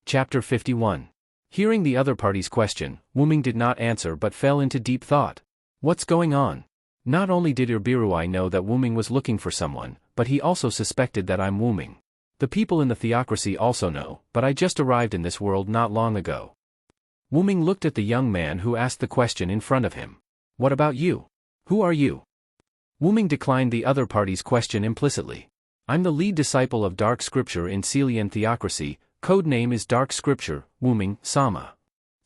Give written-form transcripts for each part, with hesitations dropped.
Chapter 51. Hearing the other party's question, Wuming did not answer but fell into deep thought. What's going on? Not only did Irbiruai know that Wuming was looking for someone, but he also suspected that I'm Wuming. The people in the theocracy also know, but I just arrived in this world not long ago. Wuming looked at the young man who asked the question in front of him. What about you? Who are you? Wuming declined the other party's question implicitly. I'm the lead disciple of Dark Scripture in Celian Theocracy, code name is Dark Scripture, Wuming, Sama.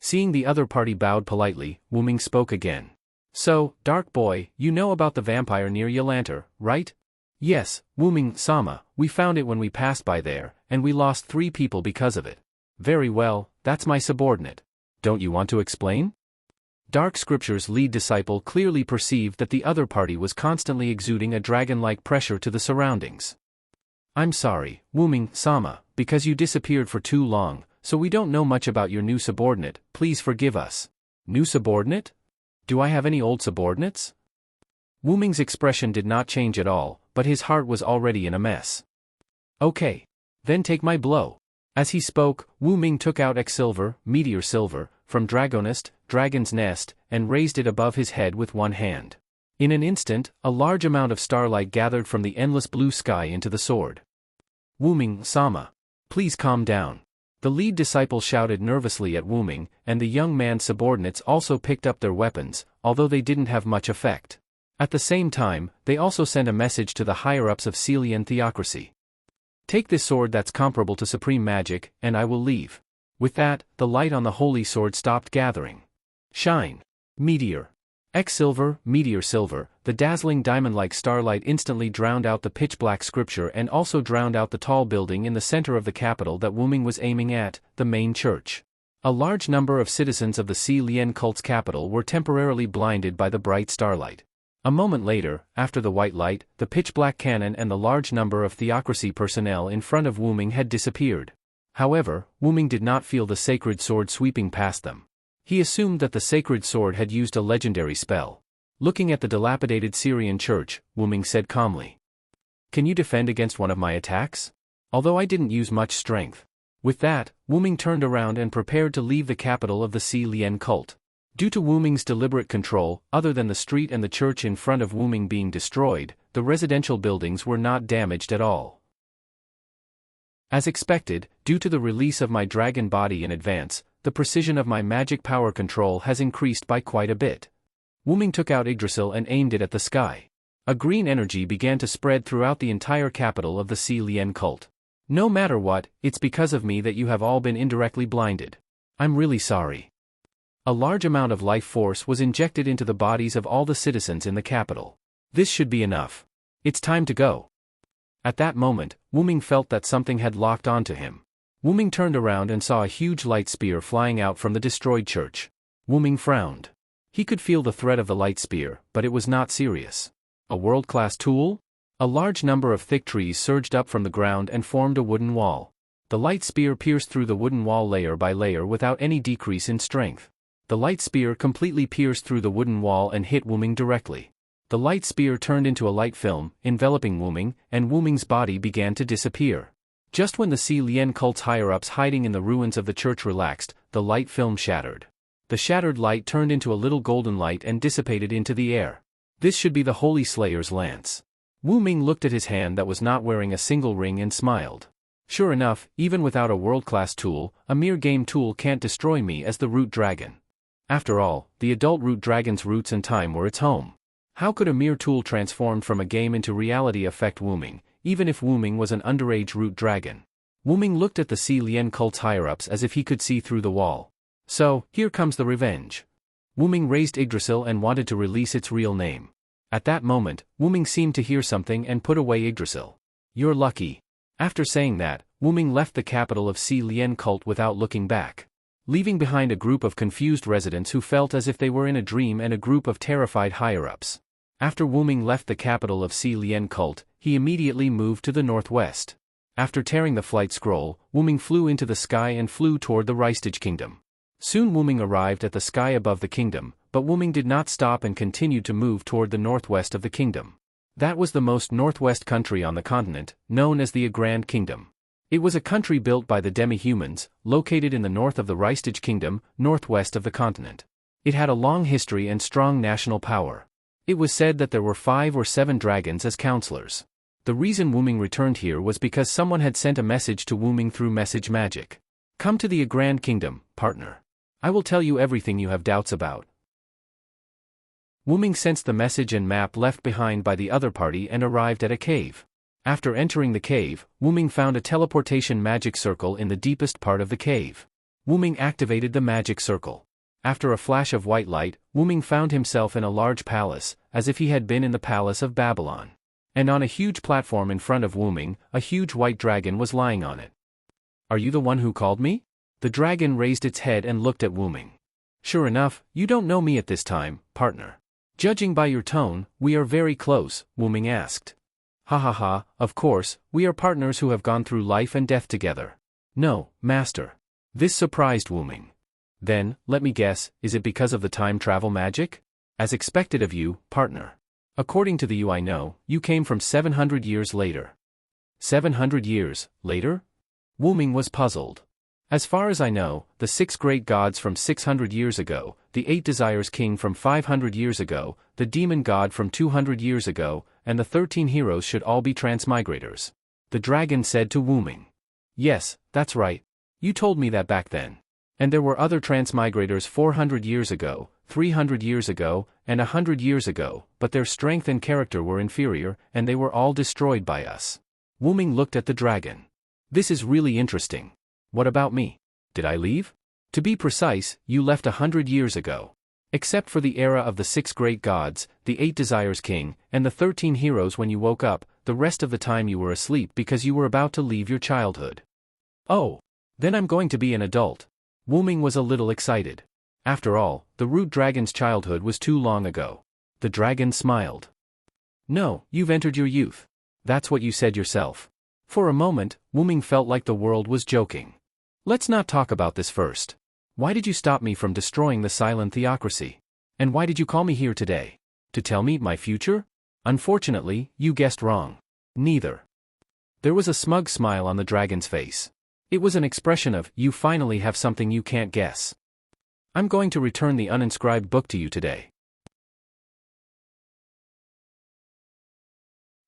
Seeing the other party bowed politely, Wuming spoke again. So, Dark Boy, you know about the vampire near Yalantar, right? Yes, Wuming, Sama, we found it when we passed by there, and we lost 3 people because of it. Very well, that's my subordinate. Don't you want to explain? Dark Scripture's lead disciple clearly perceived that the other party was constantly exuding a dragon-like pressure to the surroundings. I'm sorry, Wuming, Sama, because you disappeared for too long, so we don't know much about your new subordinate, please forgive us. New subordinate? Do I have any old subordinates? Wuming's expression did not change at all, but his heart was already in a mess. Okay. Then take my blow. As he spoke, Wuming took out X-Silver, Meteor Silver, from Dragonist, Dragon's Nest, and raised it above his head with one hand. In an instant, a large amount of starlight gathered from the endless blue sky into the sword. Wuming, Sama. Please calm down. The lead disciple shouted nervously at Wuming, and the young man's subordinates also picked up their weapons, although they didn't have much effect. At the same time, they also sent a message to the higher-ups of Celian Theocracy. Take this sword that's comparable to supreme magic, and I will leave. With that, the light on the holy sword stopped gathering. Shine. Meteor. X-Silver, Meteor Silver, the dazzling diamond-like starlight instantly drowned out the pitch-black scripture and also drowned out the tall building in the center of the capital that Wuming was aiming at, the main church. A large number of citizens of the Celian cult's capital were temporarily blinded by the bright starlight. A moment later, after the white light, the pitch-black cannon and the large number of theocracy personnel in front of Wuming had disappeared. However, Wuming did not feel the sacred sword sweeping past them. He assumed that the sacred sword had used a legendary spell. Looking at the dilapidated Syrian church, Wuming said calmly. Can you defend against one of my attacks? Although I didn't use much strength. With that, Wuming turned around and prepared to leave the capital of the Celian cult. Due to Wuming's deliberate control, other than the street and the church in front of Wuming being destroyed, the residential buildings were not damaged at all. As expected, due to the release of my dragon body in advance, the precision of my magic power control has increased by quite a bit. Wuming took out Yggdrasil and aimed it at the sky. A green energy began to spread throughout the entire capital of the Celian cult. No matter what, it's because of me that you have all been indirectly blinded. I'm really sorry. A large amount of life force was injected into the bodies of all the citizens in the capital. This should be enough. It's time to go. At that moment, Wuming felt that something had locked onto him. Wuming turned around and saw a huge light spear flying out from the destroyed church. Wuming frowned. He could feel the threat of the light spear, but it was not serious. A world-class tool? A large number of thick trees surged up from the ground and formed a wooden wall. The light spear pierced through the wooden wall layer by layer without any decrease in strength. The light spear completely pierced through the wooden wall and hit Wuming directly. The light spear turned into a light film, enveloping Wuming, and Wuming's body began to disappear. Just when the Celian cult's higher-ups hiding in the ruins of the church relaxed, the light film shattered. The shattered light turned into a little golden light and dissipated into the air. This should be the Holy Slayer's lance. Wuming looked at his hand that was not wearing a single ring and smiled. Sure enough, even without a world-class tool, a mere game tool can't destroy me as the root dragon. After all, the adult root dragon's roots and time were its home. How could a mere tool transformed from a game into reality affect Wuming, even if Wuming was an underage root dragon? Wuming looked at the Celian cult's higher-ups as if he could see through the wall. So, here comes the revenge. Wuming raised Yggdrasil and wanted to release its real name. At that moment, Wuming seemed to hear something and put away Yggdrasil. You're lucky. After saying that, Wuming left the capital of Celian cult without looking back. Leaving behind a group of confused residents who felt as if they were in a dream and a group of terrified higher-ups. After Wuming left the capital of Celian cult, he immediately moved to the northwest. After tearing the flight scroll, Wuming flew into the sky and flew toward the Ristage kingdom. Soon Wuming arrived at the sky above the kingdom, but Wuming did not stop and continued to move toward the northwest of the kingdom. That was the most northwest country on the continent, known as the Grand Kingdom. It was a country built by the demi-humans, located in the north of the Ristage Kingdom, northwest of the continent. It had a long history and strong national power. It was said that there were 5 or 7 dragons as counselors. The reason Wu Ming returned here was because someone had sent a message to Wu Ming through message magic. Come to the Grand Kingdom, partner. I will tell you everything you have doubts about. Wu Ming sensed the message and map left behind by the other party and arrived at a cave. After entering the cave, Wu Ming found a teleportation magic circle in the deepest part of the cave. Wu Ming activated the magic circle. After a flash of white light, Wu Ming found himself in a large palace, as if he had been in the palace of Babylon. And on a huge platform in front of Wu Ming, a huge white dragon was lying on it. Are you the one who called me? The dragon raised its head and looked at Wu Ming. Sure enough, you don't know me at this time, partner. Judging by your tone, we are very close, Wu Ming asked. Ha ha ha, of course, we are partners who have gone through life and death together. No, master. This surprised Wu Ming. Then, let me guess, is it because of the time travel magic? As expected of you, partner. According to the you I know, you came from 700 years later. 700 years later? Wu Ming was puzzled. As far as I know, the 6 great gods from 600 years ago, the 8 desires king from 500 years ago, the demon god from 200 years ago, and the 13 heroes should all be transmigrators. The dragon said to Wu Ming. Yes, that's right. You told me that back then. And there were other transmigrators 400 years ago, 300 years ago, and 100 years ago, but their strength and character were inferior, and they were all destroyed by us. Wu Ming looked at the dragon. This is really interesting. What about me? Did I leave? To be precise, you left 100 years ago. Except for the era of the 6 great gods, the 8 desires king, and the 13 heroes when you woke up, the rest of the time you were asleep because you were about to leave your childhood. Oh. Then I'm going to be an adult. Wu Ming was a little excited. After all, the root dragon's childhood was too long ago. The dragon smiled. No, you've entered your youth. That's what you said yourself. For a moment, Wu Ming felt like the world was joking. Let's not talk about this first. Why did you stop me from destroying the silent theocracy? And why did you call me here today? To tell me my future? Unfortunately, you guessed wrong. Neither. There was a smug smile on the dragon's face. It was an expression of, you finally have something you can't guess. I'm going to return the uninscribed book to you today.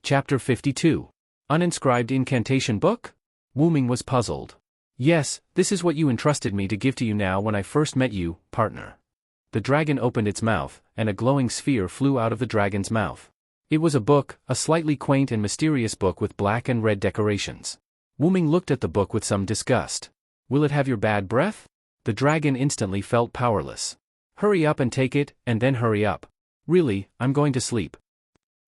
Chapter 52. Uninscribed Incantation Book? Wu Ming was puzzled. Yes, this is what you entrusted me to give to you now when I first met you, partner. The dragon opened its mouth, and a glowing sphere flew out of the dragon's mouth. It was a book, a slightly quaint and mysterious book with black and red decorations. Wu Ming looked at the book with some disgust. Will it have your bad breath? The dragon instantly felt powerless. Hurry up and take it, and then hurry up. Really, I'm going to sleep.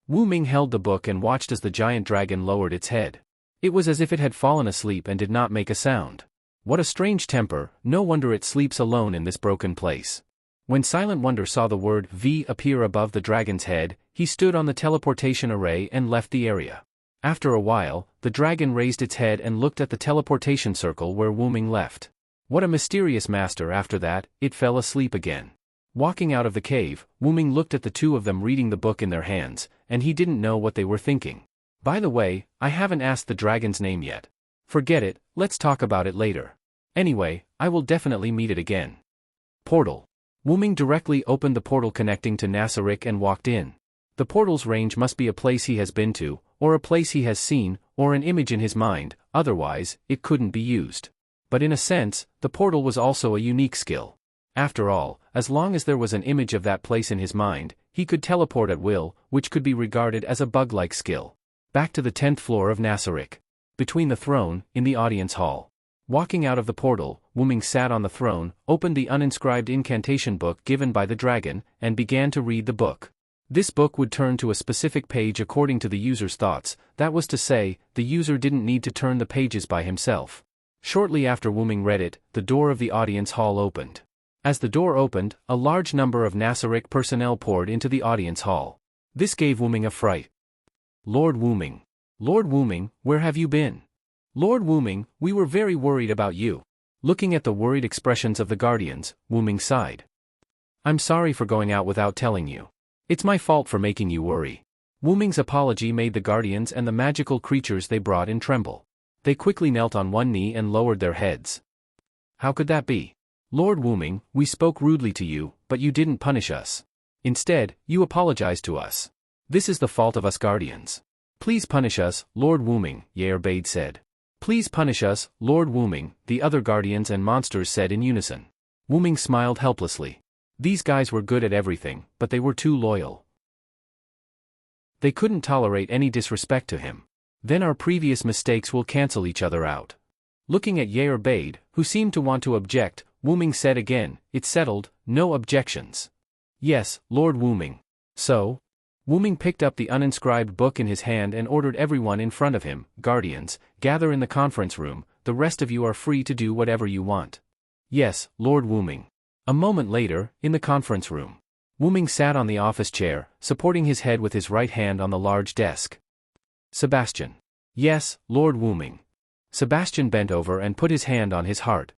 Wu Ming held the book and watched as the giant dragon lowered its head. It was as if it had fallen asleep and did not make a sound. What a strange temper, no wonder it sleeps alone in this broken place. When Silent Wonder saw the word V appear above the dragon's head, he stood on the teleportation array and left the area. After a while, the dragon raised its head and looked at the teleportation circle where Wu Ming left. What a mysterious master. After that, it fell asleep again. Walking out of the cave, Wu Ming looked at the two of them reading the book in their hands, and he didn't know what they were thinking. By the way, I haven't asked the dragon's name yet. Forget it, let's talk about it later. Anyway, I will definitely meet it again. Portal. Wu Ming directly opened the portal connecting to Nasarik and walked in. The portal's range must be a place he has been to, or a place he has seen, or an image in his mind, otherwise, it couldn't be used. But in a sense, the portal was also a unique skill. After all, as long as there was an image of that place in his mind, he could teleport at will, which could be regarded as a bug-like skill. Back to the 10th floor of Nasarik. Between the throne, in the audience hall. Walking out of the portal, Wu Ming sat on the throne, opened the uninscribed incantation book given by the dragon, and began to read the book. This book would turn to a specific page according to the user's thoughts, that was to say, the user didn't need to turn the pages by himself. Shortly after Wu Ming read it, the door of the audience hall opened. As the door opened, a large number of Nasarik personnel poured into the audience hall. This gave Wu Ming a fright. Lord Wu Ming. Lord Wu Ming, where have you been? Lord Wu Ming, we were very worried about you. Looking at the worried expressions of the guardians, Wu Ming sighed. I'm sorry for going out without telling you. It's my fault for making you worry. Wu Ming's apology made the guardians and the magical creatures they brought in tremble. They quickly knelt on one knee and lowered their heads. How could that be? Lord Wuming, we spoke rudely to you, but you didn't punish us. Instead, you apologized to us. This is the fault of us guardians. Please punish us, Lord Wuming, Yerbade said. Please punish us, Lord Wuming, the other guardians and monsters said in unison. Wuming smiled helplessly. These guys were good at everything, but they were too loyal. They couldn't tolerate any disrespect to him. Then our previous mistakes will cancel each other out. Looking at Yerbade, who seemed to want to object, Wuming said again, it's settled, no objections. Yes, Lord Wuming. So? Wuming picked up the uninscribed book in his hand and ordered everyone in front of him, guardians, gather in the conference room, the rest of you are free to do whatever you want. Yes, Lord Wuming. A moment later, in the conference room. Wuming sat on the office chair, supporting his head with his right hand on the large desk. Sebastian. Yes, Lord Wuming. Sebastian bent over and put his hand on his heart.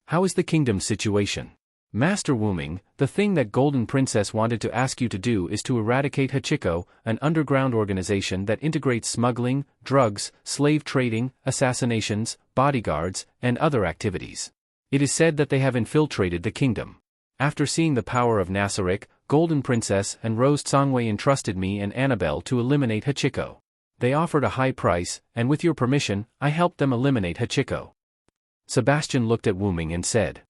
How is the kingdom's situation? Master Wuming, the thing that Golden Princess wanted to ask you to do is to eradicate Hachiko, an underground organization that integrates smuggling, drugs, slave trading, assassinations, bodyguards, and other activities. It is said that they have infiltrated the kingdom. After seeing the power of Nasarick, Golden Princess and Rose Tsangwei entrusted me and Annabelle to eliminate Hachiko. They offered a high price, and with your permission, I helped them eliminate Hachiko. Sebastian looked at Wuming and said.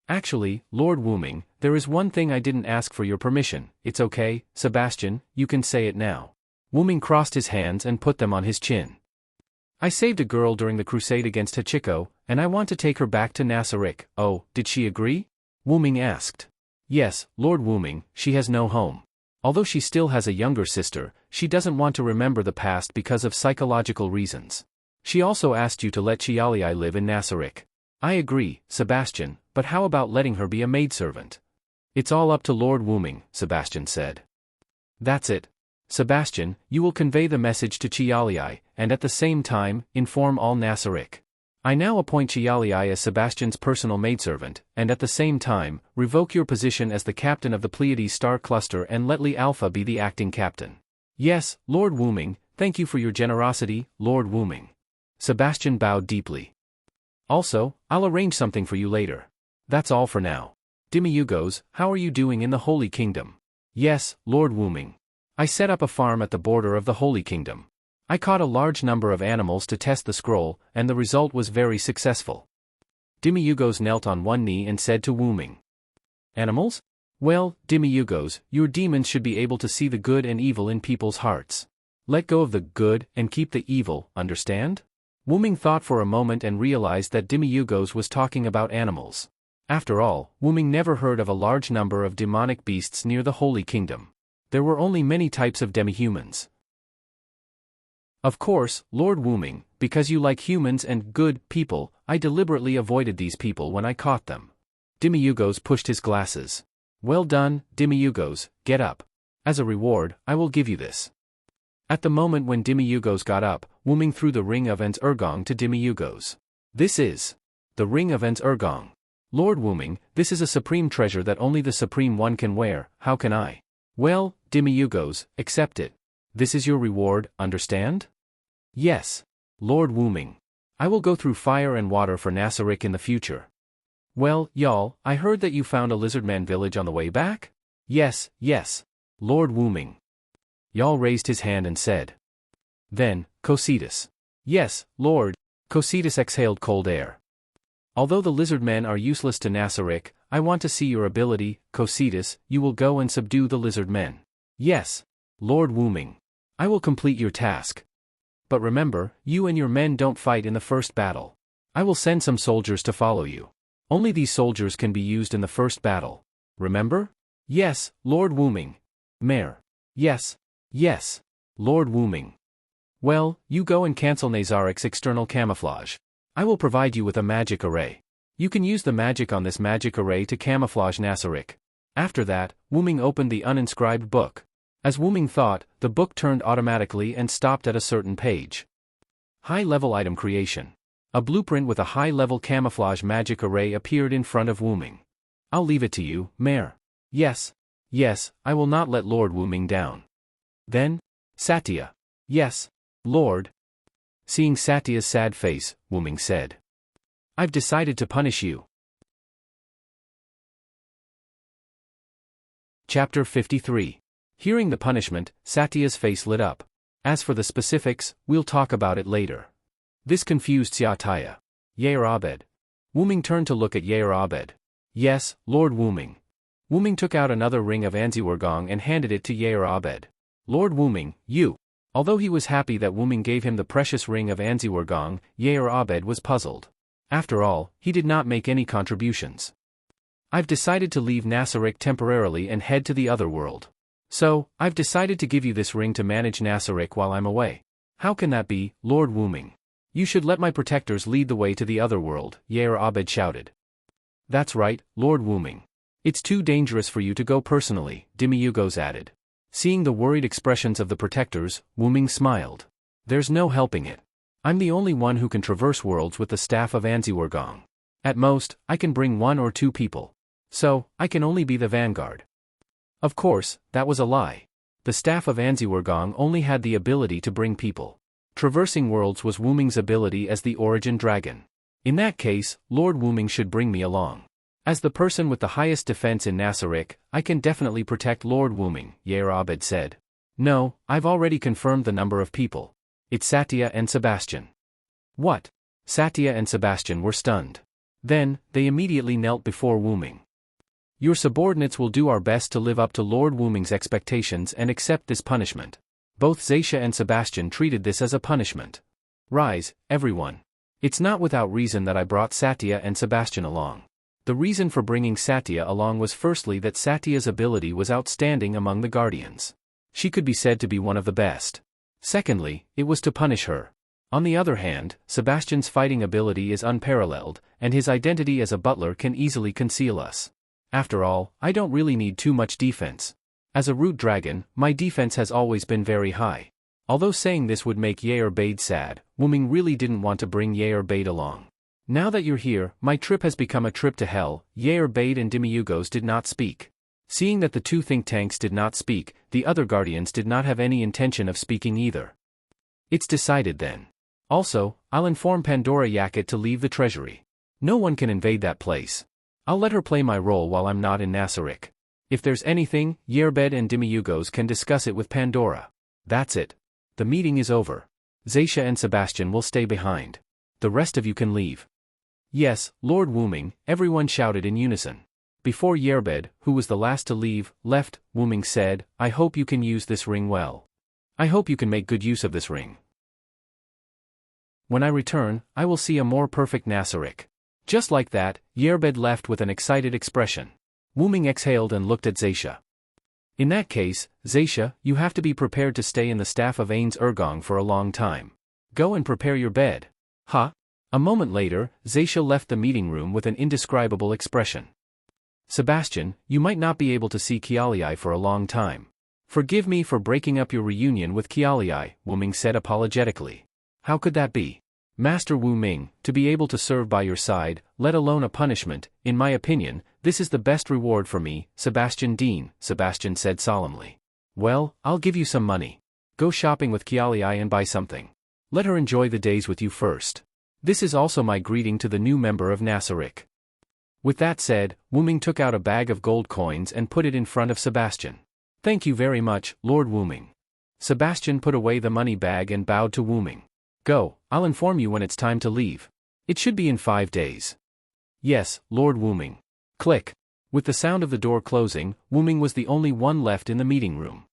Actually, Lord Wuming, there is one thing I didn't ask for your permission. It's okay, Sebastian, you can say it now. Wuming crossed his hands and put them on his chin. I saved a girl during the crusade against Hachiko, and I want to take her back to Nasarick. Oh, did she agree? Wuming asked. Yes, Lord Wuming, she has no home. Although she still has a younger sister, she doesn't want to remember the past because of psychological reasons. She also asked you to let Chialiai live in Nasarick. I agree, Sebastian, but how about letting her be a maidservant? It's all up to Lord Wuming, Sebastian said. That's it. Sebastian, you will convey the message to Chialiai, and at the same time, inform all Nasarick. I now appoint Chialiai as Sebastian's personal maidservant, and at the same time, revoke your position as the captain of the Pleiades star cluster and let Li Alpha be the acting captain. Yes, Lord Wuming, thank you for your generosity, Lord Wuming. Sebastian bowed deeply. Also, I'll arrange something for you later. That's all for now. Demiurgos, how are you doing in the Holy Kingdom? Yes, Lord Wuming. I set up a farm at the border of the Holy Kingdom. I caught a large number of animals to test the scroll, and the result was very successful. Demiurgos knelt on one knee and said to Wuming. Animals? Well, Demiurgos, your demons should be able to see the good and evil in people's hearts. Let go of the good and keep the evil, understand? Wuming thought for a moment and realized that Demiurgos was talking about animals. After all, Wuming never heard of a large number of demonic beasts near the Holy Kingdom. There were only many types of demihumans. Of course, Lord Wuming, because you like humans and good people, I deliberately avoided these people when I caught them. Demiurgos pushed his glasses. Well done, Demiurgos, get up. As a reward, I will give you this. At the moment when Demiurgos got up, Wuming threw the ring of Ens-Ergong to Demiurgos. This is the ring of Ens-Ergong. Lord Wuming, this is a supreme treasure that only the Supreme One can wear, how can I? Well, Demiurgos, accept it. This is your reward, understand? Yes. Lord Wuming. I will go through fire and water for Nasarick in the future. Well, y'all, I heard that you found a lizardman village on the way back? Yes, yes. Lord Wuming. Y'all raised his hand and said. Then, Cocytus. Yes, Lord. Cocytus exhaled cold air. Although the lizardmen are useless to Nasarick, I want to see your ability, Cocytus. You will go and subdue the lizardmen. Yes. Lord Wuming. I will complete your task. But remember, you and your men don't fight in the first battle. I will send some soldiers to follow you. Only these soldiers can be used in the first battle. Remember? Yes, Lord Wuming. Mayor. Yes. Yes. Lord Wuming. Well, you go and cancel Nazarick's external camouflage. I will provide you with a magic array. You can use the magic on this magic array to camouflage Nasarick. After that, Wuming opened the uninscribed book. As Wuming thought, the book turned automatically and stopped at a certain page. High-level item creation. A blueprint with a high-level camouflage magic array appeared in front of Wuming. I'll leave it to you, Mayor. Yes. Yes, I will not let Lord Wuming down. Then, Satya. Yes, Lord. Seeing Satya's sad face, Wuming said, "I've decided to punish you." Chapter 53. Hearing the punishment, Satya's face lit up. As for the specifics, we'll talk about it later. This confused Xiataya. Yair Abed. Wuming turned to look at Yair Abed. "Yes, Lord Wuming." Wuming took out another ring of Anziwergong and handed it to Yair Abed. "Lord Wuming, you." Although he was happy that Wuming gave him the precious ring of Anziwergong, Yair Abed was puzzled. After all, he did not make any contributions. "I've decided to leave Nasaric temporarily and head to the other world. So, I've decided to give you this ring to manage Nasaric while I'm away." "How can that be, Lord Wuming?" "You should let my protectors lead the way to the other world," Yair Abed shouted. "That's right, Lord Wuming. It's too dangerous for you to go personally," Dimiyugos added. Seeing the worried expressions of the protectors, Wuming smiled. "There's no helping it. I'm the only one who can traverse worlds with the staff of Anziwergong. At most, I can bring 1 or 2 people. So, I can only be the vanguard." Of course, that was a lie. The staff of Anziwergong only had the ability to bring people. Traversing worlds was Wuming's ability as the origin dragon. In that case, Lord Wuming should bring me along. "As the person with the highest defense in Nasaric, I can definitely protect Lord Wuming," Yair Abed said. "No, I've already confirmed the number of people. It's Satya and Sebastian." "What?" Satya and Sebastian were stunned. Then, they immediately knelt before Wuming. "Your subordinates will do our best to live up to Lord Wuming's expectations and accept this punishment." Both Zaisha and Sebastian treated this as a punishment. "Rise, everyone. It's not without reason that I brought Satya and Sebastian along. The reason for bringing Satya along was firstly that Satya's ability was outstanding among the Guardians. She could be said to be one of the best. Secondly, it was to punish her. On the other hand, Sebastian's fighting ability is unparalleled, and his identity as a butler can easily conceal us. After all, I don't really need too much defense. As a root dragon, my defense has always been very high." Although saying this would make Yair Bade sad, Wuming really didn't want to bring Yair Bade along. "Now that you're here, my trip has become a trip to hell." Yair Bade and Dimiyugos did not speak. Seeing that the 2 think tanks did not speak, the other guardians did not have any intention of speaking either. "It's decided then. Also, I'll inform Pandora Yakut to leave the treasury. No one can invade that place. I'll let her play my role while I'm not in Nasaric. If there's anything, Yerbed and Dimiyugos can discuss it with Pandora. That's it. The meeting is over. Zaisha and Sebastian will stay behind. The rest of you can leave." "Yes, Lord Wuming," everyone shouted in unison. Before Yerbed, who was the last to leave, left, Wuming said, "I hope you can use this ring well. I hope you can make good use of this ring. When I return, I will see a more perfect Nasaric." Just like that, Yerbed left with an excited expression. Wuming exhaled and looked at Zaisha. "In that case, Zaisha, you have to be prepared to stay in the staff of Ains Ergong for a long time. Go and prepare your bed." "Huh?" A moment later, Zaisha left the meeting room with an indescribable expression. "Sebastian, you might not be able to see Kialiai for a long time. Forgive me for breaking up your reunion with Kialiai," Wuming said apologetically. "How could that be? Master Wuming, to be able to serve by your side, let alone a punishment, in my opinion, this is the best reward for me, Sebastian Dean," Sebastian said solemnly. "Well, I'll give you some money. Go shopping with Kialiai and buy something. Let her enjoy the days with you first. This is also my greeting to the new member of Nasaric." With that said, Wuming took out a bag of gold coins and put it in front of Sebastian. "Thank you very much, Lord Wuming." Sebastian put away the money bag and bowed to Wuming. "Go, I'll inform you when it's time to leave. It should be in 5 days." "Yes, Lord Wuming." Click. With the sound of the door closing, Wuming was the only one left in the meeting room.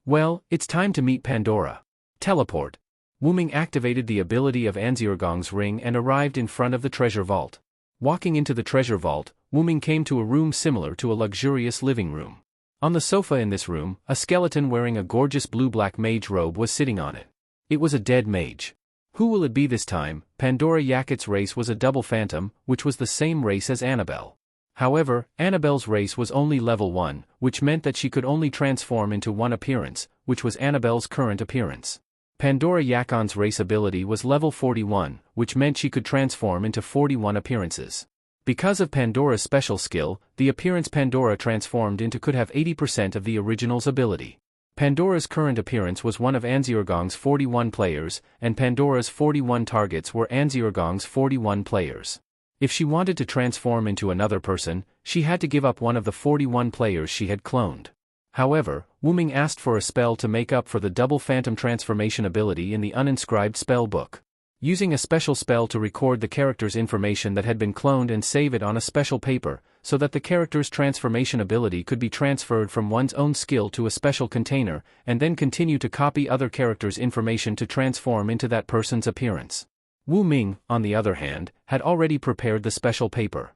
"Well, it's time to meet Pandora. Teleport." Wuming activated the ability of Anziorgong's ring and arrived in front of the treasure vault. Walking into the treasure vault, Wuming came to a room similar to a luxurious living room. On the sofa in this room, a skeleton wearing a gorgeous blue-black mage robe was sitting on it. It was a dead mage. Who will it be this time? Pandora Yakut's race was a double phantom, which was the same race as Annabelle. However, Annabelle's race was only level 1, which meant that she could only transform into one appearance, which was Annabelle's current appearance. Pandora Yakon's race ability was level 41, which meant she could transform into 41 appearances. Because of Pandora's special skill, the appearance Pandora transformed into could have 80% of the original's ability. Pandora's current appearance was one of Anzirgong's 41 players, and Pandora's 41 targets were Anzirgong's 41 players. If she wanted to transform into another person, she had to give up one of the 41 players she had cloned. However, Wu Ming asked for a spell to make up for the double phantom transformation ability in the uninscribed spell book. Using a special spell to record the character's information that had been cloned and save it on a special paper, so that the character's transformation ability could be transferred from one's own skill to a special container, and then continue to copy other characters' information to transform into that person's appearance. Wu Ming, on the other hand, had already prepared the special paper.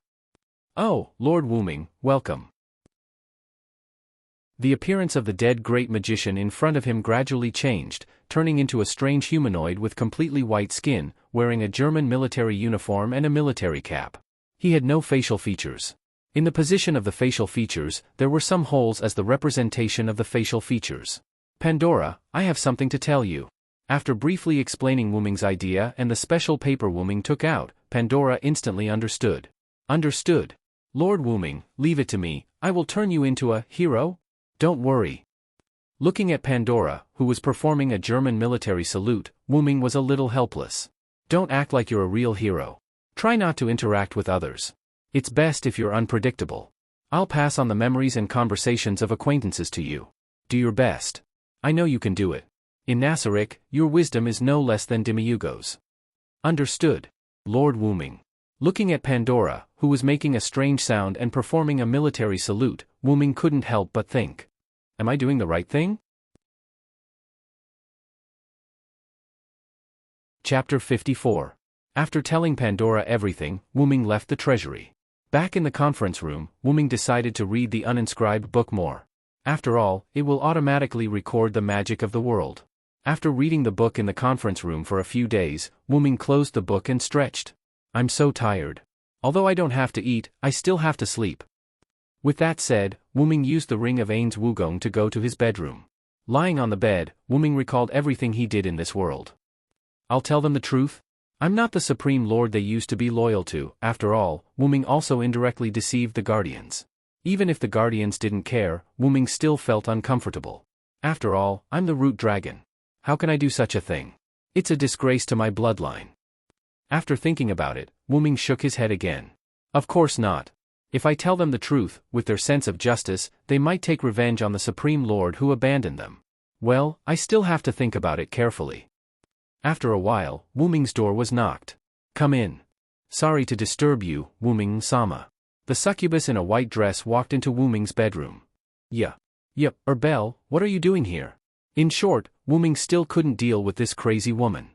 "Oh, Lord Wu Ming, welcome." The appearance of the dead great magician in front of him gradually changed, turning into a strange humanoid with completely white skin, wearing a German military uniform and a military cap. He had no facial features. In the position of the facial features, there were some holes as the representation of the facial features. "Pandora, I have something to tell you." After briefly explaining Wu Ming's idea and the special paper Wu Ming took out, Pandora instantly understood. "Understood. Lord Wu Ming, leave it to me, I will turn you into a hero? Don't worry." Looking at Pandora, who was performing a German military salute, Wu Ming was a little helpless. "Don't act like you're a real hero. Try not to interact with others. It's best if you're unpredictable. I'll pass on the memories and conversations of acquaintances to you. Do your best. I know you can do it. In Nasaric, your wisdom is no less than Demiurgo's." "Understood, Lord Wu Ming." Looking at Pandora, who was making a strange sound and performing a military salute, Wu Ming couldn't help but think, "Am I doing the right thing?" Chapter 54. After telling Pandora everything, Wu Ming left the treasury. Back in the conference room, Wu Ming decided to read the uninscribed book more. After all, it will automatically record the magic of the world. After reading the book in the conference room for a few days, Wu Ming closed the book and stretched. "I'm so tired. Although I don't have to eat, I still have to sleep." With that said, Wu Ming used the ring of Ain's Wugong to go to his bedroom. Lying on the bed, Wu Ming recalled everything he did in this world. "I'll tell them the truth? I'm not the Supreme Lord they used to be loyal to." After all, Wu Ming also indirectly deceived the Guardians. Even if the Guardians didn't care, Wu Ming still felt uncomfortable. "After all, I'm the root dragon. How can I do such a thing? It's a disgrace to my bloodline." After thinking about it, Wu Ming shook his head again. "Of course not. If I tell them the truth, with their sense of justice, they might take revenge on the Supreme Lord who abandoned them. Well, I still have to think about it carefully." After a while, Wu Ming's door was knocked. "Come in. Sorry to disturb you, Wu Ming-sama." The succubus in a white dress walked into Wu Ming's bedroom. Yep, Belle, what are you doing here?" In short, Wu Ming still couldn't deal with this crazy woman.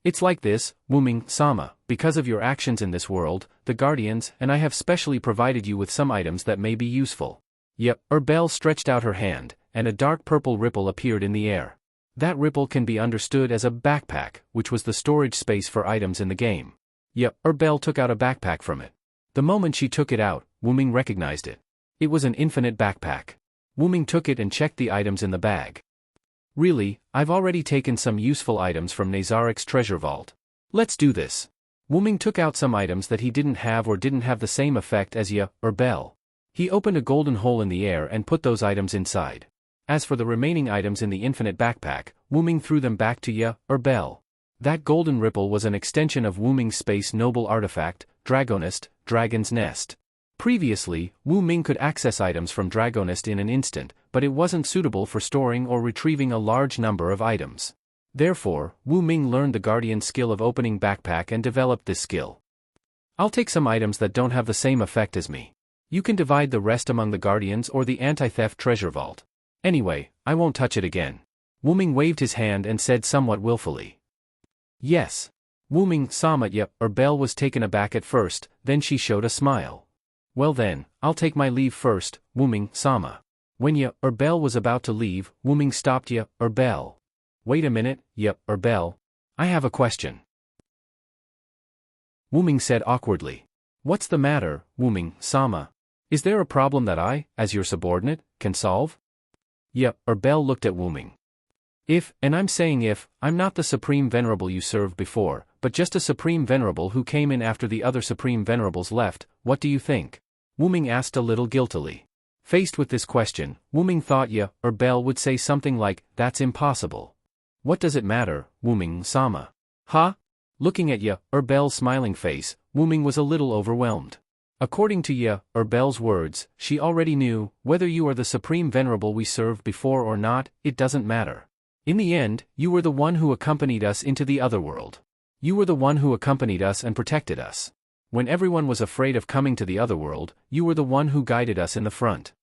"It's like this, Wu Ming-sama, because of your actions in this world, the Guardians and I have specially provided you with some items that may be useful." Belle stretched out her hand, and a dark purple ripple appeared in the air. That ripple can be understood as a backpack, which was the storage space for items in the game. Belle took out a backpack from it. The moment she took it out, Wu Ming recognized it. It was an infinite backpack. Wu Ming took it and checked the items in the bag. "Really, I've already taken some useful items from Nazarik's treasure vault. Let's do this." Wu Ming took out some items that he didn't have or didn't have the same effect as Belle. He opened a golden hole in the air and put those items inside. As for the remaining items in the infinite backpack, Wu Ming threw them back to Belle. That golden ripple was an extension of Wu Ming's space noble artifact, Dragonist, Dragon's Nest. Previously, Wu Ming could access items from Dragonist in an instant, but it wasn't suitable for storing or retrieving a large number of items. Therefore, Wu Ming learned the Guardian skill of opening backpack and developed this skill. "I'll take some items that don't have the same effect as me. You can divide the rest among the Guardians or the anti-theft treasure vault. Anyway, I won't touch it again." Wu Ming waved his hand and said somewhat willfully. "Yes." Wu Ming-sama. Belle was taken aback at first, then she showed a smile. "Well then, I'll take my leave first, Wu Ming-sama." When Belle was about to leave, Wu Ming stopped Belle. "Wait a minute, Belle. I have a question." Wu Ming said awkwardly. "What's the matter, Wu Ming-sama? Is there a problem that I, as your subordinate, can solve?" Belle looked at Wu Ming. And I'm saying if, I'm not the Supreme Venerable you served before, but just a Supreme Venerable who came in after the other Supreme Venerables left, what do you think?" Wu Ming asked a little guiltily. Faced with this question, Wuming thought Bell would say something like, "That's impossible. What does it matter, Wuming-sama?" Huh? Looking at Bell's smiling face, Wuming was a little overwhelmed. According to Bell's words, she already knew, whether you are the supreme venerable we served before or not, it doesn't matter. In the end, you were the one who accompanied us into the other world. You were the one who accompanied us and protected us. When everyone was afraid of coming to the other world, you were the one who guided us in the front.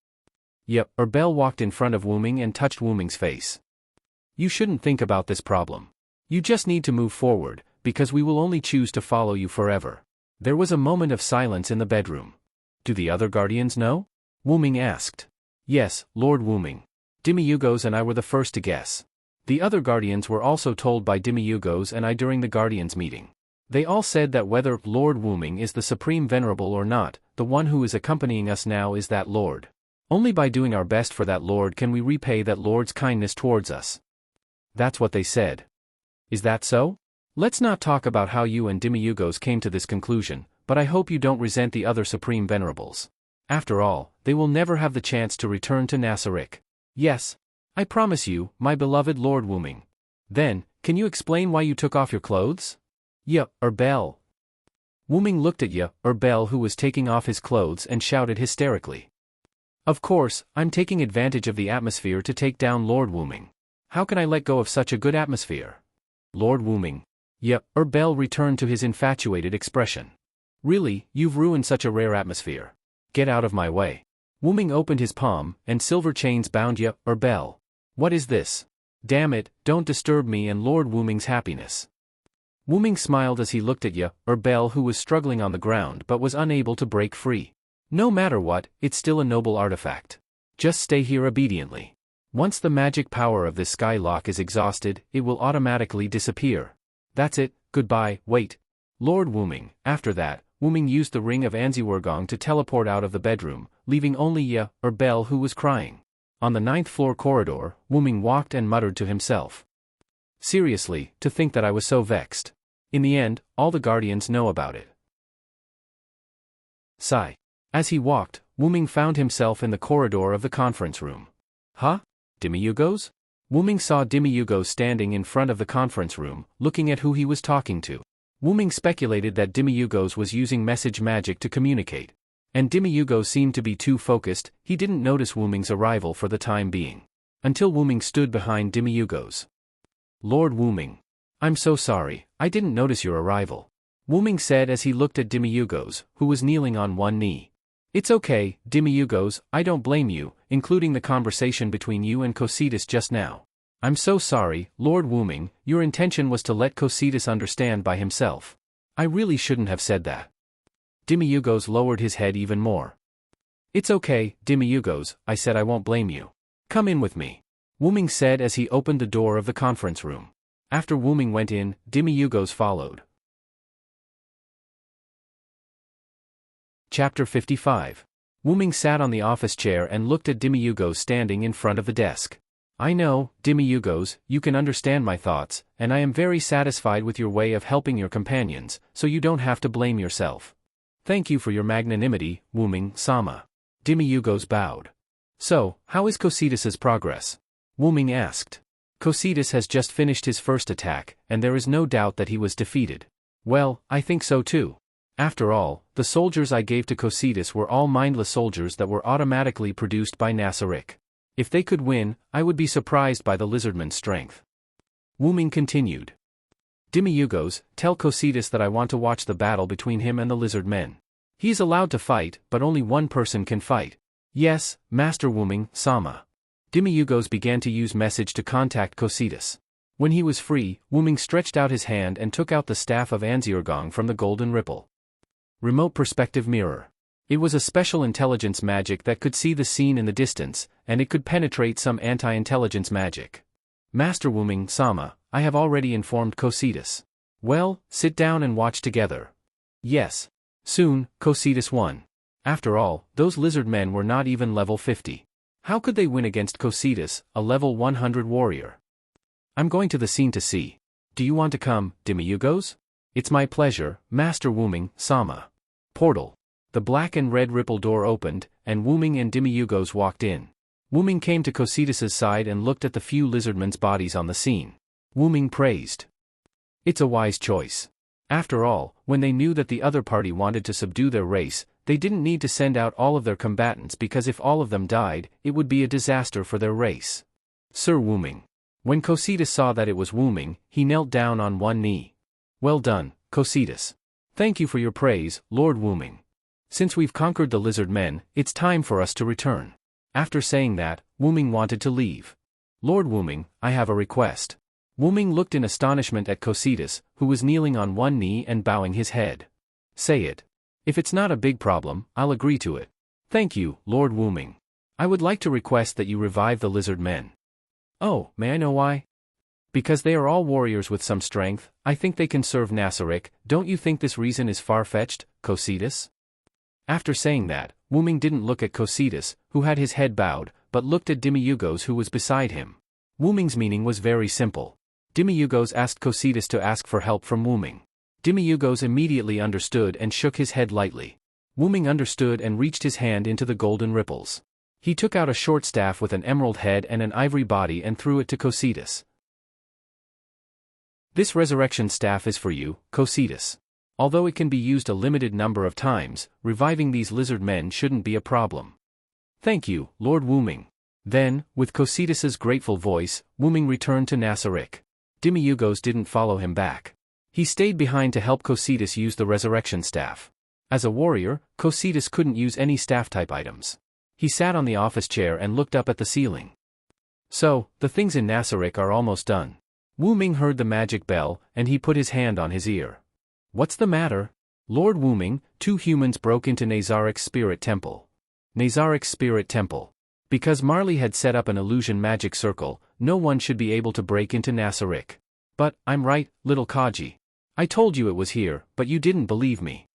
Bell walked in front of Wuming and touched Wuming's face. You shouldn't think about this problem. You just need to move forward, because we will only choose to follow you forever. There was a moment of silence in the bedroom. Do the other guardians know? Wuming asked. Yes, Lord Wuming. Demi-Yugos and I were the first to guess. The other guardians were also told by Demi-Yugos and I during the guardians meeting. They all said that whether Lord Wuming is the supreme venerable or not, the one who is accompanying us now is that Lord. Only by doing our best for that Lord can we repay that Lord's kindness towards us. That's what they said. Is that so? Let's not talk about how you and Demi-Yugos came to this conclusion, but I hope you don't resent the other supreme venerables. After all, they will never have the chance to return to Nasarick. Yes. I promise you, my beloved Lord Wuming. Then, can you explain why you took off your clothes? Bell. Wuming looked at Bell who was taking off his clothes and shouted hysterically. Of course, I'm taking advantage of the atmosphere to take down Lord Wuming. How can I let go of such a good atmosphere? Lord Wuming. Bell returned to his infatuated expression. Really, you've ruined such a rare atmosphere. Get out of my way. Wuming opened his palm, and silver chains bound Bell. What is this? Damn it, don't disturb me and Lord Wuming's happiness. Wuming smiled as he looked at Bell who was struggling on the ground but was unable to break free. No matter what, it's still a noble artifact. Just stay here obediently. Once the magic power of this sky lock is exhausted, it will automatically disappear. That's it, goodbye, wait. Lord Wuming. After that, Wuming used the ring of Anziwergong to teleport out of the bedroom, leaving only Bell who was crying. On the 9th floor corridor, Wuming walked and muttered to himself. Seriously, to think that I was so vexed. In the end, all the guardians know about it. Sigh. As he walked, Wuming found himself in the corridor of the conference room. Huh? Demi-Yugos? Wuming saw Demi-Yugos standing in front of the conference room, looking at who he was talking to. Wuming speculated that Demi-Yugos was using message magic to communicate. And Demi-Yugos seemed to be too focused, he didn't notice Wuming's arrival for the time being. Until Wuming stood behind Demi-Yugos. Lord Wuming. I'm so sorry, I didn't notice your arrival. Wuming said as he looked at Demi-Yugos, who was kneeling on one knee. It's okay, Demi-Yugos, I don't blame you, including the conversation between you and Cositas just now. I'm so sorry, Lord Wuming, your intention was to let Cositas understand by himself. I really shouldn't have said that. Demi-Yugos lowered his head even more. It's okay, Demi-Yugos, I said I won't blame you. Come in with me. Wuming said as he opened the door of the conference room. After Wuming went in, Demi-Yugos followed. Chapter 55. Wuming sat on the office chair and looked at Demi-Yugos standing in front of the desk. I know, Demi-Yugos, you can understand my thoughts, and I am very satisfied with your way of helping your companions, so you don't have to blame yourself. Thank you for your magnanimity, Wuming-sama. Demi-Yugos bowed. So, how is Cositas's progress? Wuming asked. Cositas has just finished his first attack, and there is no doubt that he was defeated. Well, I think so too. After all, the soldiers I gave to Cositas were all mindless soldiers that were automatically produced by Nasarick. If they could win, I would be surprised by the lizardman's strength. Wuming continued. Demi-Yugos, tell Cositas that I want to watch the battle between him and the lizard men. He is allowed to fight, but only one person can fight. Yes, Master Wuming-sama. Demi-Yugos began to use message to contact Cositas. When he was free, Wuming stretched out his hand and took out the staff of Anziwergong from the golden ripple. Remote perspective mirror. It was a special intelligence magic that could see the scene in the distance, and it could penetrate some anti-intelligence magic. Master Wuming-sama, I have already informed Cositas. Well, sit down and watch together. Yes. Soon, Cositas won. After all, those lizard men were not even level 50. How could they win against Cositas, a level 100 warrior? I'm going to the scene to see. Do you want to come, Demi-Yugos? It's my pleasure, Master Wuming-sama. Portal. The black and red ripple door opened, and Wuming and Demi-Yugos walked in. Wuming came to Cositas' side and looked at the few lizardmen's bodies on the scene. Wuming praised. It's a wise choice. After all, when they knew that the other party wanted to subdue their race, they didn't need to send out all of their combatants because if all of them died, it would be a disaster for their race. Sir Wuming. When Cositas saw that it was Wuming, he knelt down on one knee. Well done, Cositas. Thank you for your praise, Lord Wuming. Since we've conquered the lizard men, it's time for us to return. After saying that, Wuming wanted to leave. Lord Wuming, I have a request. Wuming looked in astonishment at Cositas, who was kneeling on one knee and bowing his head. Say it. If it's not a big problem, I'll agree to it. Thank you, Lord Wuming. I would like to request that you revive the lizard men. Oh, may I know why? Because they are all warriors with some strength, I think they can serve Nasaric. Don't you think this reason is far-fetched, Cositas? After saying that, Wuming didn't look at Cositas, who had his head bowed, but looked at Demi-Yugos who was beside him. Wuming's meaning was very simple. Demi-Yugos asked Cositas to ask for help from Wuming. Demi-Yugos immediately understood and shook his head lightly. Wuming understood and reached his hand into the golden ripples. He took out a short staff with an emerald head and an ivory body and threw it to Cositas. This resurrection staff is for you, Cositas. Although it can be used a limited number of times, reviving these lizard men shouldn't be a problem. Thank you, Lord Wuming. Then, with Cositas' grateful voice, Wuming returned to Nasaric. Demi-Yugos didn't follow him back. He stayed behind to help Cositas use the resurrection staff. As a warrior, Cositas couldn't use any staff-type items. He sat on the office chair and looked up at the ceiling. So, the things in Nasaric are almost done. Wuming heard the magic bell, and he put his hand on his ear. What's the matter? Lord Wuming, two humans broke into Nazaric's spirit temple. Nazaric's spirit temple. Because Marley had set up an illusion magic circle, no one should be able to break into Nasaric. But, I'm right, little Kaji. I told you it was here, but you didn't believe me.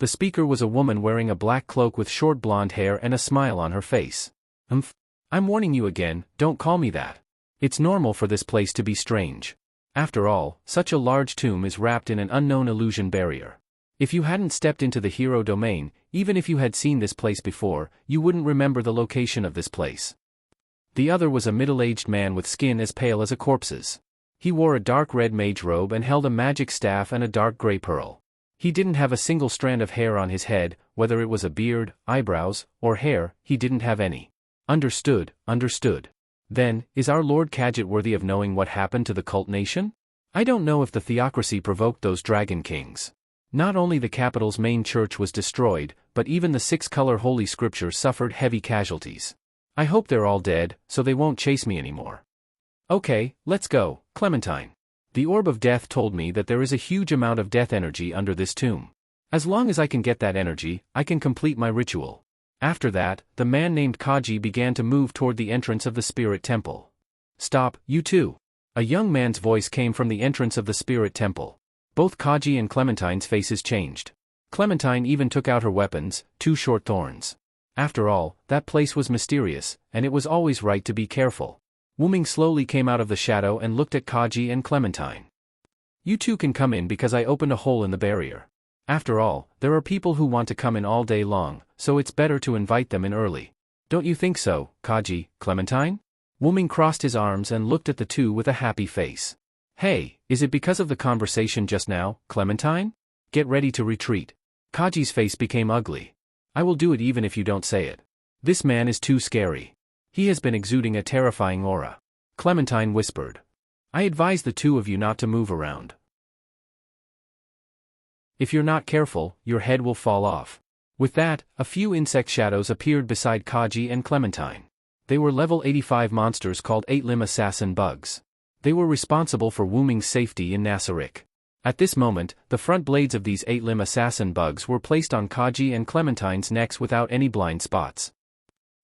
The speaker was a woman wearing a black cloak with short blonde hair and a smile on her face. I'm warning you again, don't call me that. It's normal for this place to be strange. After all, such a large tomb is wrapped in an unknown illusion barrier. If you hadn't stepped into the hero domain, even if you had seen this place before, you wouldn't remember the location of this place. The other was a middle-aged man with skin as pale as a corpse's. He wore a dark red mage robe and held a magic staff and a dark gray pearl. He didn't have a single strand of hair on his head, whether it was a beard, eyebrows, or hair, he didn't have any. Understood. Then, is our Lord Kadjit worthy of knowing what happened to the cult nation? I don't know if the theocracy provoked those dragon kings. Not only the capital's main church was destroyed, but even the 6-color holy scripture suffered heavy casualties. I hope they're all dead, so they won't chase me anymore. Okay, let's go, Clementine. The orb of death told me that there is a huge amount of death energy under this tomb. As long as I can get that energy, I can complete my ritual. After that, the man named Kaji began to move toward the entrance of the spirit temple. Stop, you two. A young man's voice came from the entrance of the spirit temple. Both Kaji and Clementine's faces changed. Clementine even took out her weapons, 2 short thorns. After all, that place was mysterious, and it was always right to be careful. Wuming slowly came out of the shadow and looked at Kaji and Clementine. You two can come in because I opened a hole in the barrier. After all, there are people who want to come in all day long, so it's better to invite them in early. Don't you think so, Kaji, Clementine? Wuming crossed his arms and looked at the two with a happy face. Hey, is it because of the conversation just now, Clementine? Get ready to retreat. Kaji's face became ugly. I will do it even if you don't say it. This man is too scary. He has been exuding a terrifying aura. Clementine whispered. I advise the two of you not to move around. If you're not careful, your head will fall off. With that, a few insect shadows appeared beside Kaji and Clementine. They were level 85 monsters called 8-limb assassin bugs. They were responsible for Wuming's safety in Nasaric. At this moment, the front blades of these 8-limb assassin bugs were placed on Kaji and Clementine's necks without any blind spots.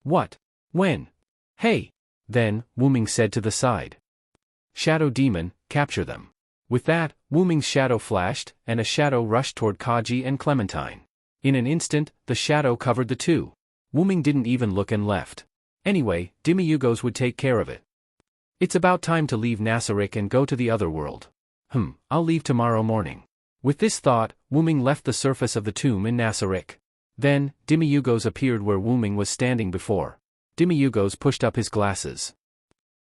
What? When? Hey! Then, Wuming said to the side. Shadow demon, capture them. With that, Wuming's shadow flashed, and a shadow rushed toward Kaji and Clementine. In an instant, the shadow covered the two. Wuming didn't even look and left. Anyway, Demi-Yugos would take care of it. It's about time to leave Nasaric and go to the other world. I'll leave tomorrow morning. With this thought, Wuming left the surface of the tomb in Nasaric. Then, Demiyugos appeared where Wuming was standing before. Demiyugos pushed up his glasses.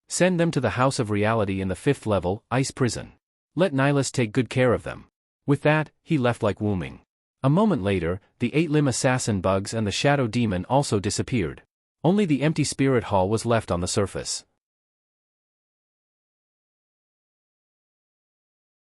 Send them to the House of Reality in the 5th level, Ice Prison. Let Nihilus take good care of them. With that, he left like Wuming. A moment later, the 8-limb assassin bugs and the shadow demon also disappeared. Only the empty spirit hall was left on the surface.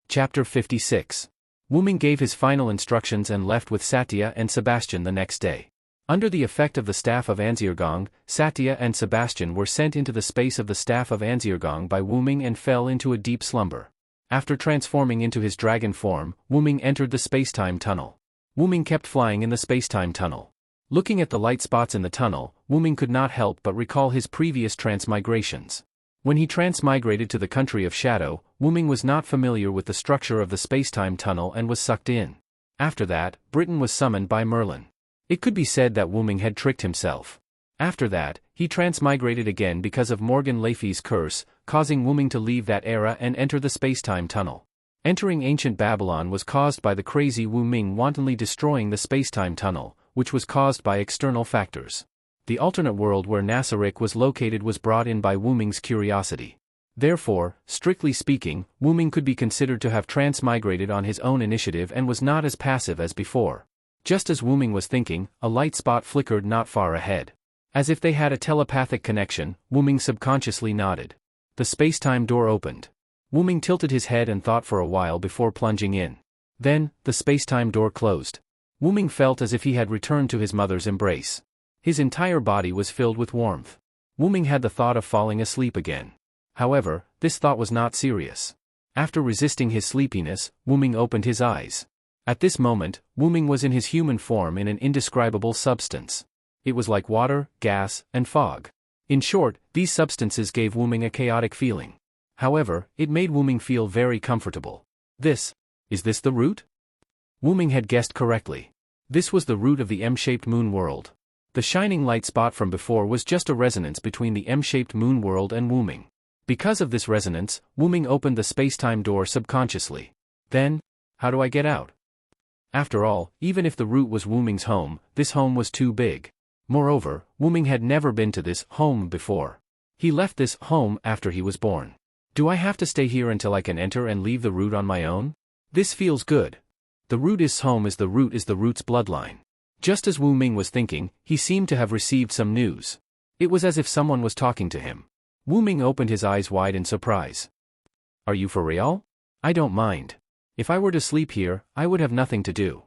Chapter 56. Wuming gave his final instructions and left with Satya and Sebastian the next day. Under the effect of the staff of Anzirgong, Satya and Sebastian were sent into the space of the staff of Anzirgong by Wuming and fell into a deep slumber. After transforming into his dragon form, Wuming entered the spacetime tunnel. Wuming kept flying in the spacetime tunnel. Looking at the light spots in the tunnel, Wuming could not help but recall his previous transmigrations. When he transmigrated to the country of Shadow, Wuming was not familiar with the structure of the spacetime tunnel and was sucked in. After that, Britain was summoned by Merlin. It could be said that Wuming had tricked himself. After that, he transmigrated again because of Morgan Le Fay's curse, causing Wuming to leave that era and enter the spacetime tunnel. Entering ancient Babylon was caused by the crazy Wuming wantonly destroying the spacetime tunnel, which was caused by external factors. The alternate world where Nasarick was located was brought in by Wuming's curiosity. Therefore, strictly speaking, Wuming could be considered to have transmigrated on his own initiative and was not as passive as before. Just as Wuming was thinking, a light spot flickered not far ahead. As if they had a telepathic connection, Wuming subconsciously nodded. The spacetime door opened. Wuming tilted his head and thought for a while before plunging in. Then, the spacetime door closed. Wuming felt as if he had returned to his mother's embrace. His entire body was filled with warmth. Wuming had the thought of falling asleep again. However, this thought was not serious. After resisting his sleepiness, Wuming opened his eyes. At this moment, Wuming was in his human form in an indescribable substance. It was like water, gas, and fog. In short, these substances gave Wuming a chaotic feeling. However, it made Wuming feel very comfortable. Is this the root? Wuming had guessed correctly. This was the root of the M-shaped moon world. The shining light spot from before was just a resonance between the M-shaped moon world and Wuming. Because of this resonance, Wuming opened the spacetime door subconsciously. Then, how do I get out? After all, even if the root was Wuming's home, this home was too big. Moreover, Wuming had never been to this home before. He left this home after he was born. Do I have to stay here until I can enter and leave the root on my own? This feels good. The root is home as the root is the root's bloodline. Just as Wuming was thinking, he seemed to have received some news. It was as if someone was talking to him. Wuming opened his eyes wide in surprise. Are you for real? I don't mind. If I were to sleep here, I would have nothing to do.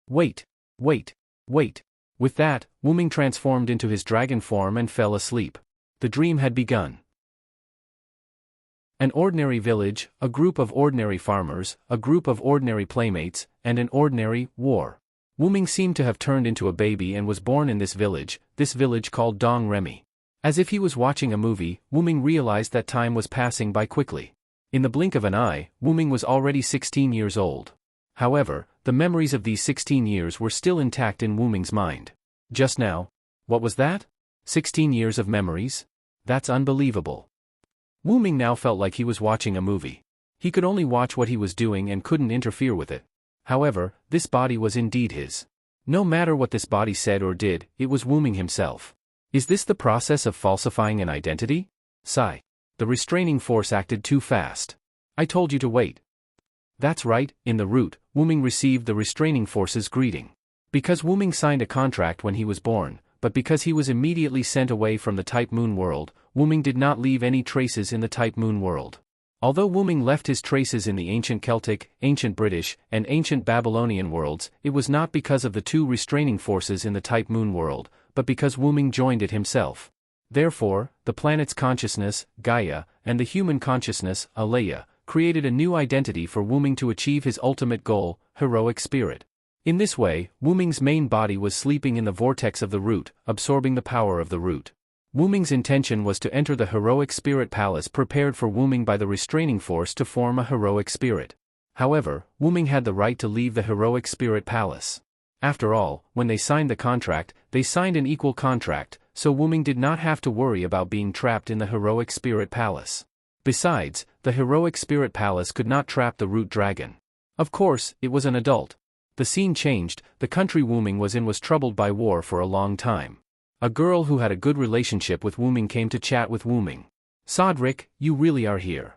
Wait. With that, Wuming transformed into his dragon form and fell asleep. The dream had begun. An ordinary village, a group of ordinary farmers, a group of ordinary playmates, and an ordinary war. Wuming seemed to have turned into a baby and was born in this village called Dong Remy. As if he was watching a movie, Wuming realized that time was passing by quickly. In the blink of an eye, Wuming was already 16 years old. However, the memories of these 16 years were still intact in Wuming's mind. Just now? What was that? 16 years of memories? That's unbelievable. Wuming now felt like he was watching a movie. He could only watch what he was doing and couldn't interfere with it. However, this body was indeed his. No matter what this body said or did, it was Wuming himself. Is this the process of falsifying an identity? Sigh. The restraining force acted too fast. I told you to wait. That's right, in the root, Wuming received the restraining force's greeting. Because Wuming signed a contract when he was born, but because he was immediately sent away from the Type Moon world, Wuming did not leave any traces in the Type Moon world. Although Wuming left his traces in the ancient Celtic, ancient British, and ancient Babylonian worlds, it was not because of the two restraining forces in the Type Moon world, but because Wuming joined it himself. Therefore, the planet's consciousness, Gaia, and the human consciousness, Alea, created a new identity for Wuming to achieve his ultimate goal, heroic spirit. In this way, Wuming's main body was sleeping in the vortex of the root, absorbing the power of the root. Wuming's intention was to enter the heroic spirit palace prepared for Wuming by the restraining force to form a heroic spirit. However, Wuming had the right to leave the heroic spirit palace. After all, when they signed the contract, they signed an equal contract, so Wuming did not have to worry about being trapped in the heroic spirit palace. Besides, the heroic spirit palace could not trap the root dragon. Of course, it was an adult. The scene changed. The country Wuming was in was troubled by war for a long time. A girl who had a good relationship with Wuming came to chat with Wuming. "Sodric, you really are here."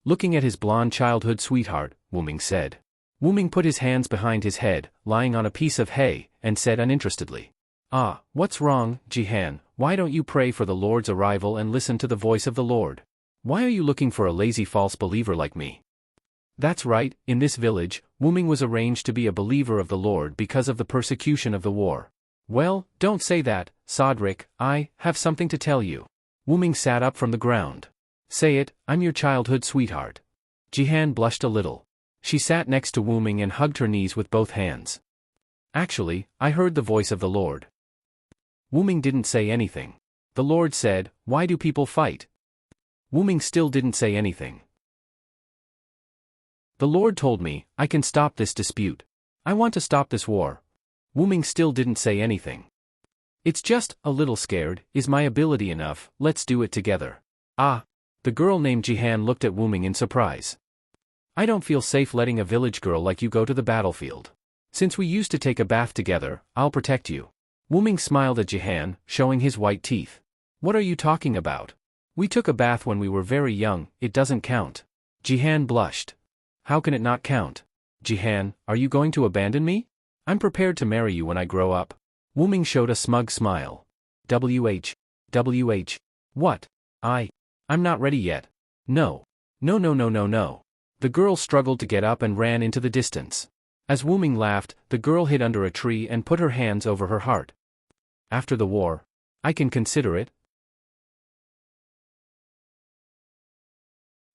Looking at his blonde childhood sweetheart, Wuming said. Wuming put his hands behind his head, lying on a piece of hay, and said uninterestedly, "Ah, what's wrong, Jihan? Why don't you pray for the Lord's arrival and listen to the voice of the Lord? Why are you looking for a lazy false believer like me?" That's right, in this village, Wuming was arranged to be a believer of the Lord because of the persecution of the war. "Well, don't say that, Sodric, I have something to tell you." Wuming sat up from the ground. "Say it, I'm your childhood sweetheart." Jihan blushed a little. She sat next to Wuming and hugged her knees with both hands. "Actually, I heard the voice of the Lord." Wuming didn't say anything. The Lord said, "Why do people fight?" Wuming still didn't say anything. "The Lord told me, I can stop this dispute. I want to stop this war." Wuming still didn't say anything. "It's just, a little scared. Is my ability enough? Let's do it together." "Ah." The girl named Jihan looked at Wuming in surprise. "I don't feel safe letting a village girl like you go to the battlefield. Since we used to take a bath together, I'll protect you." Wuming smiled at Jihan, showing his white teeth. "What are you talking about? We took a bath when we were very young, it doesn't count." Jihan blushed. "How can it not count? Jihan, are you going to abandon me? I'm prepared to marry you when I grow up." Wuming showed a smug smile. WH. What? I'm not ready yet. No. No. The girl struggled to get up and ran into the distance. As Wuming laughed, the girl hid under a tree and put her hands over her heart. "After the war, I can consider it."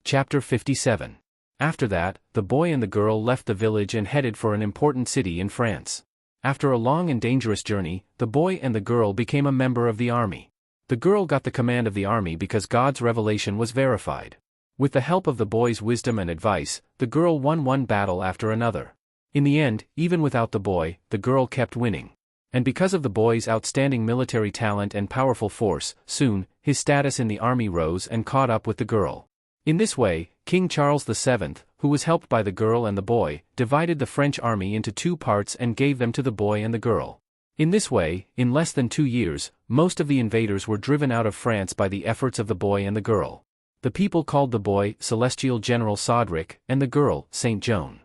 Chapter 57. After that, the boy and the girl left the village and headed for an important city in France. After a long and dangerous journey, the boy and the girl became a member of the army. The girl got the command of the army because God's revelation was verified. With the help of the boy's wisdom and advice, the girl won one battle after another. In the end, even without the boy, the girl kept winning. And because of the boy's outstanding military talent and powerful force, soon, his status in the army rose and caught up with the girl. In this way, King Charles VII, who was helped by the girl and the boy, divided the French army into two parts and gave them to the boy and the girl. In this way, in less than 2 years, most of the invaders were driven out of France by the efforts of the boy and the girl. The people called the boy Celestial General Sodric and the girl Saint Joan.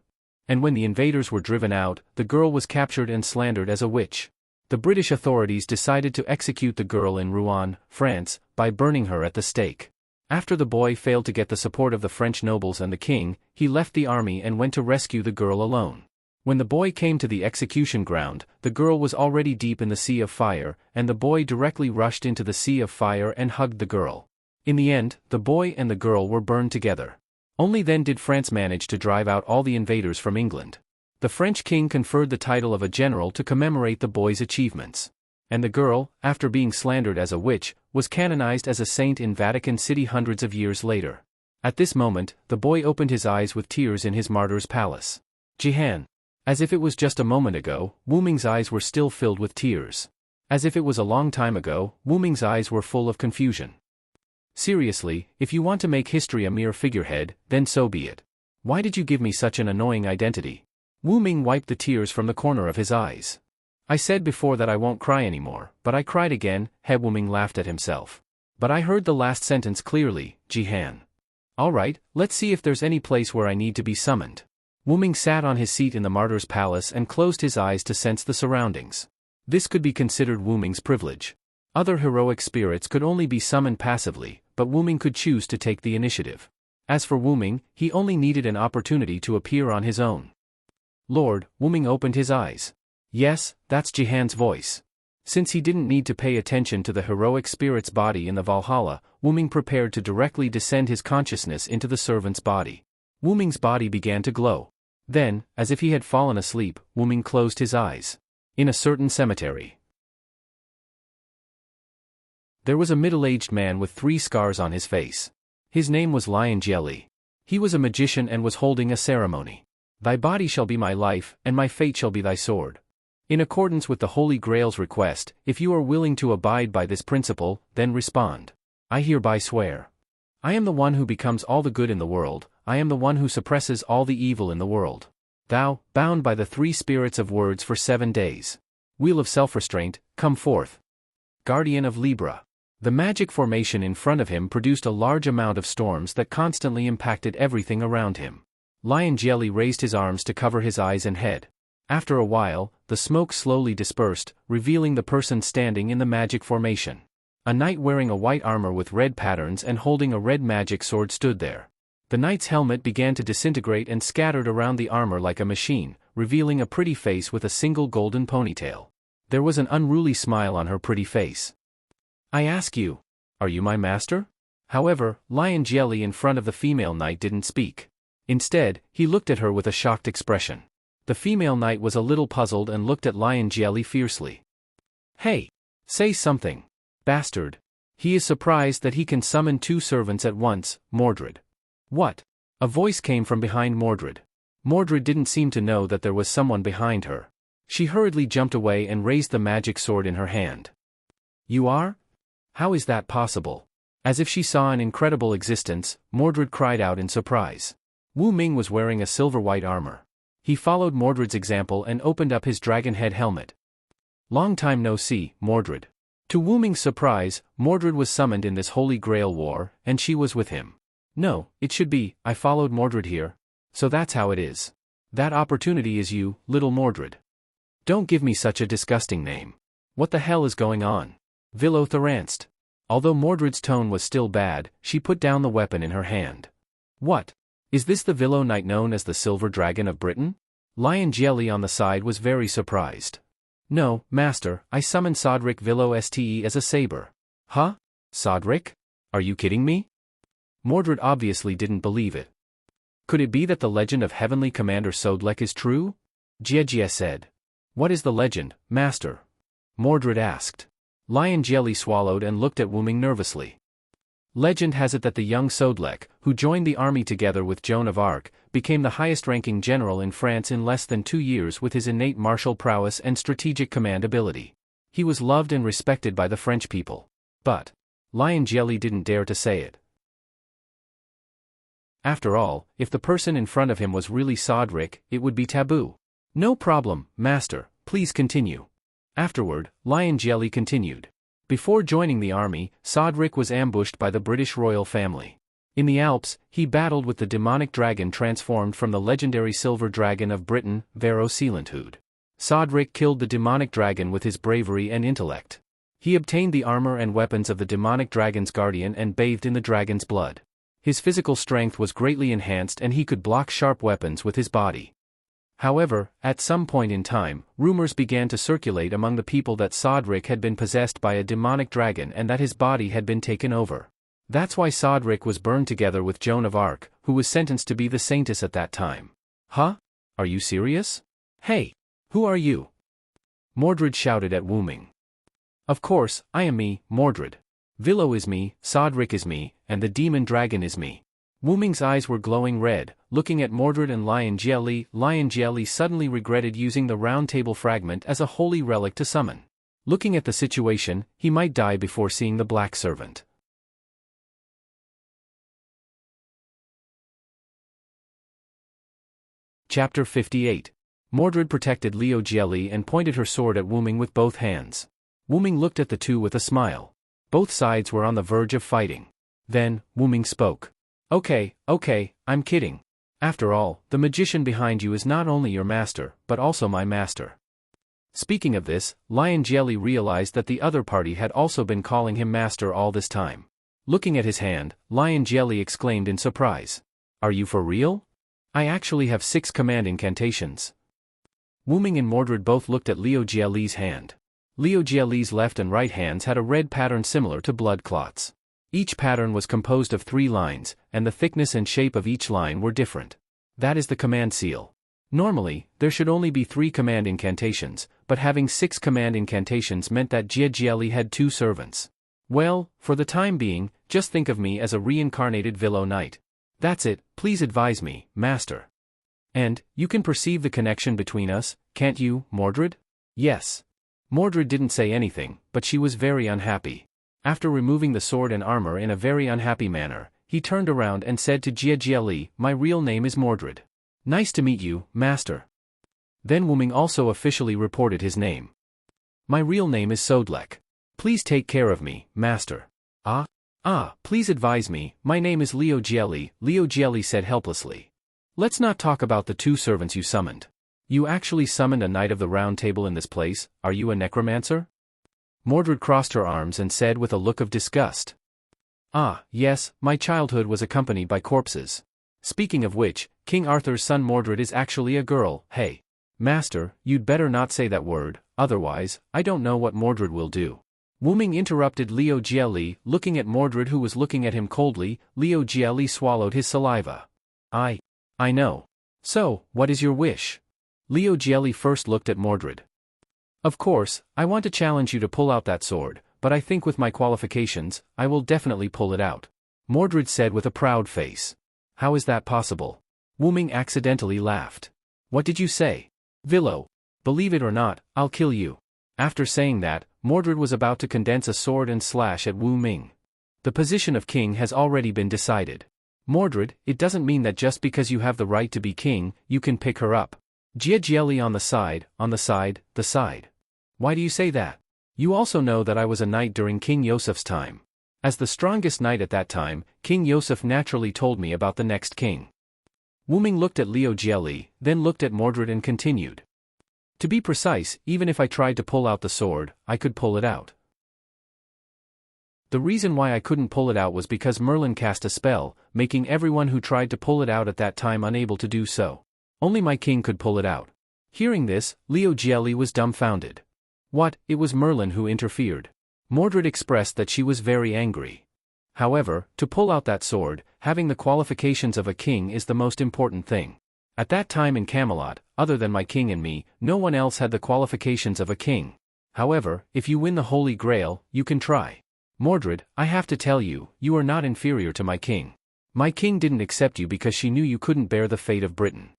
And when the invaders were driven out, the girl was captured and slandered as a witch. The British authorities decided to execute the girl in Rouen, France, by burning her at the stake. After the boy failed to get the support of the French nobles and the king, he left the army and went to rescue the girl alone. When the boy came to the execution ground, the girl was already deep in the sea of fire, and the boy directly rushed into the sea of fire and hugged the girl. In the end, the boy and the girl were burned together. Only then did France manage to drive out all the invaders from England. The French king conferred the title of a general to commemorate the boy's achievements. And the girl, after being slandered as a witch, was canonized as a saint in Vatican City hundreds of years later. At this moment, the boy opened his eyes with tears in his martyr's palace. Jihan. As if it was just a moment ago, Wuming's eyes were still filled with tears. As if it was a long time ago, Wuming's eyes were full of confusion. "Seriously, if you want to make history a mere figurehead, then so be it. Why did you give me such an annoying identity?" Wuming wiped the tears from the corner of his eyes. "I said before that I won't cry anymore, but I cried again." Wuming laughed at himself. "But I heard the last sentence clearly, Jihan. All right, let's see if there's any place where I need to be summoned." Wuming sat on his seat in the martyr's palace and closed his eyes to sense the surroundings. This could be considered Wuming's privilege. Other heroic spirits could only be summoned passively, but Wuming could choose to take the initiative. As for Wuming, he only needed an opportunity to appear on his own. "Lord," Wuming opened his eyes. Yes, that's Jihan's voice. Since he didn't need to pay attention to the heroic spirit's body in the Valhalla, Wuming prepared to directly descend his consciousness into the servant's body. Wuming's body began to glow. Then, as if he had fallen asleep, Wuming closed his eyes. In a certain cemetery, there was a middle-aged man with 3 scars on his face. His name was Lion Jieli. He was a magician and was holding a ceremony. "Thy body shall be my life, and my fate shall be thy sword." In accordance with the Holy Grail's request, if you are willing to abide by this principle, then respond. "I hereby swear. I am the one who becomes all the good in the world, I am the one who suppresses all the evil in the world. Thou, bound by the 3 spirits of words for 7 days. Wheel of self-restraint, come forth. Guardian of Libra. The magic formation in front of him produced a large amount of storms that constantly impacted everything around him. Lion Jelly raised his arms to cover his eyes and head. After a while, the smoke slowly dispersed, revealing the person standing in the magic formation. A knight wearing a white armor with red patterns and holding a red magic sword stood there. The knight's helmet began to disintegrate and scattered around the armor like a machine, revealing a pretty face with a single golden ponytail. There was an unruly smile on her pretty face. I ask you, are you my master? However, Lion Jelly in front of the female knight didn't speak. Instead, he looked at her with a shocked expression. The female knight was a little puzzled and looked at Lion Jelly fiercely. Hey! Say something. Bastard. He is surprised that he can summon 2 servants at once, Mordred. What? A voice came from behind Mordred. Mordred didn't seem to know that there was someone behind her. She hurriedly jumped away and raised the magic sword in her hand. You are? How is that possible? As if she saw an incredible existence, Mordred cried out in surprise. Wu Ming was wearing a silver-white armor. He followed Mordred's example and opened up his dragon head helmet. Long time no see, Mordred. To Wu Ming's surprise, Mordred was summoned in this Holy Grail war, and she was with him. No, it should be, I followed Mordred here. So that's how it is. That opportunity is you, little Mordred. Don't give me such a disgusting name. What the hell is going on? Villo tharanced. Although Mordred's tone was still bad, she put down the weapon in her hand. What? Is this the Villo knight known as the Silver Dragon of Britain? Lion Jelly on the side was very surprised. No, master, I summoned Sodric Villo Ste as a saber. Huh? Sodric? Are you kidding me? Mordred obviously didn't believe it. Could it be that the legend of Heavenly Commander Sodlek is true? Jie said. What is the legend, master? Mordred asked. Lion Jelly swallowed and looked at Wu Ming nervously. Legend has it that the young Sodlek, who joined the army together with Joan of Arc, became the highest-ranking general in France in less than 2 years with his innate martial prowess and strategic command ability. He was loved and respected by the French people. But Lion Jelly didn't dare to say it. After all, if the person in front of him was really Sodric, it would be taboo. No problem, master, please continue. Afterward, Lion Jelly continued. Before joining the army, Sodric was ambushed by the British royal family. In the Alps, he battled with the demonic dragon transformed from the legendary Silver Dragon of Britain, Vero Sealanthud. Sodric killed the demonic dragon with his bravery and intellect. He obtained the armor and weapons of the demonic dragon's guardian and bathed in the dragon's blood. His physical strength was greatly enhanced and he could block sharp weapons with his body. However, at some point in time, rumors began to circulate among the people that Sodric had been possessed by a demonic dragon and that his body had been taken over. That's why Sodric was burned together with Joan of Arc, who was sentenced to be the saintess at that time. Huh? Are you serious? Hey! Who are you? Mordred shouted at Wu Ming. Of course, I am me, Mordred. Villo is me, Sodric is me, and the demon dragon is me. Wu Ming's eyes were glowing red, looking at Mordred and Lion Jelly. Lion Jelly suddenly regretted using the round table fragment as a holy relic to summon. Looking at the situation, he might die before seeing the black servant. Chapter 58. Mordred protected Lion Jelly and pointed her sword at Wu Ming with both hands. Wu Ming looked at the two with a smile. Both sides were on the verge of fighting. Then, Wu Ming spoke. Okay, I'm kidding. After all, the magician behind you is not only your master, but also my master. Speaking of this, Lion Jelly realized that the other party had also been calling him master all this time. Looking at his hand, Lion Jelly exclaimed in surprise. Are you for real? I actually have 6 command incantations. Wu Ming and Mordred both looked at Lian Jelly's hand. Lian Jelly's left and right hands had a red pattern similar to blood clots. Each pattern was composed of 3 lines, and the thickness and shape of each line were different. That is the command seal. Normally, there should only be 3 command incantations, but having 6 command incantations meant that Jie Jelly had 2 servants. Well, for the time being, just think of me as a reincarnated Villo Knight. That's it, please advise me, master. And, you can perceive the connection between us, can't you, Mordred? Yes. Mordred didn't say anything, but she was very unhappy. After removing the sword and armor in a very unhappy manner, he turned around and said to Jie Jelly, my real name is Mordred. Nice to meet you, master. Then Wuming also officially reported his name. My real name is Sodlek. Please take care of me, master. Please advise me, my name is Liu Jieli said helplessly. Let's not talk about the two servants you summoned. You actually summoned a knight of the round table in this place, are you a necromancer? Mordred crossed her arms and said with a look of disgust. Yes, my childhood was accompanied by corpses. Speaking of which, King Arthur's son Mordred is actually a girl. Hey. Master, you'd better not say that word, otherwise, I don't know what Mordred will do. Wuming interrupted Liu Jieli, looking at Mordred who was looking at him coldly. Liu Jieli swallowed his saliva. I know. So, what is your wish? Liu Jieli first looked at Mordred. Of course, I want to challenge you to pull out that sword, but I think with my qualifications, I will definitely pull it out. Mordred said with a proud face. How is that possible? Wuming accidentally laughed. What did you say? Villo. Believe it or not, I'll kill you. After saying that, Mordred was about to condense a sword and slash at Wuming. The position of king has already been decided. Mordred, it doesn't mean that just because you have the right to be king, you can pick her up. Jieli on the side. Why do you say that? You also know that I was a knight during King Yosef's time. As the strongest knight at that time, King Yosef naturally told me about the next king. Wuming looked at Liu Jieli, then looked at Mordred and continued. To be precise, even if I tried to pull out the sword, I could pull it out. The reason why I couldn't pull it out was because Merlin cast a spell, making everyone who tried to pull it out at that time unable to do so. Only my king could pull it out. Hearing this, Liu Jieli was dumbfounded. What, it was Merlin who interfered? Mordred expressed that she was very angry. However, to pull out that sword, having the qualifications of a king is the most important thing. At that time in Camelot, other than my king and me, no one else had the qualifications of a king. However, if you win the Holy Grail, you can try. Mordred, I have to tell you, you are not inferior to my king. My king didn't accept you because she knew you couldn't bear the fate of Britain.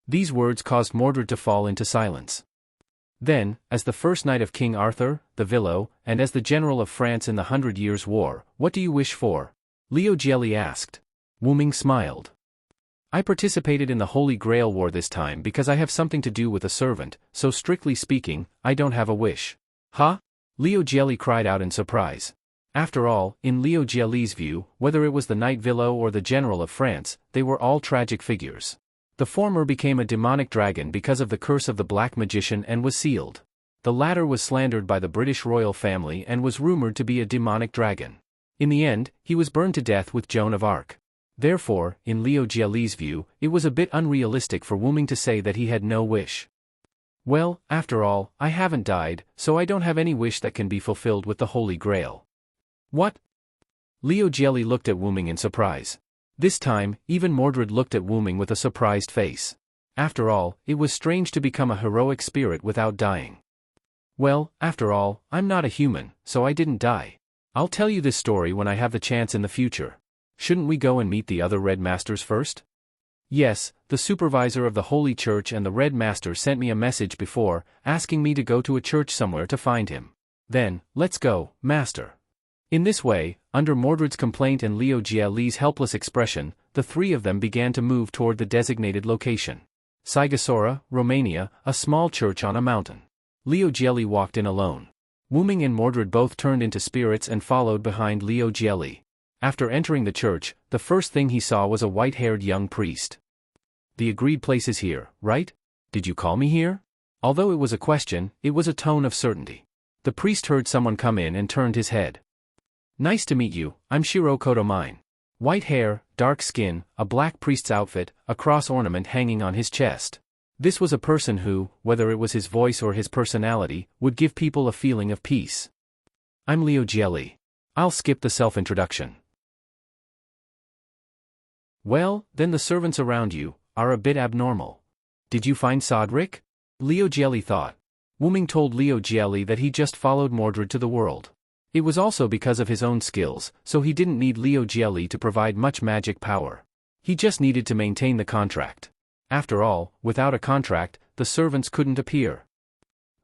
These words caused Mordred to fall into silence. Then, as the first knight of King Arthur, the Villo, and as the general of France in the 100 Years' War, what do you wish for? Liu Jieli asked. Wuming smiled. I participated in the Holy Grail War this time because I have something to do with a servant, so strictly speaking, I don't have a wish. Huh? Liu Jieli cried out in surprise. After all, in Liu Jieli's view, whether it was the knight Villo or the general of France, they were all tragic figures. The former became a demonic dragon because of the curse of the black magician and was sealed. The latter was slandered by the British royal family and was rumored to be a demonic dragon. In the end, he was burned to death with Joan of Arc. Therefore, in Liu Jieli's view, it was a bit unrealistic for Wuming to say that he had no wish. Well, after all, I haven't died, so I don't have any wish that can be fulfilled with the Holy Grail. What? Liu Jieli looked at Wuming in surprise. This time, even Mordred looked at Wuming with a surprised face. After all, it was strange to become a heroic spirit without dying. Well, after all, I'm not a human, so I didn't die. I'll tell you this story when I have the chance in the future. Shouldn't we go and meet the other Red Masters first? Yes, the supervisor of the Holy Church and the Red Master sent me a message before, asking me to go to a church somewhere to find him. Then, let's go, Master. In this way, under Mordred's complaint and Liu Jieli's helpless expression, the three of them began to move toward the designated location. Sighisoara, Romania, a small church on a mountain. Liu Jieli walked in alone. Wuming and Mordred both turned into spirits and followed behind Liu Jieli. After entering the church, the first thing he saw was a white-haired young priest. The agreed place is here, right? Did you call me here? Although it was a question, it was a tone of certainty. The priest heard someone come in and turned his head. Nice to meet you, I'm Shiro Kotomine. White hair, dark skin, a black priest's outfit, a cross ornament hanging on his chest. This was a person who, whether it was his voice or his personality, would give people a feeling of peace. I'm Liu Jieli. I'll skip the self-introduction. Well, then the servants around you are a bit abnormal. Did you find Sodric? Liu Jieli thought. Wuming told Liu Jieli that he just followed Mordred to the world. It was also because of his own skills, so he didn't need Liu Jieli to provide much magic power. He just needed to maintain the contract. After all, without a contract, the servants couldn't appear.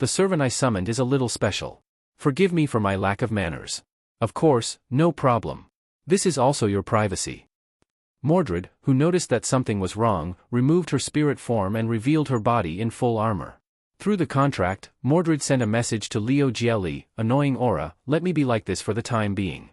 The servant I summoned is a little special. Forgive me for my lack of manners. Of course, no problem. This is also your privacy. Mordred, who noticed that something was wrong, removed her spirit form and revealed her body in full armor. Through the contract, Mordred sent a message to Leo Gielli, annoying aura, let me be like this for the time being.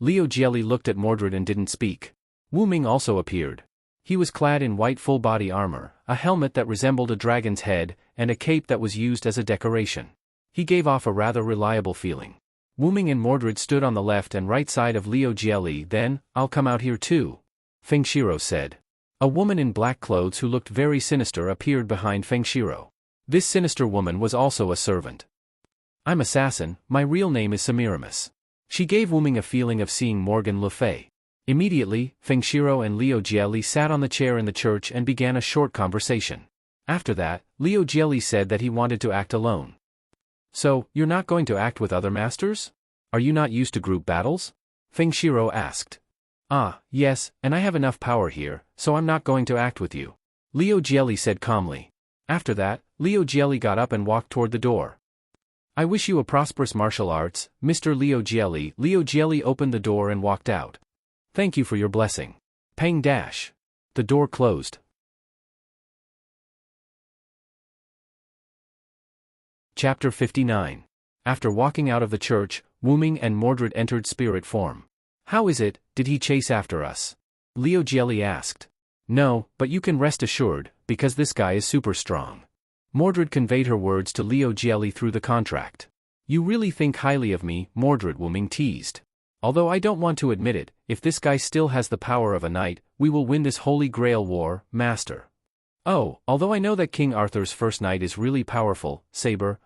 Leo Gielli looked at Mordred and didn't speak. Wu Ming also appeared. He was clad in white full-body armor, a helmet that resembled a dragon's head, and a cape that was used as a decoration. He gave off a rather reliable feeling. Wu Ming and Mordred stood on the left and right side of Leo Gielli. Then, I'll come out here too, Feng Shiro said. A woman in black clothes who looked very sinister appeared behind Feng Shiro. This sinister woman was also a servant. I'm Assassin, my real name is Semiramis. She gave Wu Ming a feeling of seeing Morgan Le Fay. Immediately, Feng Shiro and Leo Gielli sat on the chair in the church and began a short conversation. After that, Leo Gielli said that he wanted to act alone. So, you're not going to act with other masters? Are you not used to group battles? Feng Shiro asked. Ah, yes, and I have enough power here, so I'm not going to act with you, Leo Gielli said calmly. After that, Leo Gielli got up and walked toward the door. I wish you a prosperous martial arts, Mr. Leo Gielli. Leo Gielli opened the door and walked out. Thank you for your blessing. Pang dash. The door closed. Chapter 59. After walking out of the church, Wu Ming and Mordred entered spirit form. How is it, did he chase after us? Leo Gielli asked. No, but you can rest assured, because this guy is super strong. Mordred conveyed her words to Leo Gielli through the contract. You really think highly of me, Mordred, Wu Ming teased. Although I don't want to admit it, if this guy still has the power of a knight, we will win this Holy Grail war, master. Oh, although I know that King Arthur's first knight is really powerful, Saber,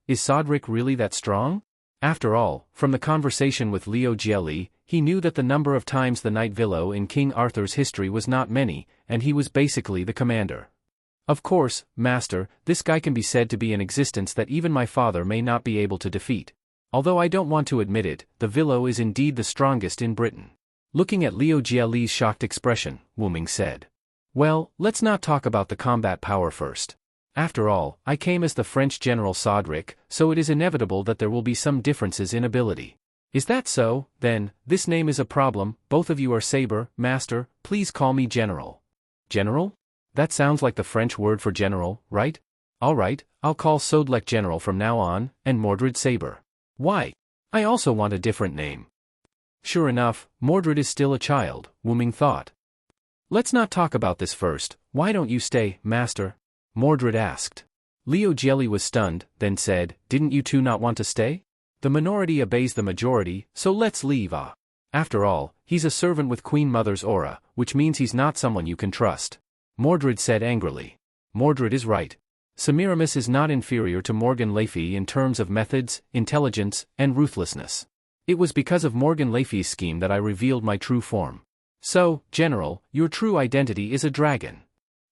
is Sodric really that strong? After all, from the conversation with Leo Gielli, he knew that the number of times the knight Villo in King Arthur's history was not many, and he was basically the commander. Of course, master, this guy can be said to be an existence that even my father may not be able to defeat. Although I don't want to admit it, the Villo is indeed the strongest in Britain. Looking at Leo Gielli's shocked expression, Wu Ming said. Well, let's not talk about the combat power first. After all, I came as the French General Sodric, so it is inevitable that there will be some differences in ability. Is that so? Then, this name is a problem. Both of you are Saber, master, please call me General. General? That sounds like the French word for general, right? Alright, I'll call Sodlek General from now on, and Mordred Saber. Why? I also want a different name. Sure enough, Mordred is still a child, Wu Ming thought. Let's not talk about this first. Why don't you stay, master? Mordred asked. Leo Gielli was stunned, then said, didn't you two not want to stay? The minority obeys the majority, so let's leave. After all, he's a servant with Queen Mother's aura, which means he's not someone you can trust. Mordred said angrily. Mordred is right. Semiramis is not inferior to Morgan Le Fay in terms of methods, intelligence, and ruthlessness. It was because of Morgan Le Fay's scheme that I revealed my true form. So, General, your true identity is a dragon.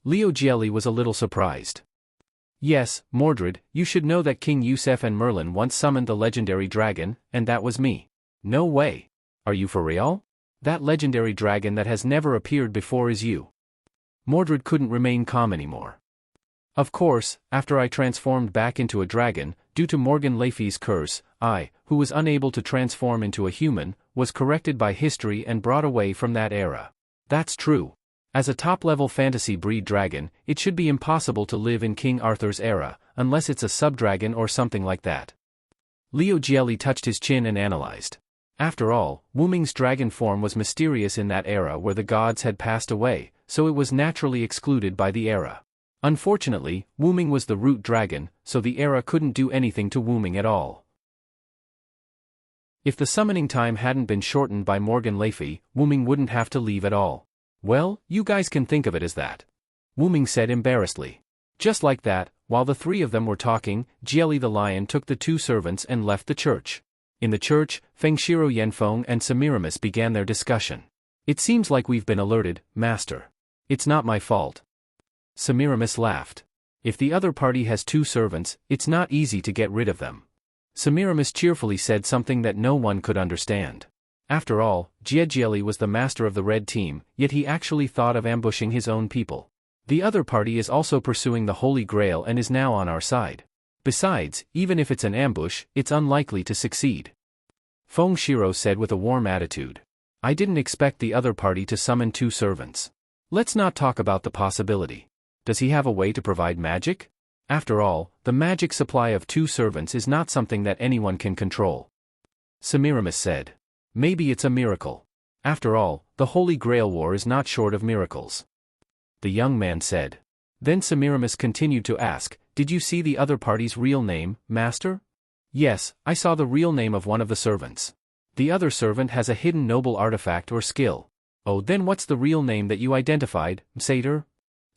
Leo Gielli was a little surprised. Yes, Mordred, you should know that King Yusef and Merlin once summoned the legendary dragon, and that was me. No way. Are you for real? That legendary dragon that has never appeared before is you. Mordred couldn't remain calm anymore. Of course, after I transformed back into a dragon, due to Morgan Le Fay's curse, I, who was unable to transform into a human, was corrected by history and brought away from that era. That's true. As a top-level fantasy breed dragon, it should be impossible to live in King Arthur's era, unless it's a sub-dragon or something like that. Leo Gielli touched his chin and analyzed. After all, Wu Ming's dragon form was mysterious in that era where the gods had passed away, so it was naturally excluded by the era. Unfortunately, Wu Ming was the root dragon, so the era couldn't do anything to Wu Ming at all. If the summoning time hadn't been shortened by Morgan Le Fay, Wu Ming wouldn't have to leave at all. Well, you guys can think of it as that, Wu Ming said embarrassedly. Just like that, while the three of them were talking, Gielli the lion took the two servants and left the church. In the church, Feng Shiro Yanfeng and Semiramis began their discussion. It seems like we've been alerted, master. It's not my fault. Semiramis laughed. If the other party has two servants, it's not easy to get rid of them. Semiramis cheerfully said something that no one could understand. After all, Gielli was the master of the red team, yet he actually thought of ambushing his own people. The other party is also pursuing the Holy Grail and is now on our side. Besides, even if it's an ambush, it's unlikely to succeed. Feng Shiro said with a warm attitude. I didn't expect the other party to summon 2 servants. Let's not talk about the possibility. Does he have a way to provide magic? After all, the magic supply of 2 servants is not something that anyone can control. Semiramis said. Maybe it's a miracle. After all, the Holy Grail War is not short of miracles. The young man said. Then Semiramis continued to ask, did you see the other party's real name, master? Yes, I saw the real name of one of the servants. The other servant has a hidden noble artifact or skill. Oh, then what's the real name that you identified, Satyr?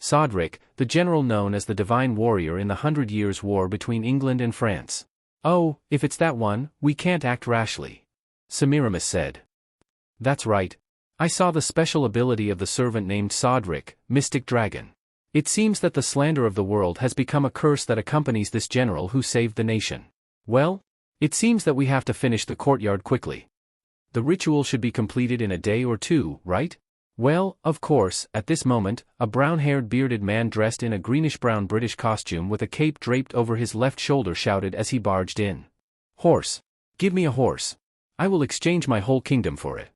Sodric, the general known as the Divine Warrior in the 100 Years' War between England and France. Oh, if it's that one, we can't act rashly. Semiramis said. That's right. I saw the special ability of the servant named Sodric, Mystic Dragon. It seems that the slander of the world has become a curse that accompanies this general who saved the nation. Well, it seems that we have to finish the courtyard quickly. The ritual should be completed in a day or 2, right? Well, of course, at this moment, a brown-haired bearded man dressed in a greenish-brown British costume with a cape draped over his left shoulder shouted as he barged in. Horse. Give me a horse. I will exchange my whole kingdom for it.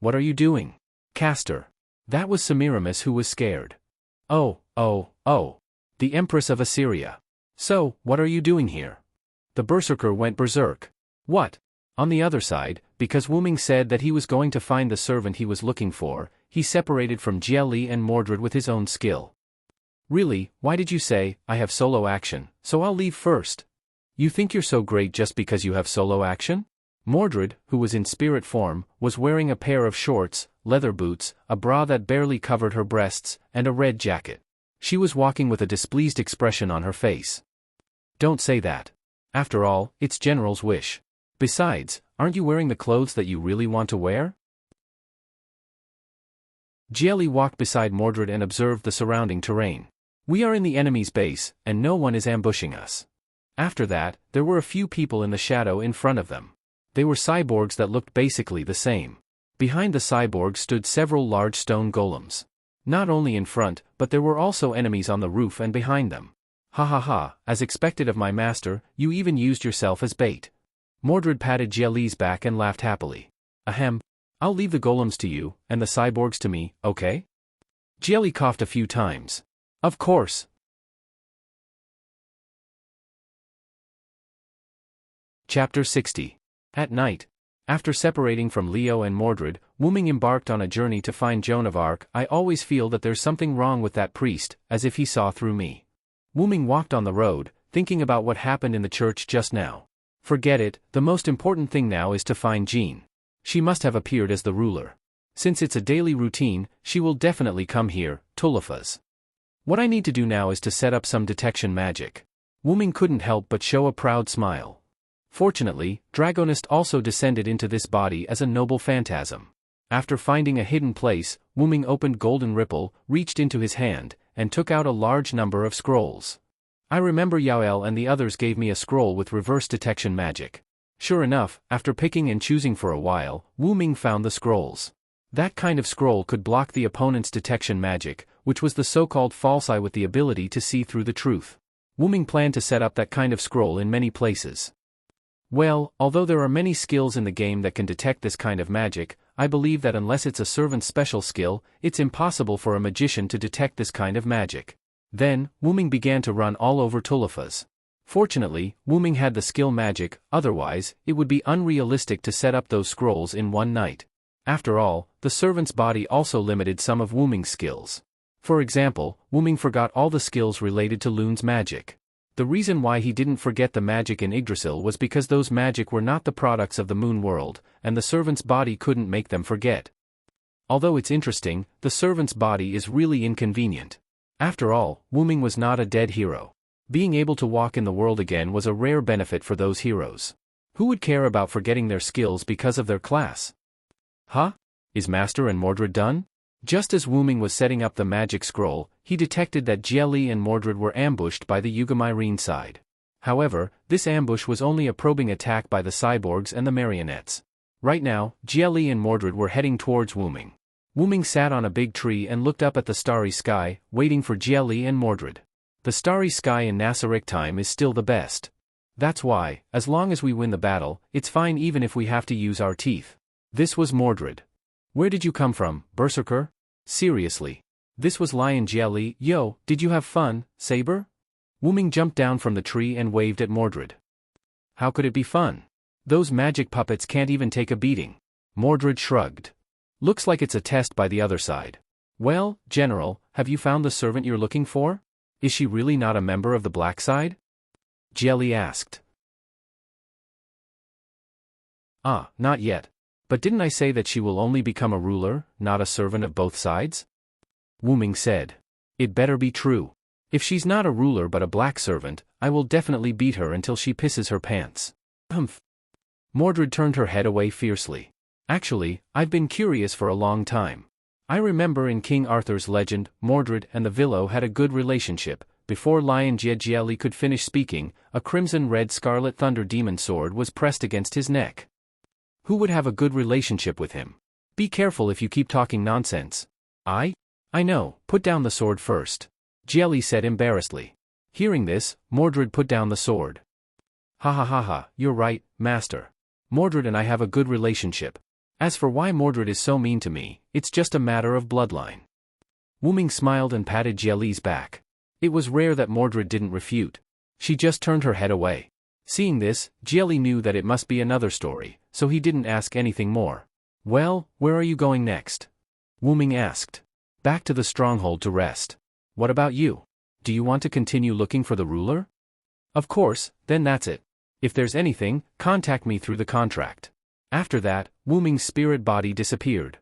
What are you doing? Castor. That was Semiramis who was scared. Oh. The Empress of Assyria. So, what are you doing here? The berserker went berserk. What? On the other side, because Wu Ming said that he was going to find the servant he was looking for, he separated from Jia Li and Mordred with his own skill. Really, why did you say, I have solo action, so I'll leave first? You think you're so great just because you have solo action? Mordred, who was in spirit form, was wearing a pair of shorts, leather boots, a bra that barely covered her breasts, and a red jacket. She was walking with a displeased expression on her face. Don't say that. After all, it's General's wish. Besides, aren't you wearing the clothes that you really want to wear? Jia Li walked beside Mordred and observed the surrounding terrain. We are in the enemy's base, and no one is ambushing us. After that, there were a few people in the shadow in front of them. They were cyborgs that looked basically the same. Behind the cyborgs stood several large stone golems. Not only in front, but there were also enemies on the roof and behind them. Ha ha ha, as expected of my master, you even used yourself as bait. Mordred patted Jia Li's back and laughed happily. Ahem. I'll leave the golems to you, and the cyborgs to me, okay? Jia Li coughed a few times. Of course. Chapter 60. At night. After separating from Leo and Mordred, Wu Ming embarked on a journey to find Joan of Arc. I always feel that there's something wrong with that priest, as if he saw through me. Wu Ming walked on the road, thinking about what happened in the church just now. Forget it, the most important thing now is to find Jean. She must have appeared as the ruler. Since it's a daily routine, she will definitely come here, Tulifas. What I need to do now is to set up some detection magic. Wu Ming couldn't help but show a proud smile. Fortunately, Dragonist also descended into this body as a noble phantasm. After finding a hidden place, Wu Ming opened Golden Ripple, reached into his hand, and took out a large number of scrolls. I remember Yael and the others gave me a scroll with reverse detection magic. Sure enough, after picking and choosing for a while, Wu Ming found the scrolls. That kind of scroll could block the opponent's detection magic, which was the so-called false eye with the ability to see through the truth. Wu Ming planned to set up that kind of scroll in many places. Well, although there are many skills in the game that can detect this kind of magic, I believe that unless it's a servant's special skill, it's impossible for a magician to detect this kind of magic. Then, Wu Ming began to run all over Tulifas. Fortunately, Wu Ming had the skill magic, otherwise, it would be unrealistic to set up those scrolls in one night. After all, the servant's body also limited some of Wu Ming's skills. For example, Wu Ming forgot all the skills related to Lune's magic. The reason why he didn't forget the magic in Yggdrasil was because those magic were not the products of the moon world, and the servant's body couldn't make them forget. Although it's interesting, the servant's body is really inconvenient. After all, Wu Ming was not a dead hero. Being able to walk in the world again was a rare benefit for those heroes. Who would care about forgetting their skills because of their class? Huh? Is Master and Mordred done? Just as Wu Ming was setting up the magic scroll, he detected that Jia Li and Mordred were ambushed by the Yugamyrene side. However, this ambush was only a probing attack by the cyborgs and the marionettes. Right now, Jia Li and Mordred were heading towards Wu Ming. Wu Ming sat on a big tree and looked up at the starry sky, waiting for Jia Li and Mordred. The starry sky in Nasaric time is still the best. That's why, as long as we win the battle, it's fine even if we have to use our teeth. This was Mordred. Where did you come from, Berserker? Seriously. This was Lion Jie. Yo, did you have fun, Saber? Wuming jumped down from the tree and waved at Mordred. How could it be fun? Those magic puppets can't even take a beating. Mordred shrugged. Looks like it's a test by the other side. Well, General, have you found the servant you're looking for? Is she really not a member of the black side? Jelly asked. Ah, not yet. But didn't I say that she will only become a ruler, not a servant of both sides? Wuming said. It better be true. If she's not a ruler but a black servant, I will definitely beat her until she pisses her pants. Humph. Mordred turned her head away fiercely. Actually, I've been curious for a long time. I remember in King Arthur's legend, Mordred and the Villo had a good relationship. Before Lion Jie could finish speaking, a crimson-red scarlet thunder demon sword was pressed against his neck. Who would have a good relationship with him? Be careful if you keep talking nonsense. I know, put down the sword first. Jie said embarrassedly. Hearing this, Mordred put down the sword. Ha ha ha ha, you're right, master. Mordred and I have a good relationship. As for why Mordred is so mean to me, it's just a matter of bloodline. Wuming smiled and patted Jie's back. It was rare that Mordred didn't refute. She just turned her head away. Seeing this, Jie knew that it must be another story, so he didn't ask anything more. Well, where are you going next? Wuming asked. Back to the stronghold to rest. What about you? Do you want to continue looking for the ruler? Of course, then that's it. If there's anything, contact me through the contract. After that, Wuming's spirit body disappeared.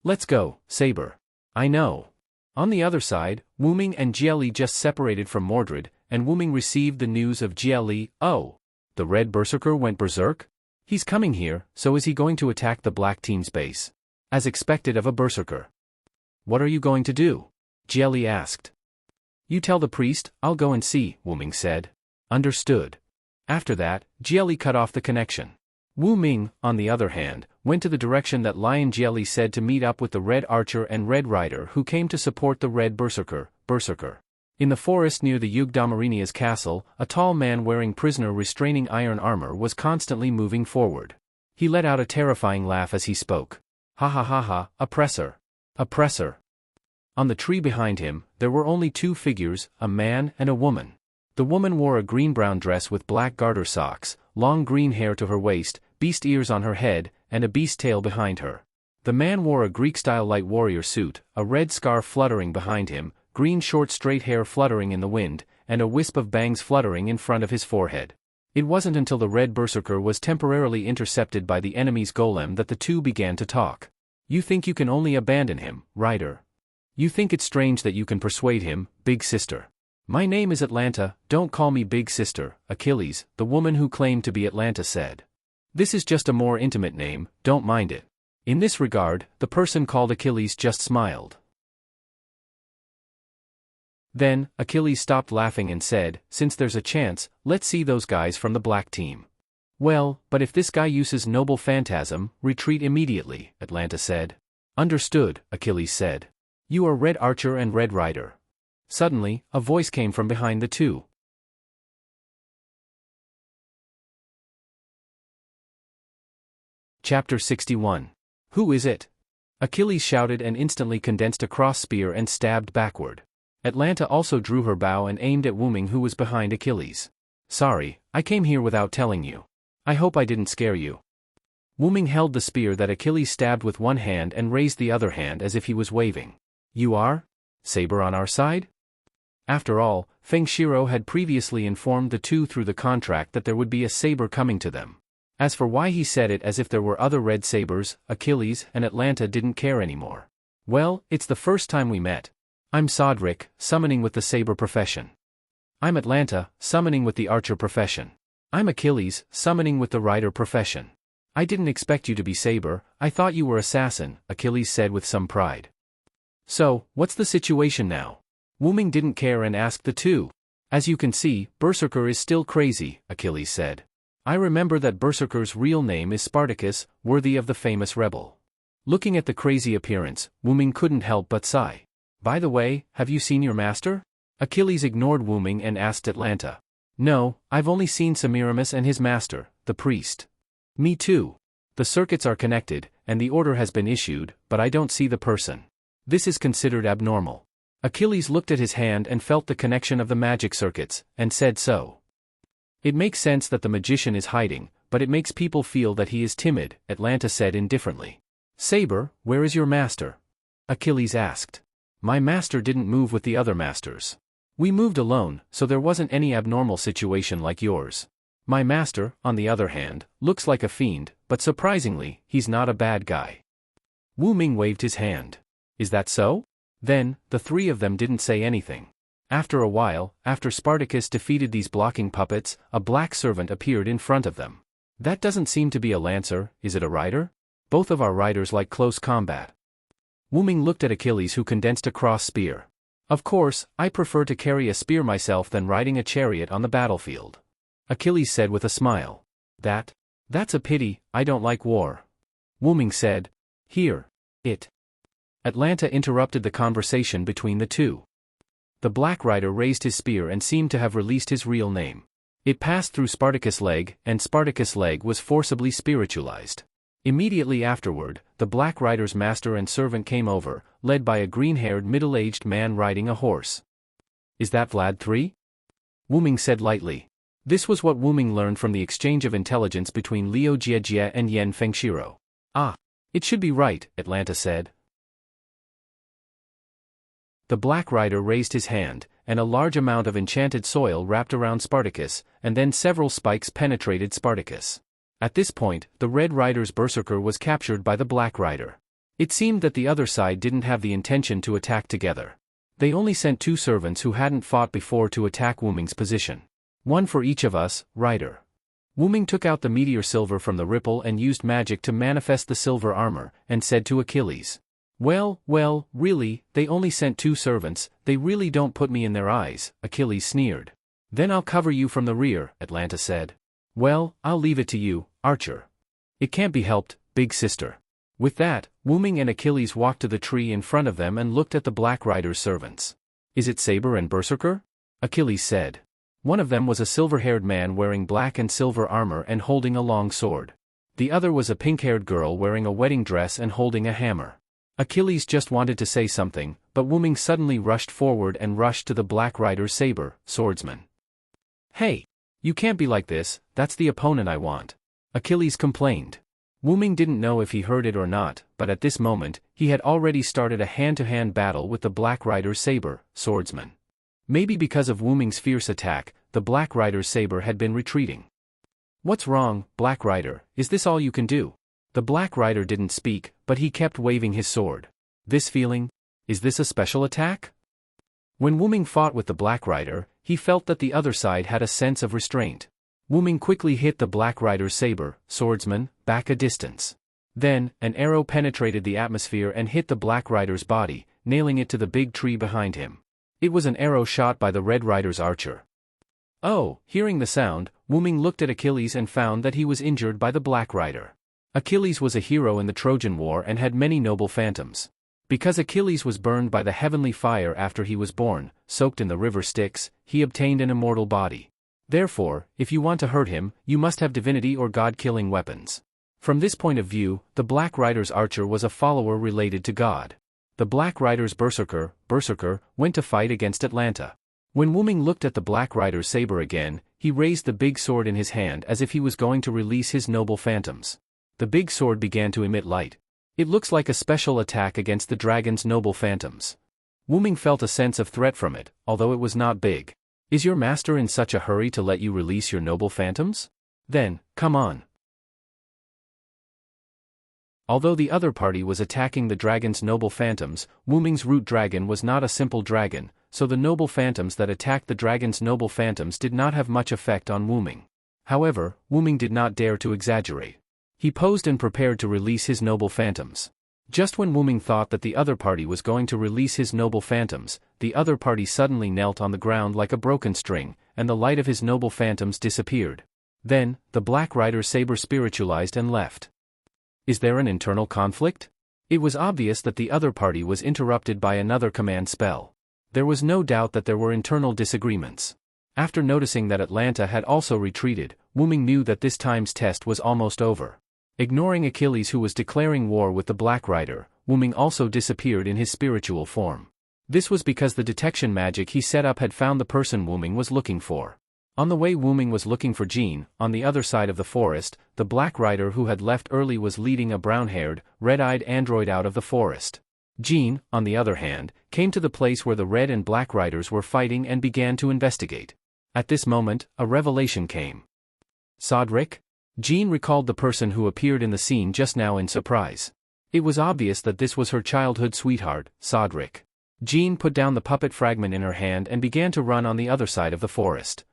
Let's go, Saber. I know. On the other side, Wuming and Jie just separated from Mordred, and Wuming received the news of Jie. Oh, the red berserker went berserk? He's coming here, so is he going to attack the black team's base? As expected of a berserker. What are you going to do? Jie asked. You tell the priest, I'll go and see, Wuming said. Understood. After that, Jie cut off the connection. Wuming, on the other hand, went to the direction that Lion Jie said to meet up with the Red Archer and Red Rider who came to support the Red Berserker. In the forest near the Yugdamarinia's castle, a tall man wearing prisoner restraining iron armor was constantly moving forward. He let out a terrifying laugh as he spoke. Ha ha ha ha, oppressor. Oppressor. On the tree behind him, there were only two figures, a man and a woman. The woman wore a green-brown dress with black garter socks, long green hair to her waist, beast ears on her head, and a beast tail behind her. The man wore a Greek-style light warrior suit, a red scarf fluttering behind him, green short straight hair fluttering in the wind, and a wisp of bangs fluttering in front of his forehead. It wasn't until the Red Berserker was temporarily intercepted by the enemy's golem that the two began to talk. You think you can only abandon him, Rider? You think it's strange that you can persuade him, big sister? My name is Atlanta, don't call me big sister, Achilles, the woman who claimed to be Atlanta said. This is just a more intimate name, don't mind it. In this regard, the person called Achilles just smiled. Then, Achilles stopped laughing and said, since there's a chance, let's see those guys from the black team. Well, but if this guy uses noble phantasm, retreat immediately, Atlanta said. Understood, Achilles said. You are Red Archer and Red Rider. Suddenly, a voice came from behind the two. Chapter 61. Who is it? Achilles shouted and instantly condensed a cross spear and stabbed backward. Atlanta also drew her bow and aimed at Wuming who was behind Achilles. Sorry, I came here without telling you. I hope I didn't scare you. Wuming held the spear that Achilles stabbed with one hand and raised the other hand as if he was waving. You are? Saber on our side? After all, Feng Shiro had previously informed the two through the contract that there would be a saber coming to them. As for why he said it as if there were other red sabers, Achilles and Atlanta didn't care anymore. Well, it's the first time we met. I'm Sodric, summoning with the saber profession. I'm Atlanta, summoning with the archer profession. I'm Achilles, summoning with the rider profession. I didn't expect you to be Saber, I thought you were assassin, Achilles said with some pride. So, what's the situation now? Wuming didn't care and asked the two. As you can see, Berserker is still crazy, Achilles said. I remember that Berserker's real name is Spartacus, worthy of the famous rebel. Looking at the crazy appearance, Wuming couldn't help but sigh. By the way, have you seen your master? Achilles ignored Wuming and asked Atlanta. No, I've only seen Semiramis and his master, the priest. Me too. The circuits are connected, and the order has been issued, but I don't see the person. This is considered abnormal. Achilles looked at his hand and felt the connection of the magic circuits, and said so. It makes sense that the magician is hiding, but it makes people feel that he is timid, Atlanta said indifferently. Saber, where is your master? Achilles asked. My master didn't move with the other masters. We moved alone, so there wasn't any abnormal situation like yours. My master, on the other hand, looks like a fiend, but surprisingly, he's not a bad guy. Wu Ming waved his hand. Is that so? Then, the three of them didn't say anything. After a while, after Spartacus defeated these blocking puppets, a black servant appeared in front of them. That doesn't seem to be a lancer, is it a rider? Both of our riders like close combat. Wu Ming looked at Achilles, who condensed a cross spear. Of course, I prefer to carry a spear myself than riding a chariot on the battlefield. Achilles said with a smile. That's a pity, I don't like war. Wu Ming said. Here. It. Atlanta interrupted the conversation between the two. The black rider raised his spear and seemed to have released his real name. It passed through Spartacus' leg, and Spartacus' leg was forcibly spiritualized. Immediately afterward, the black rider's master and servant came over, led by a green-haired middle-aged man riding a horse. Is that Vlad III? Wu Ming said lightly. This was what Wu Ming learned from the exchange of intelligence between Liu Jiejie and Yen Fengshiro. Ah. It should be right, Atlanta said. The black rider raised his hand, and a large amount of enchanted soil wrapped around Spartacus, and then several spikes penetrated Spartacus. At this point, the Red Rider's berserker was captured by the Black Rider. It seemed that the other side didn't have the intention to attack together. They only sent two servants who hadn't fought before to attack Wu Ming's position. One for each of us, Rider. Wu Ming took out the meteor silver from the ripple and used magic to manifest the silver armor, and said to Achilles. Well, really, they only sent two servants, they really don't put me in their eyes, Achilles sneered. Then I'll cover you from the rear, Atlanta said. Well, I'll leave it to you, Archer. It can't be helped, big sister. With that, Wu Ming and Achilles walked to the tree in front of them and looked at the Black Rider's servants. Is it Saber and Berserker? Achilles said. One of them was a silver-haired man wearing black and silver armor and holding a long sword. The other was a pink-haired girl wearing a wedding dress and holding a hammer. Achilles just wanted to say something, but Wu Ming suddenly rushed forward and rushed to the Black Rider's saber, swordsman. Hey! You can't be like this, that's the opponent I want. Achilles complained. Wu Ming didn't know if he heard it or not, but at this moment, he had already started a hand-to-hand battle with the Black Rider's saber, swordsman. Maybe because of Wu Ming's fierce attack, the Black Rider's saber had been retreating. What's wrong, Black Rider, is this all you can do? The Black Rider didn't speak, but he kept waving his sword. This feeling? Is this a special attack? When Wu Ming fought with the Black Rider, he felt that the other side had a sense of restraint. Wu Ming quickly hit the Black Rider's saber, swordsman, back a distance. Then, an arrow penetrated the atmosphere and hit the Black Rider's body, nailing it to the big tree behind him. It was an arrow shot by the Red Rider's archer. Oh, hearing the sound, Wu Ming looked at Achilles and found that he was injured by the Black Rider. Achilles was a hero in the Trojan War and had many noble phantoms. Because Achilles was burned by the heavenly fire after he was born, soaked in the river Styx, he obtained an immortal body. Therefore, if you want to hurt him, you must have divinity or god-killing weapons. From this point of view, the Black Rider's archer was a follower related to God. The Black Rider's berserker, went to fight against Atlanta. When Wu Ming looked at the Black Rider's saber again, he raised the big sword in his hand as if he was going to release his noble phantoms. The big sword began to emit light. It looks like a special attack against the dragon's noble phantoms. Wu Ming felt a sense of threat from it, although it was not big. Is your master in such a hurry to let you release your noble phantoms? Then, come on. Although the other party was attacking the dragon's noble phantoms, Wu Ming's root dragon was not a simple dragon, so the noble phantoms that attacked the dragon's noble phantoms did not have much effect on Wu Ming. However, Wu Ming did not dare to exaggerate. He posed and prepared to release his noble phantoms. Just when Wu Ming thought that the other party was going to release his noble phantoms, the other party suddenly knelt on the ground like a broken string, and the light of his noble phantoms disappeared. Then, the Black Rider's saber spiritualized and left. Is there an internal conflict? It was obvious that the other party was interrupted by another command spell. There was no doubt that there were internal disagreements. After noticing that Atlanta had also retreated, Wu Ming knew that this time's test was almost over. Ignoring Achilles, who was declaring war with the Black Rider, Wuming also disappeared in his spiritual form. This was because the detection magic he set up had found the person Wuming was looking for. On the way Wuming was looking for Jean, on the other side of the forest, the Black Rider who had left early was leading a brown-haired, red-eyed android out of the forest. Jean, on the other hand, came to the place where the Red and Black Riders were fighting and began to investigate. At this moment, a revelation came. Sodric? Jean recalled the person who appeared in the scene just now in surprise. It was obvious that this was her childhood sweetheart, Sodric. Jean put down the puppet fragment in her hand and began to run on the other side of the forest.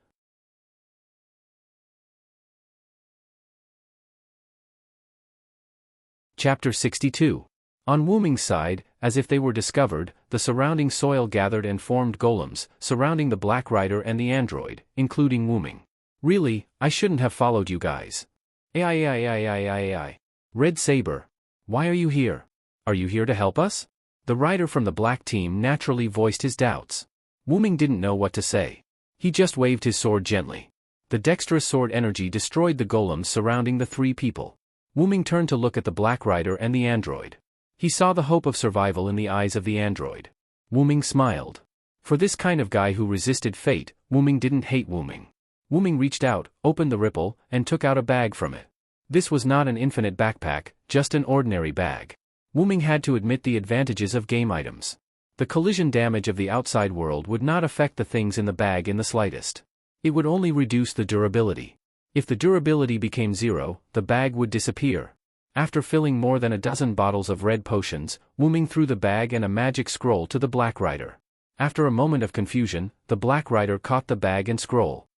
Chapter 62. On Wuming's side, as if they were discovered, the surrounding soil gathered and formed golems, surrounding the Black Rider and the android, including Wuming. Really, I shouldn't have followed you guys. Ai. Red Saber. Why are you here? Are you here to help us? The rider from the black team naturally voiced his doubts. Wuming didn't know what to say. He just waved his sword gently. The dexterous sword energy destroyed the golems surrounding the three people. Wuming turned to look at the Black Rider and the android. He saw the hope of survival in the eyes of the android. Wuming smiled. For this kind of guy who resisted fate, Wuming didn't hate Wuming. Wuming reached out, opened the ripple, and took out a bag from it. This was not an infinite backpack, just an ordinary bag. Wuming had to admit the advantages of game items. The collision damage of the outside world would not affect the things in the bag in the slightest. It would only reduce the durability. If the durability became 0, the bag would disappear. After filling more than a dozen bottles of red potions, Wuming threw the bag and a magic scroll to the Black Rider. After a moment of confusion, the Black Rider caught the bag and scroll.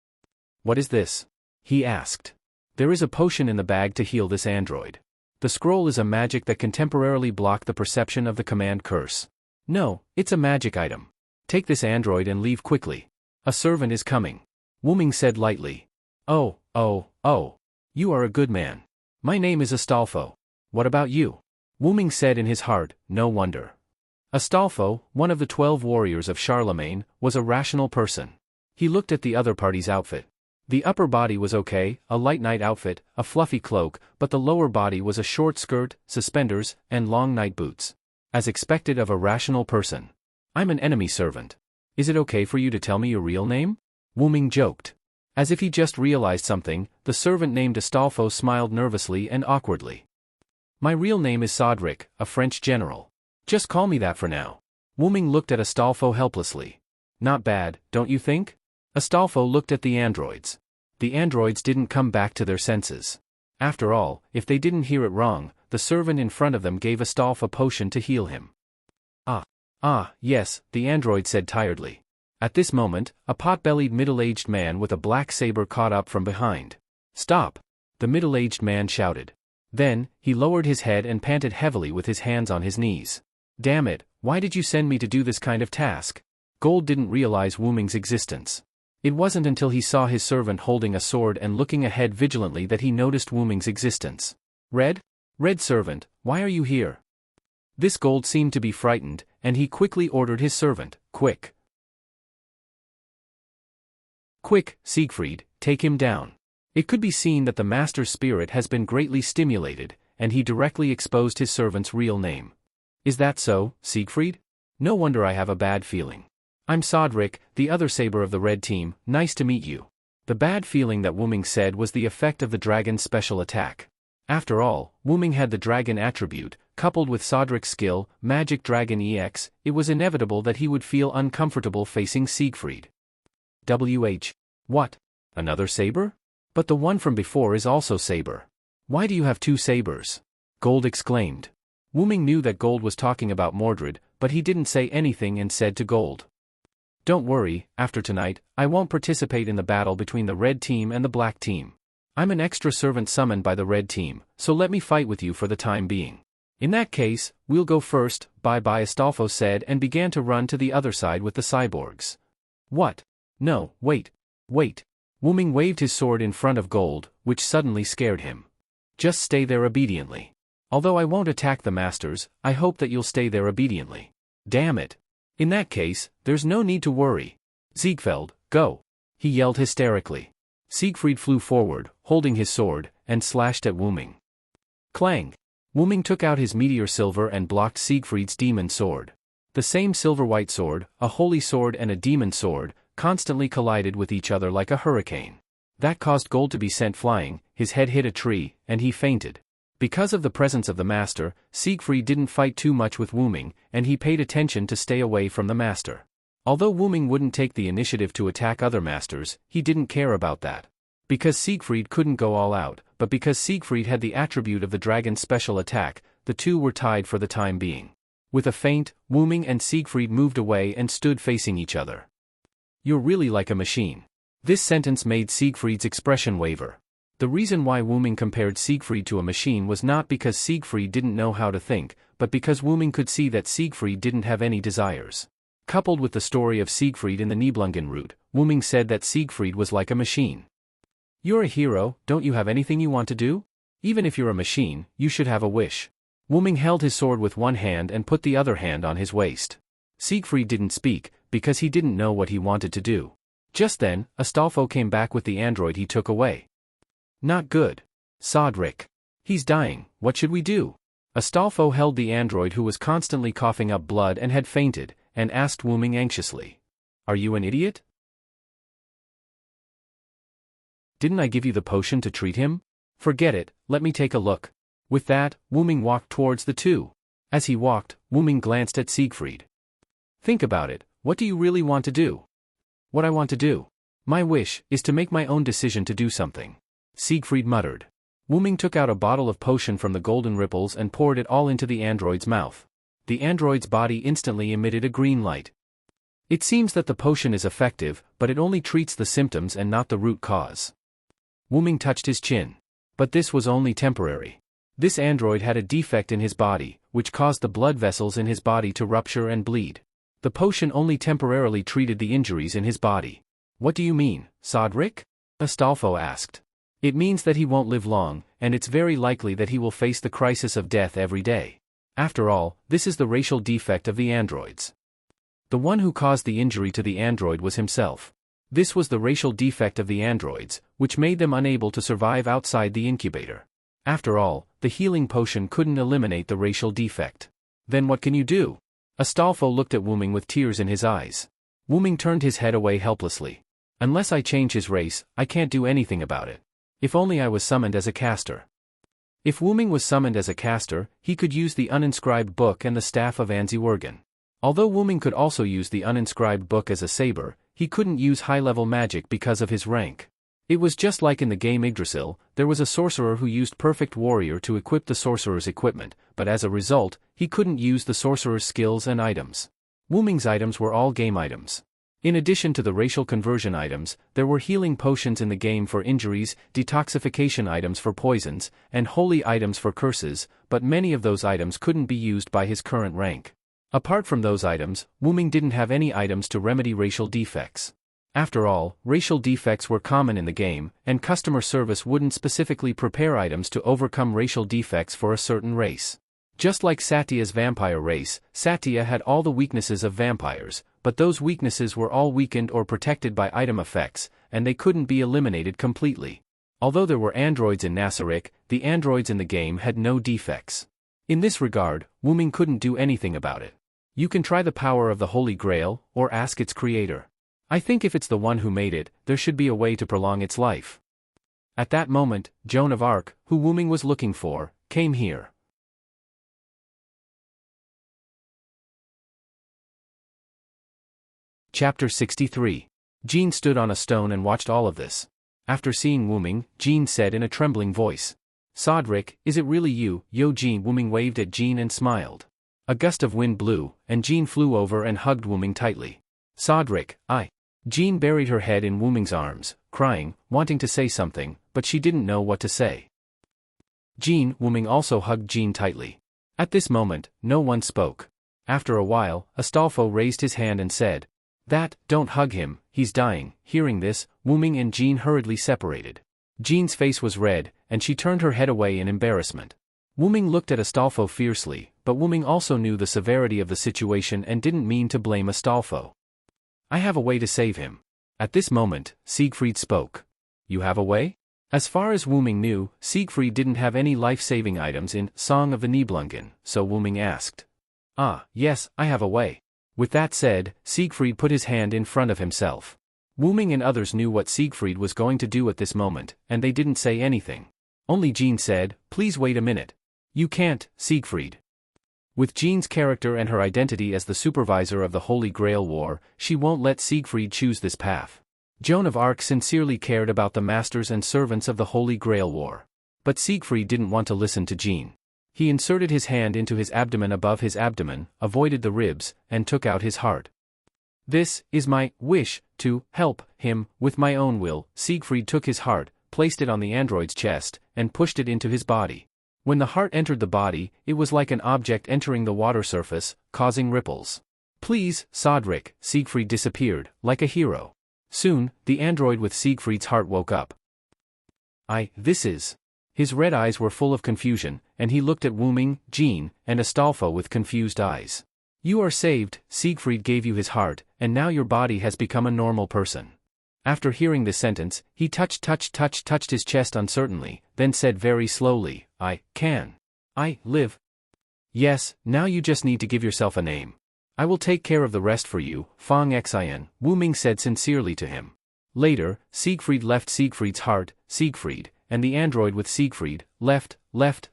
"What is this?" he asked. "There is a potion in the bag to heal this android. The scroll is a magic that can temporarily block the perception of the command curse. No, it's a magic item. Take this android and leave quickly. A servant is coming," Wuming said lightly. Oh. You are a good man. My name is Astolfo. What about you?" Wuming said in his heart, no wonder. Astolfo, one of the 12 warriors of Charlemagne, was a rational person. He looked at the other party's outfit. The upper body was okay, a light night outfit, a fluffy cloak, but the lower body was a short skirt, suspenders, and long night boots. As expected of a rational person. "I'm an enemy servant. Is it okay for you to tell me your real name?" Wuming joked. As if he just realized something, the servant named Astolfo smiled nervously and awkwardly. "My real name is Sodric, a French general. Just call me that for now." Wuming looked at Astolfo helplessly. "Not bad, don't you think?" Astolfo looked at the androids. The androids didn't come back to their senses. After all, if they didn't hear it wrong, the servant in front of them gave Astolfo a potion to heal him. Yes, the android said tiredly. At this moment, a pot-bellied middle-aged man with a black saber caught up from behind. "Stop!" the middle-aged man shouted. Then, he lowered his head and panted heavily with his hands on his knees. "Damn it, why did you send me to do this kind of task?" Gold didn't realize Wuming's existence. It wasn't until he saw his servant holding a sword and looking ahead vigilantly that he noticed Wuming's existence. Red servant, why are you here?" This Gold seemed to be frightened, and he quickly ordered his servant, "Quick, Siegfried, take him down." It could be seen that the master's spirit has been greatly stimulated, and he directly exposed his servant's real name. "Is that so, Siegfried? No wonder I have a bad feeling. I'm Sodric, the other saber of the red team, nice to meet you." The bad feeling that Wuming said was the effect of the dragon's special attack. After all, Wuming had the dragon attribute, coupled with Sodric's skill, Magic Dragon EX, it was inevitable that he would feel uncomfortable facing Siegfried. What? Another saber? But the one from before is also saber. Why do you have two sabers? Gold exclaimed. Wuming knew that Gold was talking about Mordred, but he didn't say anything and said to Gold, "Don't worry, after tonight, I won't participate in the battle between the red team and the black team. I'm an extra servant summoned by the red team, so let me fight with you for the time being." "In that case, we'll go first, bye-bye," Astolfo said and began to run to the other side with the cyborgs. "What? No, wait. Wuming waved his sword in front of Gold, which suddenly scared him. "Just stay there obediently. Although I won't attack the masters, I hope that you'll stay there obediently." "Damn it. In that case, there's no need to worry. Siegfried, go!" he yelled hysterically. Siegfried flew forward, holding his sword, and slashed at Wuming. Clang! Wuming took out his meteor silver and blocked Siegfried's demon sword. The same silver-white sword, a holy sword and a demon sword, constantly collided with each other like a hurricane. That caused gold to be sent flying, his head hit a tree, and he fainted. Because of the presence of the master, Siegfried didn't fight too much with Wuming, and he paid attention to stay away from the master. Although Wuming wouldn't take the initiative to attack other masters, he didn't care about that. Because Siegfried couldn't go all out, but because Siegfried had the attribute of the dragon's special attack, the two were tied for the time being. With a feint, Wuming and Siegfried moved away and stood facing each other. "You're really like a machine." This sentence made Siegfried's expression waver. The reason why Wuming compared Siegfried to a machine was not because Siegfried didn't know how to think, but because Wuming could see that Siegfried didn't have any desires. Coupled with the story of Siegfried in the Nibelungen route, Wuming said that Siegfried was like a machine. "You're a hero, don't you have anything you want to do? Even if you're a machine, you should have a wish." Wuming held his sword with one hand and put the other hand on his waist. Siegfried didn't speak, because he didn't know what he wanted to do. Just then, Astolfo came back with the android he took away. "Not good. Sodric. He's dying, what should we do?" Astolfo held the android who was constantly coughing up blood and had fainted, and asked Wuming anxiously. "Are you an idiot? Didn't I give you the potion to treat him? Forget it, let me take a look." With that, Wuming walked towards the two. As he walked, Wuming glanced at Siegfried. "Think about it, what do you really want to do?" "What I want to do? My wish is to make my own decision to do something," Siegfried muttered. Wuming took out a bottle of potion from the golden ripples and poured it all into the android's mouth. The android's body instantly emitted a green light. It seems that the potion is effective, but it only treats the symptoms and not the root cause. Wuming touched his chin. But this was only temporary. This android had a defect in his body, which caused the blood vessels in his body to rupture and bleed. The potion only temporarily treated the injuries in his body. "What do you mean, Sodric?" Astolfo asked. "It means that he won't live long, and it's very likely that he will face the crisis of death every day. After all, this is the racial defect of the androids. The one who caused the injury to the android was himself. This was the racial defect of the androids, which made them unable to survive outside the incubator. After all, the healing potion couldn't eliminate the racial defect. Then what can you do?" Astolfo looked at Wuming with tears in his eyes. Wuming turned his head away helplessly. "Unless I change his race, I can't do anything about it. If only I was summoned as a caster." If Wuming was summoned as a caster, he could use the uninscribed book and the staff of Anziwergen. Although Wuming could also use the uninscribed book as a saber, he couldn't use high-level magic because of his rank. It was just like in the game Yggdrasil, there was a sorcerer who used Perfect Warrior to equip the sorcerer's equipment, but as a result, he couldn't use the sorcerer's skills and items. Wuming's items were all game items. In addition to the racial conversion items, there were healing potions in the game for injuries, detoxification items for poisons, and holy items for curses, but many of those items couldn't be used by his current rank. Apart from those items, Wuming didn't have any items to remedy racial defects. After all, racial defects were common in the game, and customer service wouldn't specifically prepare items to overcome racial defects for a certain race. Just like Satya's vampire race, Satya had all the weaknesses of vampires, but those weaknesses were all weakened or protected by item effects, and they couldn't be eliminated completely. Although there were androids in Nasaric, the androids in the game had no defects. In this regard, Wuming couldn't do anything about it. You can try the power of the Holy Grail, or ask its creator. I think if it's the one who made it, there should be a way to prolong its life. At that moment, Joan of Arc, who Wuming was looking for, came here. Chapter 63. Jean stood on a stone and watched all of this. After seeing Wuming, Jean said in a trembling voice, "Sodric, is it really you, Yo Jean?" Wuming waved at Jean and smiled. A gust of wind blew, and Jean flew over and hugged Wuming tightly. "Sodric, I..." Jean buried her head in Wuming's arms, crying, wanting to say something, but she didn't know what to say. "Jean," Wuming also hugged Jean tightly. At this moment, no one spoke. After a while, Astolfo raised his hand and said, "Don't hug him, he's dying." Hearing this, Wuming and Jean hurriedly separated. Jean's face was red, and she turned her head away in embarrassment. Wuming looked at Astolfo fiercely, but Wuming also knew the severity of the situation and didn't mean to blame Astolfo. "I have a way to save him." At this moment, Siegfried spoke. "You have a way?" As far as Wuming knew, Siegfried didn't have any life-saving items in Song of the Nibelungen, so Wuming asked. Ah, yes, I have a way. With that said, Siegfried put his hand in front of himself. Wuming and others knew what Siegfried was going to do at this moment, and they didn't say anything. Only Jean said, "Please wait a minute. You can't, Siegfried." With Jean's character and her identity as the supervisor of the Holy Grail War, she won't let Siegfried choose this path. Joan of Arc sincerely cared about the masters and servants of the Holy Grail War. But Siegfried didn't want to listen to Jean. He inserted his hand into his abdomen above his abdomen, avoided the ribs, and took out his heart. This is my wish, to help him with my own will. Siegfried took his heart, placed it on the android's chest, and pushed it into his body. When the heart entered the body, it was like an object entering the water surface, causing ripples. Please, Sodric, Siegfried disappeared, like a hero. Soon, the android with Siegfried's heart woke up. This is. His red eyes were full of confusion, and he looked at Wuming, Jean, and Astolfo with confused eyes. You are saved, Siegfried gave you his heart, and now your body has become a normal person. After hearing this sentence, he touched his chest uncertainly, then said very slowly, I live. Yes, now you just need to give yourself a name. I will take care of the rest for you, Fong Xin, Wuming said sincerely to him. Later, Siegfried left Siegfried's heart, Siegfried, and the android with Siegfried, left,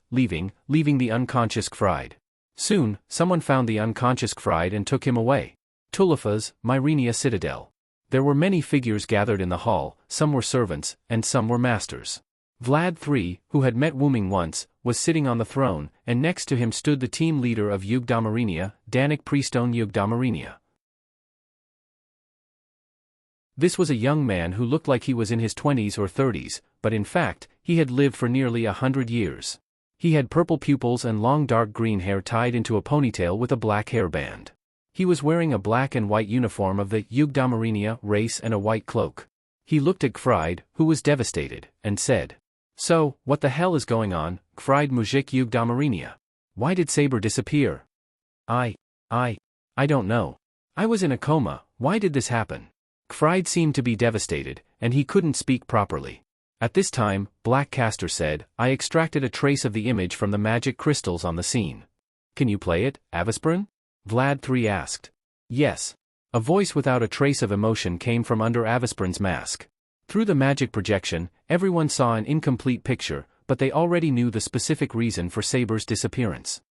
leaving the unconscious Gfried. Soon, someone found the unconscious Gfried and took him away. Tulifa's, Myrenia Citadel. There were many figures gathered in the hall, some were servants, and some were masters. Vlad III, who had met Wuming once, was sitting on the throne, and next to him stood the team leader of Yugdamarinia, Danik Priestone Yugdamarinia. This was a young man who looked like he was in his 20s or 30s, but in fact, he had lived for nearly 100 years. He had purple pupils and long dark green hair tied into a ponytail with a black hairband. He was wearing a black and white uniform of the Yugdamarinia race and a white cloak. He looked at Gfried, who was devastated, and said, So, what the hell is going on, Gfried Mujik Yugdamarinia? Why did Saber disappear? I don't know. I was in a coma, why did this happen? Gfried seemed to be devastated, and he couldn't speak properly. At this time, Black Castor said, I extracted a trace of the image from the magic crystals on the scene. Can you play it, Avisprin? Vlad III asked. Yes. A voice without a trace of emotion came from under Avisprin's mask. Through the magic projection, everyone saw an incomplete picture, but they already knew the specific reason for Saber's disappearance.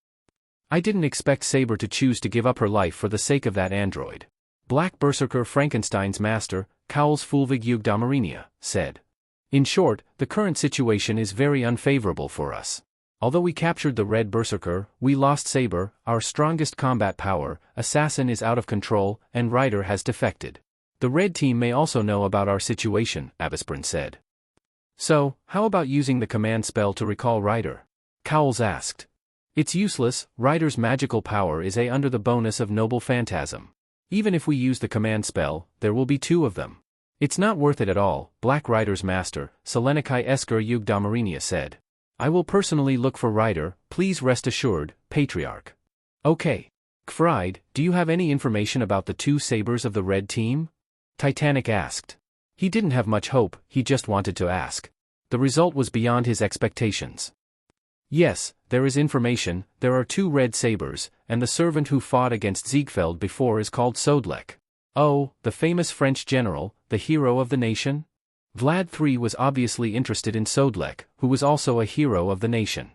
I didn't expect Saber to choose to give up her life for the sake of that android. Black Berserker Frankenstein's master, Cowles Fulvig Yugdamarinia, said. In short, the current situation is very unfavorable for us. Although we captured the Red Berserker, we lost Saber, our strongest combat power, Assassin is out of control, and Rider has defected. The Red team may also know about our situation, Abisprin said. So, how about using the command spell to recall Rider? Cowles asked. It's useless, Rider's magical power is under the bonus of Noble Phantasm. Even if we use the command spell, there will be 2 of them. It's not worth it at all, Black Rider's master, Selenikai Esker Yugdamarinia said. I will personally look for Rider, please rest assured, Patriarch. Okay. Gfried, do you have any information about the 2 sabers of the Red team? Titanic asked. He didn't have much hope, he just wanted to ask. The result was beyond his expectations. Yes, there is information, there are 2 red sabers, and the servant who fought against Ziegfeld before is called Sodlek. Oh, the famous French general, the hero of the nation? Vlad III was obviously interested in Sodlek, who was also a hero of the nation.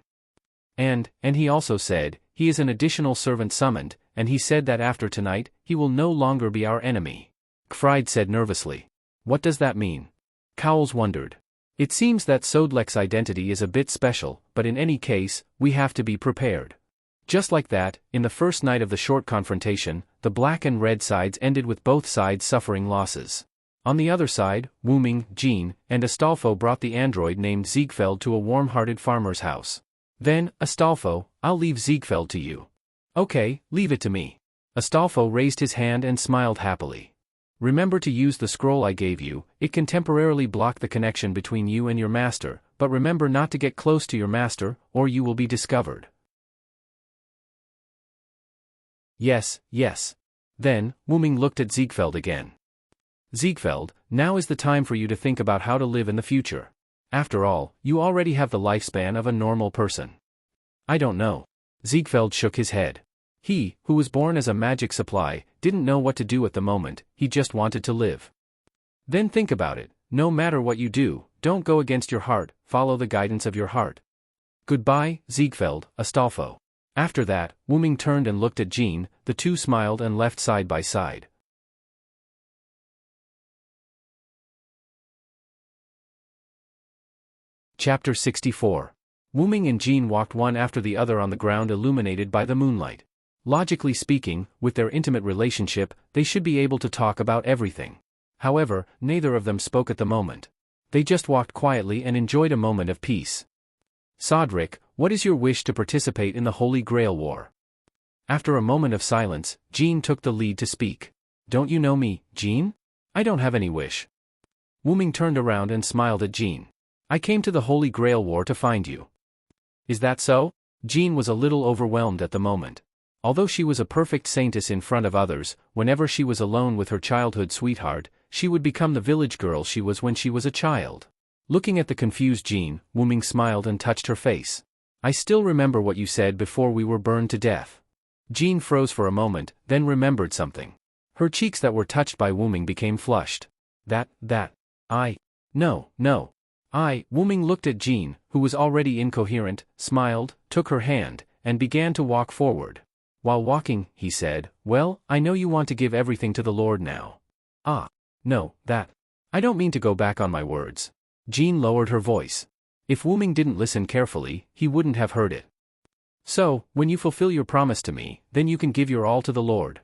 And he also said, he is an additional servant summoned, and he said that after tonight, he will no longer be our enemy. Gfried said nervously. What does that mean? Cowles wondered. It seems that Sodlek's identity is a bit special, but in any case, we have to be prepared. Just like that, in the first night of the short confrontation, the black and red sides ended with both sides suffering losses. On the other side, Wuming, Jean, and Astolfo brought the android named Ziegfeld to a warm-hearted farmer's house. Then, Astolfo, I'll leave Ziegfeld to you. Okay, leave it to me. Astolfo raised his hand and smiled happily. Remember to use the scroll I gave you, it can temporarily block the connection between you and your master, but remember not to get close to your master, or you will be discovered. Yes. Then, Wuming looked at Ziegfeld again. Ziegfeld, now is the time for you to think about how to live in the future. After all, you already have the lifespan of a normal person. I don't know. Ziegfeld shook his head. He, who was born as a magic supply, didn't know what to do at the moment, he just wanted to live. Then think about it, no matter what you do, don't go against your heart, follow the guidance of your heart. Goodbye, Ziegfeld, Astolfo. After that, Wuming turned and looked at Jean, the two smiled and left side by side. Chapter 64. Wuming and Jean walked one after the other on the ground illuminated by the moonlight. Logically speaking, with their intimate relationship, they should be able to talk about everything. However, neither of them spoke at the moment. They just walked quietly and enjoyed a moment of peace. Sodric, what is your wish to participate in the Holy Grail War? After a moment of silence, Jean took the lead to speak. Don't you know me, Jean? I don't have any wish. Wuming turned around and smiled at Jean. I came to the Holy Grail War to find you. Is that so? Jean was a little overwhelmed at the moment. Although she was a perfect saintess in front of others, whenever she was alone with her childhood sweetheart, she would become the village girl she was when she was a child. Looking at the confused Jean, Wuming smiled and touched her face. I still remember what you said before we were burned to death. Jean froze for a moment, then remembered something. Her cheeks that were touched by Wuming became flushed. Wuming looked at Jean, who was already incoherent, smiled, took her hand, and began to walk forward. While walking, he said, well, I know you want to give everything to the Lord now. I don't mean to go back on my words. Jean lowered her voice. If Wuming didn't listen carefully, he wouldn't have heard it. So, when you fulfill your promise to me, then you can give your all to the Lord.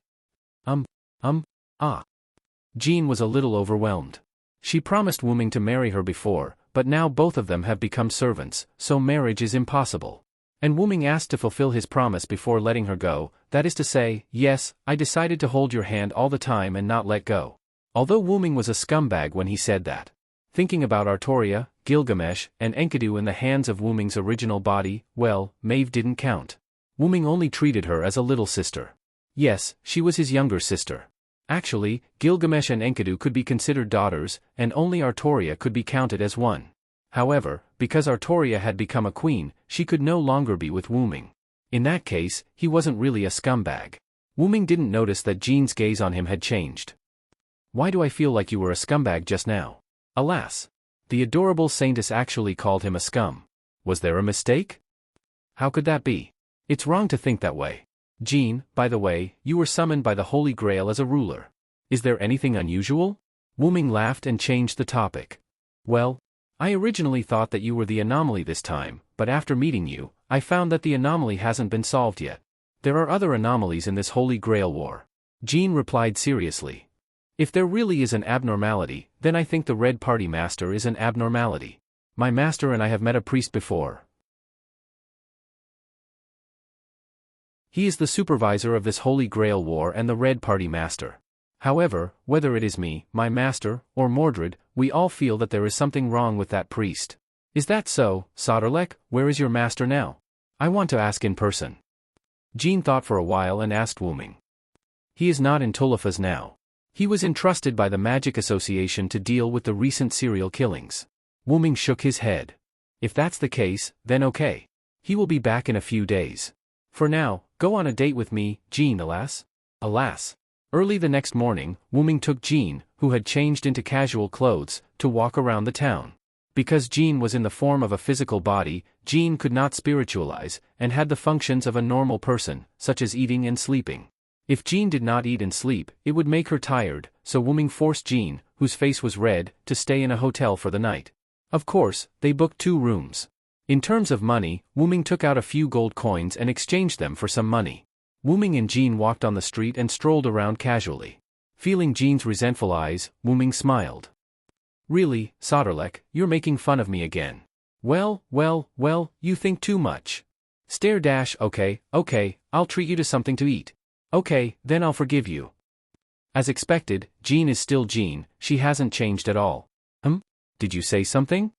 Jean was a little overwhelmed. She promised Wuming to marry her before, but now both of them have become servants, so marriage is impossible. And Wuming asked to fulfill his promise before letting her go, that is to say, yes, I decided to hold your hand all the time and not let go. Although Wuming was a scumbag when he said that. Thinking about Artoria, Gilgamesh, and Enkidu in the hands of Wuming's original body, well, Maeve didn't count. Wuming only treated her as a little sister. Yes, she was his younger sister. Actually, Gilgamesh and Enkidu could be considered daughters, and only Artoria could be counted as one. However, because Artoria had become a queen, she could no longer be with Wuming. In that case, he wasn't really a scumbag. Wuming didn't notice that Jean's gaze on him had changed. Why do I feel like you were a scumbag just now? Alas! The adorable saintess actually called him a scum. Was there a mistake? How could that be? It's wrong to think that way. Jean, by the way, you were summoned by the Holy Grail as a ruler. Is there anything unusual? Wuming laughed and changed the topic. Well, I originally thought that you were the anomaly this time, but after meeting you, I found that the anomaly hasn't been solved yet. There are other anomalies in this Holy Grail War. Jean replied seriously. If there really is an abnormality, then I think the Red Party Master is an abnormality. My master and I have met a priest before. He is the supervisor of this Holy Grail War and the Red Party Master. However, whether it is me, my master, or Mordred, we all feel that there is something wrong with that priest. Is that so, Soderlek? Where is your master now? I want to ask in person. Jean thought for a while and asked Wuming. He is not in Tulifas now. He was entrusted by the Magic Association to deal with the recent serial killings. Wuming shook his head. If that's the case, then okay. He will be back in a few days. For now, go on a date with me, Jean. Alas. Early the next morning, Wuming took Jean, who had changed into casual clothes, to walk around the town. Because Jean was in the form of a physical body, Jean could not spiritualize, and had the functions of a normal person, such as eating and sleeping. If Jean did not eat and sleep, it would make her tired, so Wuming forced Jean, whose face was red, to stay in a hotel for the night. Of course, they booked 2 rooms. In terms of money, Wuming took out a few gold coins and exchanged them for some money. Wuming and Jean walked on the street and strolled around casually. Feeling Jean's resentful eyes, Wuming smiled. Really, Soderlek, you're making fun of me again. Well, you think too much. Okay, I'll treat you to something to eat. Okay, then I'll forgive you. As expected, Jean is still Jean, she hasn't changed at all. Did you say something?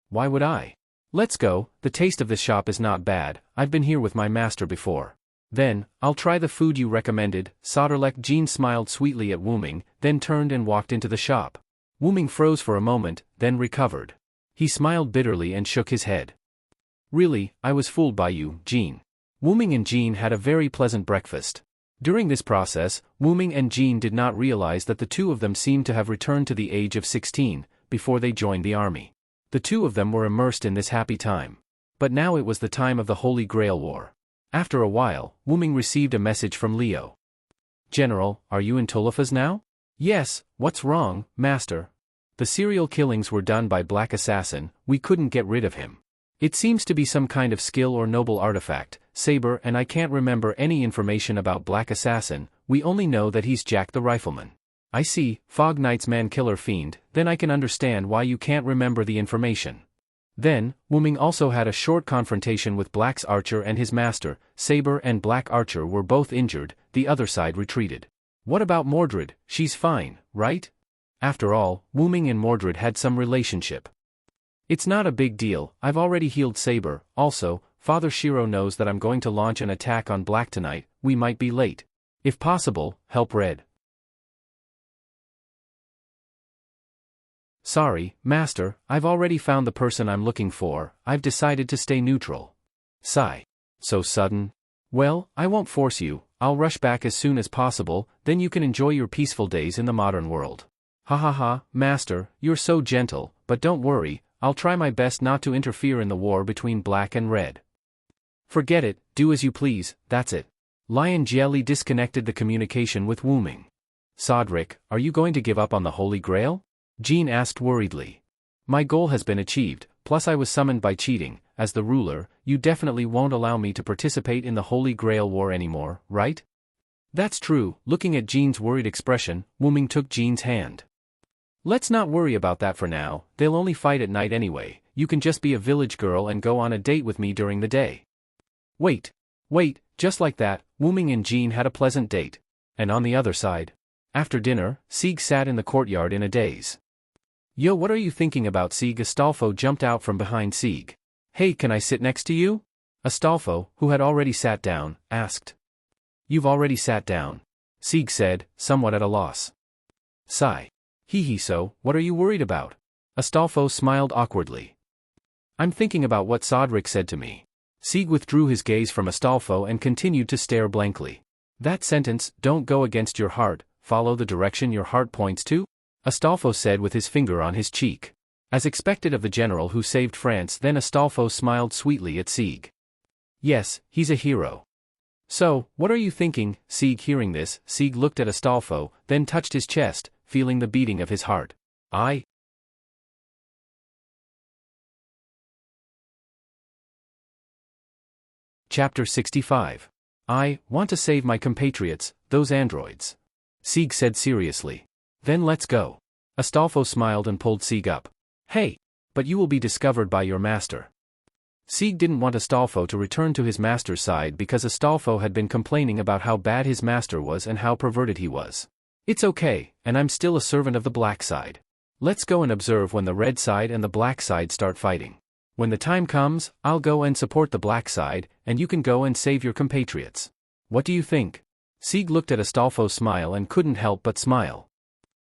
Why would I? Let's go, the taste of this shop is not bad, I've been here with my master before. Then, I'll try the food you recommended, Soderlek. Jean smiled sweetly at Wuming, then turned and walked into the shop. Wuming froze for a moment, then recovered. He smiled bitterly and shook his head. Really, I was fooled by you, Jean. Wuming and Jean had a very pleasant breakfast. During this process, Wuming and Jean did not realize that the two of them seemed to have returned to the age of 16, before they joined the army. The two of them were immersed in this happy time. But now it was the time of the Holy Grail War. After a while, Wuming received a message from Leo. General, are you in Tulifas now? Yes, what's wrong, Master? The serial killings were done by Black Assassin, we couldn't get rid of him. It seems to be some kind of skill or noble artifact, saber, and I can't remember any information about Black Assassin, we only know that he's Jack the Rifleman. I see, Fog Knight's man-killer fiend, then I can understand why you can't remember the information. Then, Wuming also had a short confrontation with Black's archer and his master, Saber and Black Archer were both injured, the other side retreated. What about Mordred, she's fine, right? After all, Wuming and Mordred had some relationship. It's not a big deal, I've already healed Saber, also, Father Shiro knows that I'm going to launch an attack on Black tonight, we might be late. If possible, help Red. Sorry, Master, I've already found the person I'm looking for, I've decided to stay neutral. Sigh. So sudden? Well, I won't force you, I'll rush back as soon as possible, then you can enjoy your peaceful days in the modern world. Ha ha ha, Master, you're so gentle, but don't worry, I'll try my best not to interfere in the war between Black and Red. Forget it, do as you please, that's it. Lion Jelly disconnected the communication with Wuming. Sodric, are you going to give up on the Holy Grail? Jean asked worriedly. My goal has been achieved, plus I was summoned by cheating, as the ruler, you definitely won't allow me to participate in the Holy Grail War anymore, right? That's true, looking at Jean's worried expression, Wuming took Jean's hand. Let's not worry about that for now, they'll only fight at night anyway, you can just be a village girl and go on a date with me during the day. Wait, just like that, Wuming and Jean had a pleasant date. And on the other side. After dinner, Sieg sat in the courtyard in a daze. Yo, what are you thinking about, Sieg? Astolfo jumped out from behind Sieg. Hey, can I sit next to you? Astolfo, who had already sat down, asked. You've already sat down. Sieg said, somewhat at a loss. Sigh. Hee so, what are you worried about? Astolfo smiled awkwardly. I'm thinking about what Sodric said to me. Sieg withdrew his gaze from Astolfo and continued to stare blankly. That sentence, don't go against your heart, follow the direction your heart points to? Astolfo said with his finger on his cheek. As expected of the general who saved France, then Astolfo smiled sweetly at Sieg. Yes, he's a hero. So, what are you thinking? Sieg hearing this, Sieg looked at Astolfo, then touched his chest, feeling the beating of his heart. Chapter 65. I want to save my compatriots, those androids. Sieg said seriously. Then let's go. Astolfo smiled and pulled Sieg up. Hey! But you will be discovered by your master. Sieg didn't want Astolfo to return to his master's side because Astolfo had been complaining about how bad his master was and how perverted he was. It's okay, and I'm still a servant of the black side. Let's go and observe when the red side and the black side start fighting. When the time comes, I'll go and support the black side, and you can go and save your compatriots. What do you think? Sieg looked at Astolfo's smile and couldn't help but smile.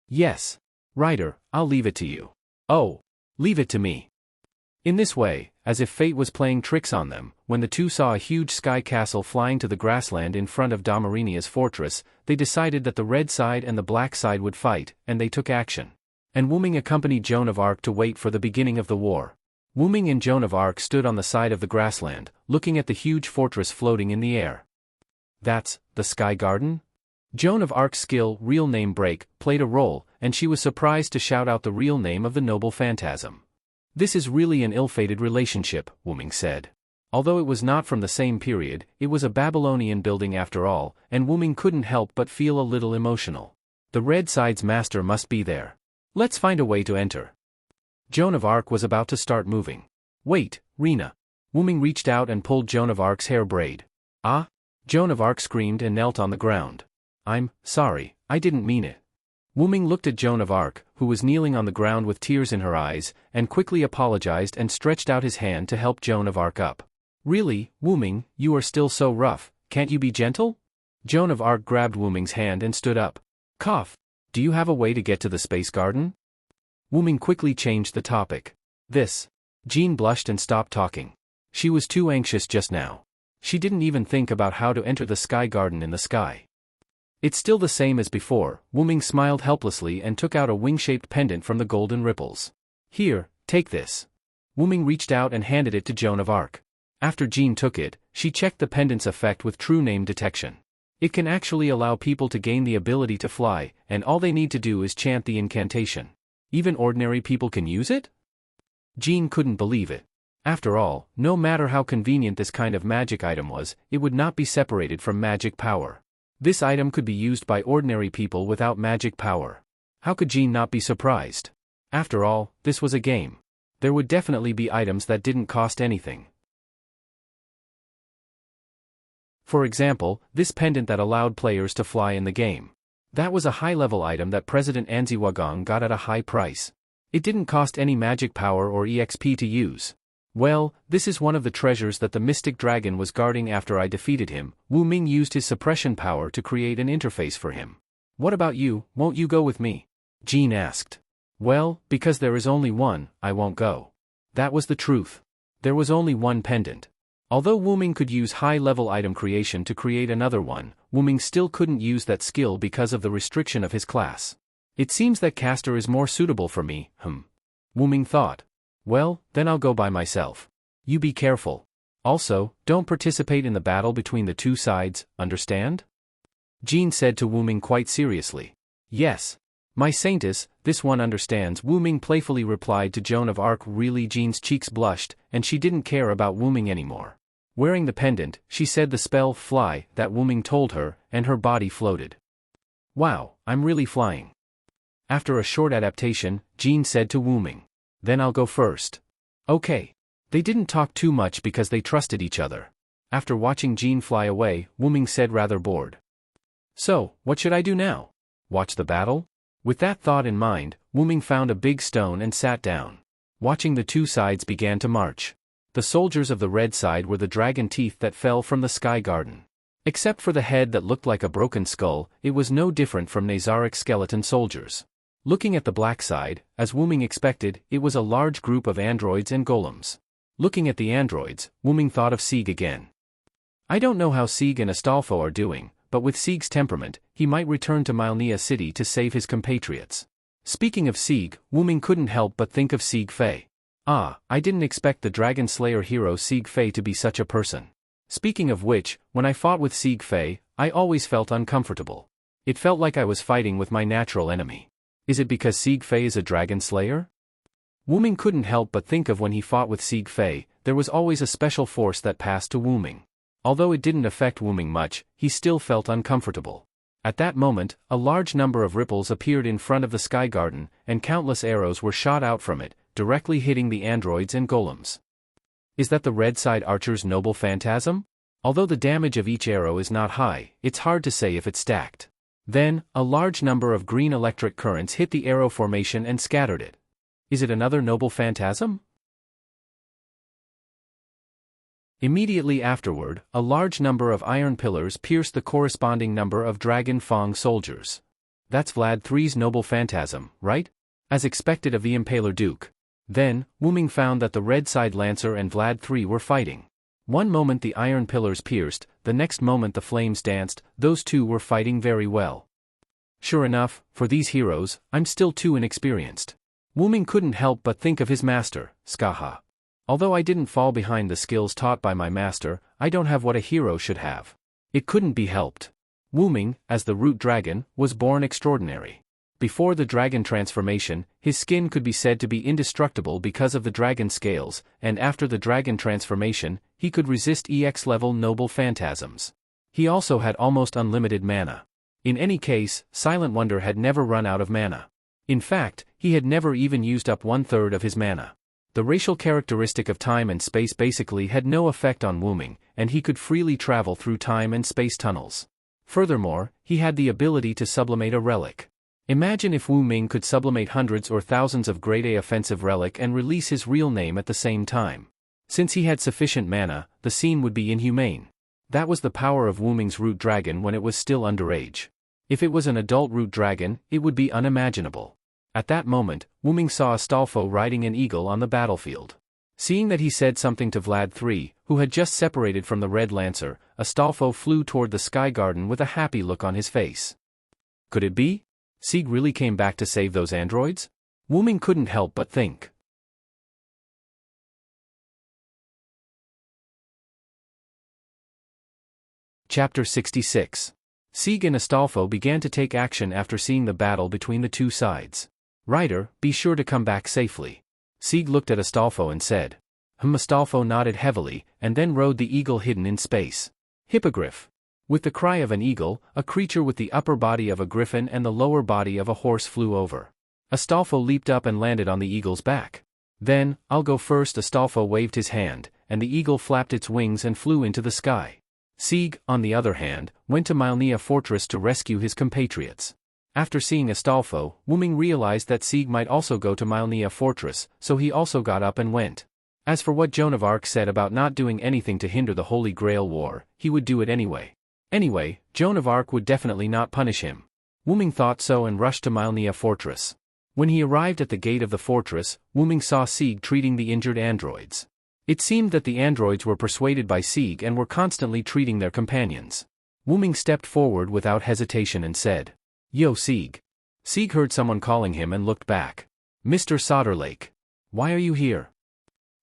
Yes. Ryder, I'll leave it to you. Oh. Leave it to me. In this way, as if fate was playing tricks on them, when the two saw a huge sky castle flying to the grassland in front of Damarinia's fortress, they decided that the red side and the black side would fight, and they took action. And Wuming accompanied Joan of Arc to wait for the beginning of the war. Wuming and Joan of Arc stood on the side of the grassland, looking at the huge fortress floating in the air. That's the Sky Garden? Joan of Arc's skill, real name Break, played a role, and she was surprised to shout out the real name of the noble phantasm. This is really an ill-fated relationship, Wuming said. Although it was not from the same period, it was a Babylonian building after all, and Wuming couldn't help but feel a little emotional. The red side's master must be there. Let's find a way to enter. Joan of Arc was about to start moving. Wait, Rena. Wuming reached out and pulled Joan of Arc's hair braid. Ah? Joan of Arc screamed and knelt on the ground. I'm sorry, I didn't mean it. Wuming looked at Joan of Arc, who was kneeling on the ground with tears in her eyes, and quickly apologized and stretched out his hand to help Joan of Arc up. Really, Wuming, you are still so rough, can't you be gentle? Joan of Arc grabbed Wuming's hand and stood up. Cough. Do you have a way to get to the space garden? Wuming quickly changed the topic. This. Jean blushed and stopped talking. She was too anxious just now. She didn't even think about how to enter the sky garden in the sky. It's still the same as before. Wu Ming smiled helplessly and took out a wing-shaped pendant from the golden ripples. Here, take this. Wu Ming reached out and handed it to Joan of Arc. After Jean took it, she checked the pendant's effect with true name detection. It can actually allow people to gain the ability to fly, and all they need to do is chant the incantation. Even ordinary people can use it? Jean couldn't believe it. After all, no matter how convenient this kind of magic item was, it would not be separated from magic power. This item could be used by ordinary people without magic power. How could Jean not be surprised? After all, this was a game. There would definitely be items that didn't cost anything. For example, this pendant that allowed players to fly in the game. That was a high-level item that President Anziwagong got at a high price. It didn't cost any magic power or EXP to use. Well, this is one of the treasures that the Mystic Dragon was guarding after I defeated him. Wu Ming used his suppression power to create an interface for him. What about you, won't you go with me? Jean asked. Well, because there is only one, I won't go. That was the truth. There was only one pendant. Although Wu Ming could use high-level item creation to create another one, Wu Ming still couldn't use that skill because of the restriction of his class. It seems that caster is more suitable for me, Wu Ming thought. Well, then I'll go by myself. You be careful. Also, don't participate in the battle between the two sides, understand? Jean said to Wu Ming quite seriously. Yes. My saintess, this one understands, Wu Ming playfully replied to Joan of Arc. Really, Jean's cheeks blushed, and she didn't care about Wu Ming anymore. Wearing the pendant, she said the spell fly that Wu Ming told her, and her body floated. Wow, I'm really flying. After a short adaptation, Jean said to Wu Ming. Then I'll go first. Okay. They didn't talk too much because they trusted each other. After watching Jean fly away, Wu Ming said rather bored. So, what should I do now? Watch the battle? With that thought in mind, Wu Ming found a big stone and sat down. Watching the two sides began to march. The soldiers of the red side were the dragon teeth that fell from the sky garden. Except for the head that looked like a broken skull, it was no different from Nazaric skeleton soldiers. Looking at the black side, as Wu Ming expected, it was a large group of androids and golems. Looking at the androids, Wu Ming thought of Sieg again. I don't know how Sieg and Astolfo are doing, but with Sieg's temperament, he might return to Milnea City to save his compatriots. Speaking of Sieg, Wu Ming couldn't help but think of Sieg Fei. Ah, I didn't expect the Dragon Slayer hero Sieg Fei to be such a person. Speaking of which, when I fought with Sieg Fei, I always felt uncomfortable. It felt like I was fighting with my natural enemy. Is it because Sieg Fei is a Dragon Slayer? Wu Ming couldn't help but think of when he fought with Sieg Fei, there was always a special force that passed to Wu Ming. Although it didn't affect Wu Ming much, he still felt uncomfortable. At that moment, a large number of ripples appeared in front of the sky garden, and countless arrows were shot out from it, directly hitting the androids and golems. Is that the red side archer's noble phantasm? Although the damage of each arrow is not high, it's hard to say if it's stacked. Then, a large number of green electric currents hit the arrow formation and scattered it. Is it another noble phantasm? Immediately afterward, a large number of iron pillars pierced the corresponding number of Dragon Fang soldiers. That's Vlad III's noble phantasm, right? As expected of the Impaler Duke. Then, Wu Ming found that the red side Lancer and Vlad III were fighting. One moment the iron pillars pierced, the next moment the flames danced, those two were fighting very well. Sure enough, for these heroes, I'm still too inexperienced. Wu Ming couldn't help but think of his master, Skaha. Although I didn't fall behind the skills taught by my master, I don't have what a hero should have. It couldn't be helped. Wu Ming, as the root dragon, was born extraordinary. Before the dragon transformation, his skin could be said to be indestructible because of the dragon scales, and after the dragon transformation, he could resist EX-level noble phantasms. He also had almost unlimited mana. In any case, Silent Wonder had never run out of mana. In fact, he had never even used up 1/3 of his mana. The racial characteristic of time and space basically had no effect on Wu Ming, and he could freely travel through time and space tunnels. Furthermore, he had the ability to sublimate a relic. Imagine if Wu Ming could sublimate hundreds or thousands of grade A offensive relic and release his real name at the same time. Since he had sufficient mana, the scene would be inhumane. That was the power of Wu Ming's root dragon when it was still underage. If it was an adult root dragon, it would be unimaginable. At that moment, Wuming saw Astolfo riding an eagle on the battlefield. Seeing that he said something to Vlad III, who had just separated from the Red Lancer, Astolfo flew toward the Sky Garden with a happy look on his face. Could it be? Sieg really came back to save those androids? Wuming couldn't help but think. Chapter 66. Sieg and Astolfo began to take action after seeing the battle between the two sides. Rider, be sure to come back safely. Sieg looked at Astolfo and said. Astolfo nodded heavily, and then rode the eagle hidden in space. Hippogriff. With the cry of an eagle, a creature with the upper body of a griffin and the lower body of a horse flew over. Astolfo leaped up and landed on the eagle's back. Then, I'll go first. Astolfo waved his hand, and the eagle flapped its wings and flew into the sky. Sieg, on the other hand, went to Mylnea Fortress to rescue his compatriots. After seeing Astolfo, Wuming realized that Sieg might also go to Mylnea Fortress, so he also got up and went. As for what Joan of Arc said about not doing anything to hinder the Holy Grail War, he would do it anyway. Anyway, Joan of Arc would definitely not punish him. Wuming thought so and rushed to Mylnea Fortress. When he arrived at the gate of the fortress, Wuming saw Sieg treating the injured androids. It seemed that the androids were persuaded by Sieg and were constantly treating their companions. Wuming stepped forward without hesitation and said, Yo Sieg. Sieg heard someone calling him and looked back. Mr. Solderlake. Why are you here?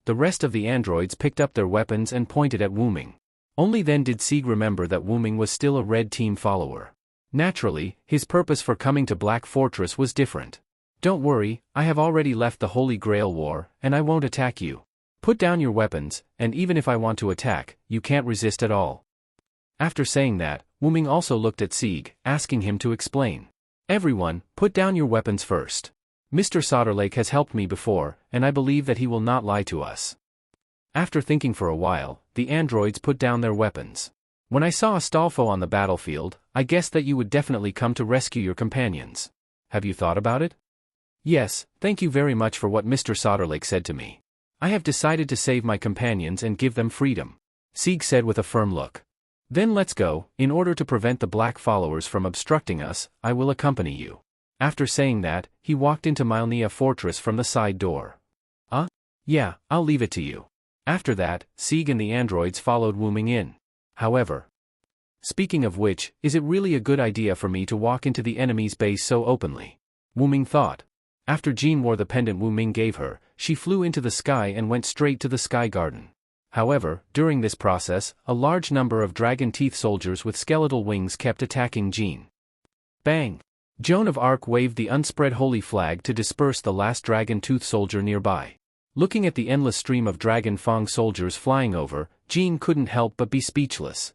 The rest of the androids picked up their weapons and pointed at Wuming. Only then did Sieg remember that Wuming was still a Red Team follower. Naturally, his purpose for coming to Black Fortress was different. Don't worry, I have already left the Holy Grail War, and I won't attack you. Put down your weapons, and even if I want to attack, you can't resist at all. After saying that, Wuming also looked at Sieg, asking him to explain. Everyone, put down your weapons first. Mr. Solderlake has helped me before, and I believe that he will not lie to us. After thinking for a while, the androids put down their weapons. When I saw Astolfo on the battlefield, I guessed that you would definitely come to rescue your companions. Have you thought about it? Yes, thank you very much for what Mr. Solderlake said to me. I have decided to save my companions and give them freedom. Sieg said with a firm look. Then let's go. In order to prevent the black followers from obstructing us, I will accompany you. After saying that, he walked into Mylnea Fortress from the side door. Yeah, I'll leave it to you. After that, Sieg and the androids followed Wuming in. However, speaking of which, is it really a good idea for me to walk into the enemy's base so openly? Wuming thought. After Jean wore the pendant Wuming gave her, she flew into the sky and went straight to the Sky Garden. However, during this process, a large number of dragon teeth soldiers with skeletal wings kept attacking Jean. Bang! Joan of Arc waved the unspread holy flag to disperse the last dragon tooth soldier nearby. Looking at the endless stream of dragon fang soldiers flying over, Jean couldn't help but be speechless.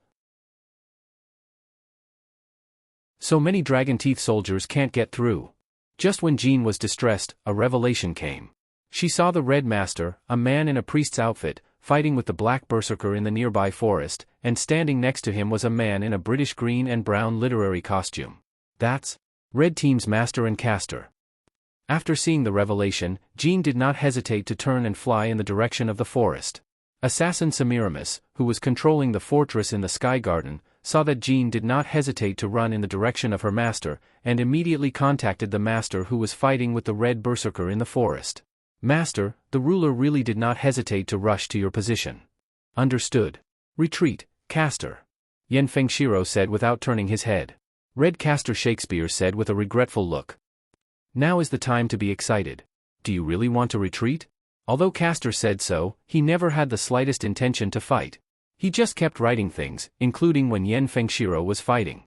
So many dragon teeth soldiers can't get through. Just when Jean was distressed, a revelation came. She saw the Red Master, a man in a priest's outfit, fighting with the Black Berserker in the nearby forest, and standing next to him was a man in a British green and brown literary costume. That's Red Team's master and caster. After seeing the revelation, Jean did not hesitate to turn and fly in the direction of the forest. Assassin Semiramis, who was controlling the fortress in the Sky Garden, saw that Jean did not hesitate to run in the direction of her master, and immediately contacted the master who was fighting with the Red Berserker in the forest. Master, the ruler really did not hesitate to rush to your position. Understood. Retreat, caster. Yen Fengshiro said without turning his head. Red Caster Shakespeare said with a regretful look. Now is the time to be excited. Do you really want to retreat? Although Caster said so, he never had the slightest intention to fight. He just kept writing things, including when Yen Fengshiro was fighting.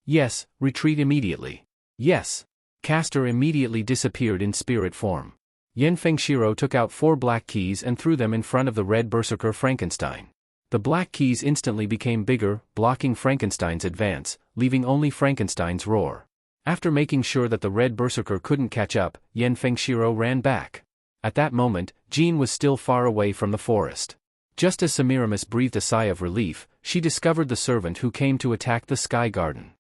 Yes, retreat immediately. Yes. Caster immediately disappeared in spirit form. Yen Fengshiro took out 4 black keys and threw them in front of the Red Berserker Frankenstein. The black keys instantly became bigger, blocking Frankenstein's advance, leaving only Frankenstein's roar. After making sure that the Red Berserker couldn't catch up, Yen Fengshiro ran back. At that moment, Jean was still far away from the forest. Just as Semiramis breathed a sigh of relief, she discovered the servant who came to attack the Sky Garden.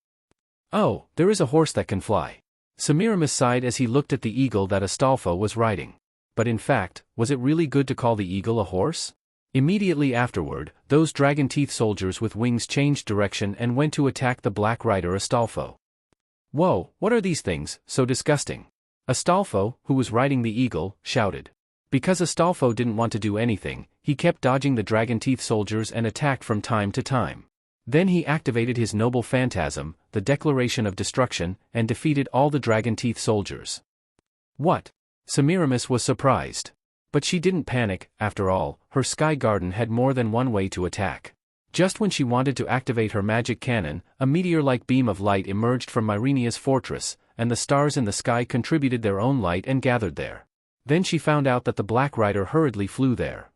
Oh, there is a horse that can fly. Semiramis sighed as he looked at the eagle that Astolfo was riding. But in fact, was it really good to call the eagle a horse? Immediately afterward, those dragon teeth soldiers with wings changed direction and went to attack the Black Rider Astolfo. Whoa, what are these things, so disgusting? Astolfo, who was riding the eagle, shouted. Because Astolfo didn't want to do anything, he kept dodging the dragon teeth soldiers and attacked from time to time. Then he activated his noble phantasm, the Declaration of Destruction, and defeated all the dragon teeth soldiers. What? Semiramis was surprised. But she didn't panic. After all, her sky garden had more than one way to attack. Just when she wanted to activate her magic cannon, a meteor-like beam of light emerged from Myrenia's fortress, and the stars in the sky contributed their own light and gathered there. Then she found out that the Black Rider hurriedly flew there.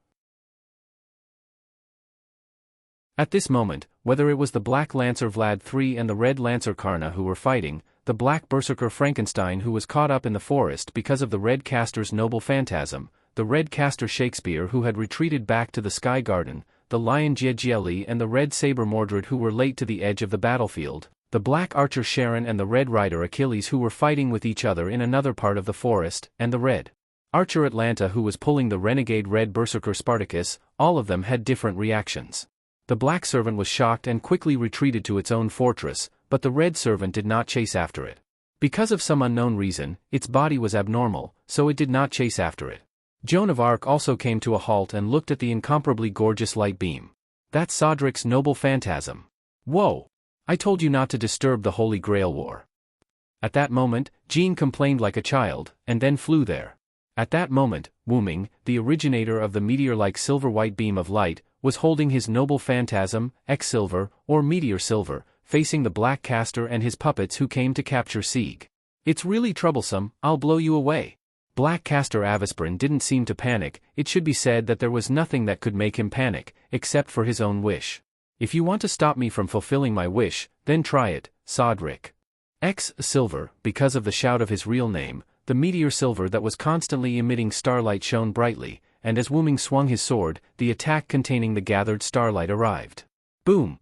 At this moment, whether it was the Black Lancer Vlad III and the Red Lancer Karna who were fighting, the Black Berserker Frankenstein who was caught up in the forest because of the Red Caster's noble phantasm, the Red Caster Shakespeare who had retreated back to the Sky Garden, the Lion Giagielli and the Red Saber Mordred who were late to the edge of the battlefield, the Black Archer Sharon and the Red Rider Achilles who were fighting with each other in another part of the forest, and the Red Archer Atlanta who was pulling the renegade Red Berserker Spartacus, all of them had different reactions. The Black Servant was shocked and quickly retreated to its own fortress, but the Red Servant did not chase after it. Because of some unknown reason, its body was abnormal, so it did not chase after it. Joan of Arc also came to a halt and looked at the incomparably gorgeous light beam. That's Sodric's noble phantasm. Whoa! I told you not to disturb the Holy Grail War. At that moment, Jean complained like a child, and then flew there. At that moment, Wu Ming, the originator of the meteor-like silver-white beam of light, was holding his noble phantasm, X-Silver, or Meteor Silver, facing the Black Caster and his puppets who came to capture Sieg. It's really troublesome, I'll blow you away. Black Caster Avisprin didn't seem to panic. It should be said that there was nothing that could make him panic, except for his own wish. If you want to stop me from fulfilling my wish, then try it, Sodric. X-Silver, because of the shout of his real name, the Meteor Silver that was constantly emitting starlight shone brightly, and as Wu Ming swung his sword, the attack containing the gathered starlight arrived. Boom!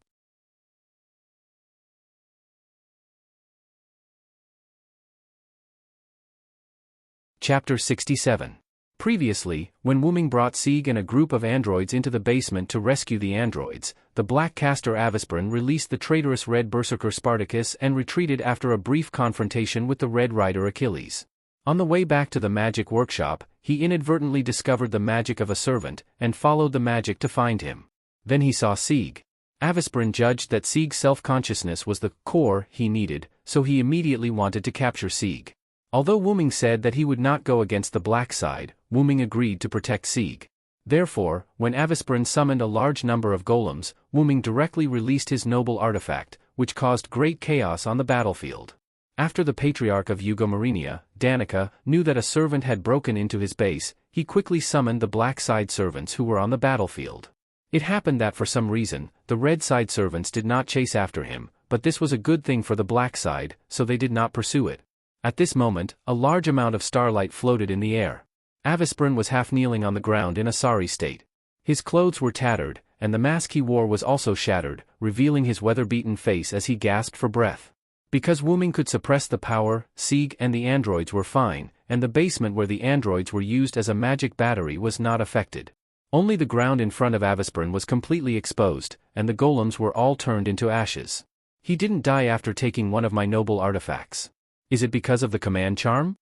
Chapter 67. Previously, when Wu Ming brought Sieg and a group of androids into the basement to rescue the androids, the Black Caster Avisprin released the traitorous Red Berserker Spartacus and retreated after a brief confrontation with the Red Rider Achilles. On the way back to the magic workshop, he inadvertently discovered the magic of a servant, and followed the magic to find him. Then he saw Sieg. Avisprin judged that Sieg's self-consciousness was the core he needed, so he immediately wanted to capture Sieg. Although Wu Ming said that he would not go against the black side, Wu Ming agreed to protect Sieg. Therefore, when Avisprin summoned a large number of golems, Wu Ming directly released his noble artifact, which caused great chaos on the battlefield. After the Patriarch of Eugomarenia, Danica, knew that a servant had broken into his base, he quickly summoned the black side servants who were on the battlefield. It happened that for some reason, the red side servants did not chase after him, but this was a good thing for the black side, so they did not pursue it. At this moment, a large amount of starlight floated in the air. Avisprin was half kneeling on the ground in a sorry state. His clothes were tattered, and the mask he wore was also shattered, revealing his weather-beaten face as he gasped for breath. Because Wu Ming could suppress the power, Sieg and the androids were fine, and the basement where the androids were used as a magic battery was not affected. Only the ground in front of Avisprin was completely exposed, and the golems were all turned into ashes. He didn't die after taking one of my noble artifacts. Is it because of the command charm?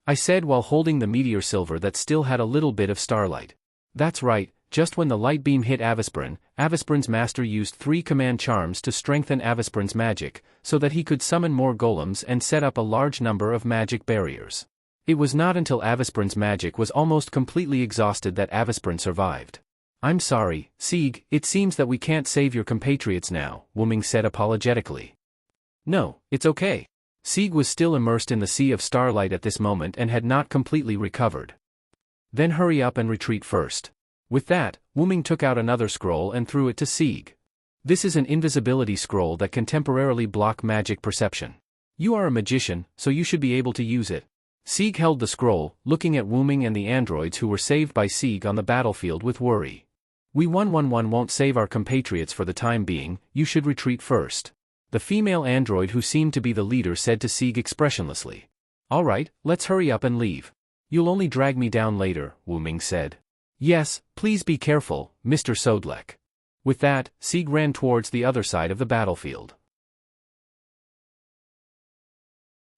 I said while holding the meteor silver that still had a little bit of starlight. That's right, just when the light beam hit Avisprin, Avisprin's master used 3 command charms to strengthen Avisprin's magic, so that he could summon more golems and set up a large number of magic barriers. It was not until Avisprin's magic was almost completely exhausted that Avisprin survived. I'm sorry, Sieg, it seems that we can't save your compatriots now, Wu Ming said apologetically. No, it's okay. Sieg was still immersed in the sea of starlight at this moment and had not completely recovered. Then hurry up and retreat first. With that, Wu Ming took out another scroll and threw it to Sieg. This is an invisibility scroll that can temporarily block magic perception. You are a magician, so you should be able to use it. Sieg held the scroll, looking at Wu Ming and the androids who were saved by Sieg on the battlefield with worry. We 111 won't save our compatriots for the time being, you should retreat first. The female android who seemed to be the leader said to Sieg expressionlessly. All right, let's hurry up and leave. You'll only drag me down later, Wu Ming said. Yes, please be careful, Mr. Sodlek. With that, Sieg ran towards the other side of the battlefield.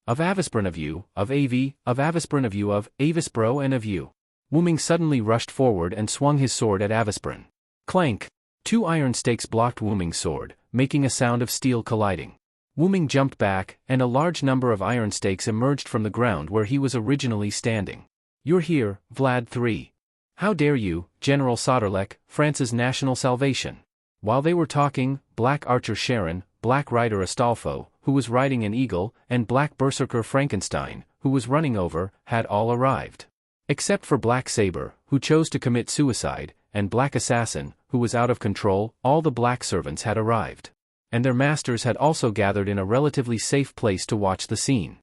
Of Avispren of you, of AV, of Avispren of you, of Avisbro and of you. Wuming suddenly rushed forward and swung his sword at Avispren. Clank! 2 iron stakes blocked Wuming's sword, making a sound of steel colliding. Wuming jumped back, and a large number of iron stakes emerged from the ground where he was originally standing. You're here, Vlad III. How dare you, General Soderlek, France's national salvation. While they were talking, Black Archer Sharon, Black Rider Astolfo, who was riding an eagle, and Black Berserker Frankenstein, who was running over, had all arrived. Except for Black Saber, who chose to commit suicide, and Black Assassin, who was out of control, all the black servants had arrived. And their masters had also gathered in a relatively safe place to watch the scene.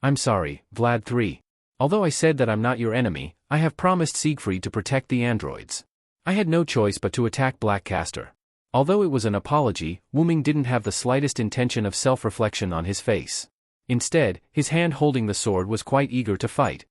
I'm sorry, Vlad III. Although I said that I'm not your enemy, I have promised Siegfried to protect the androids. I had no choice but to attack Blackcaster. Although it was an apology, Wuming didn't have the slightest intention of self-reflection on his face. Instead, his hand holding the sword was quite eager to fight.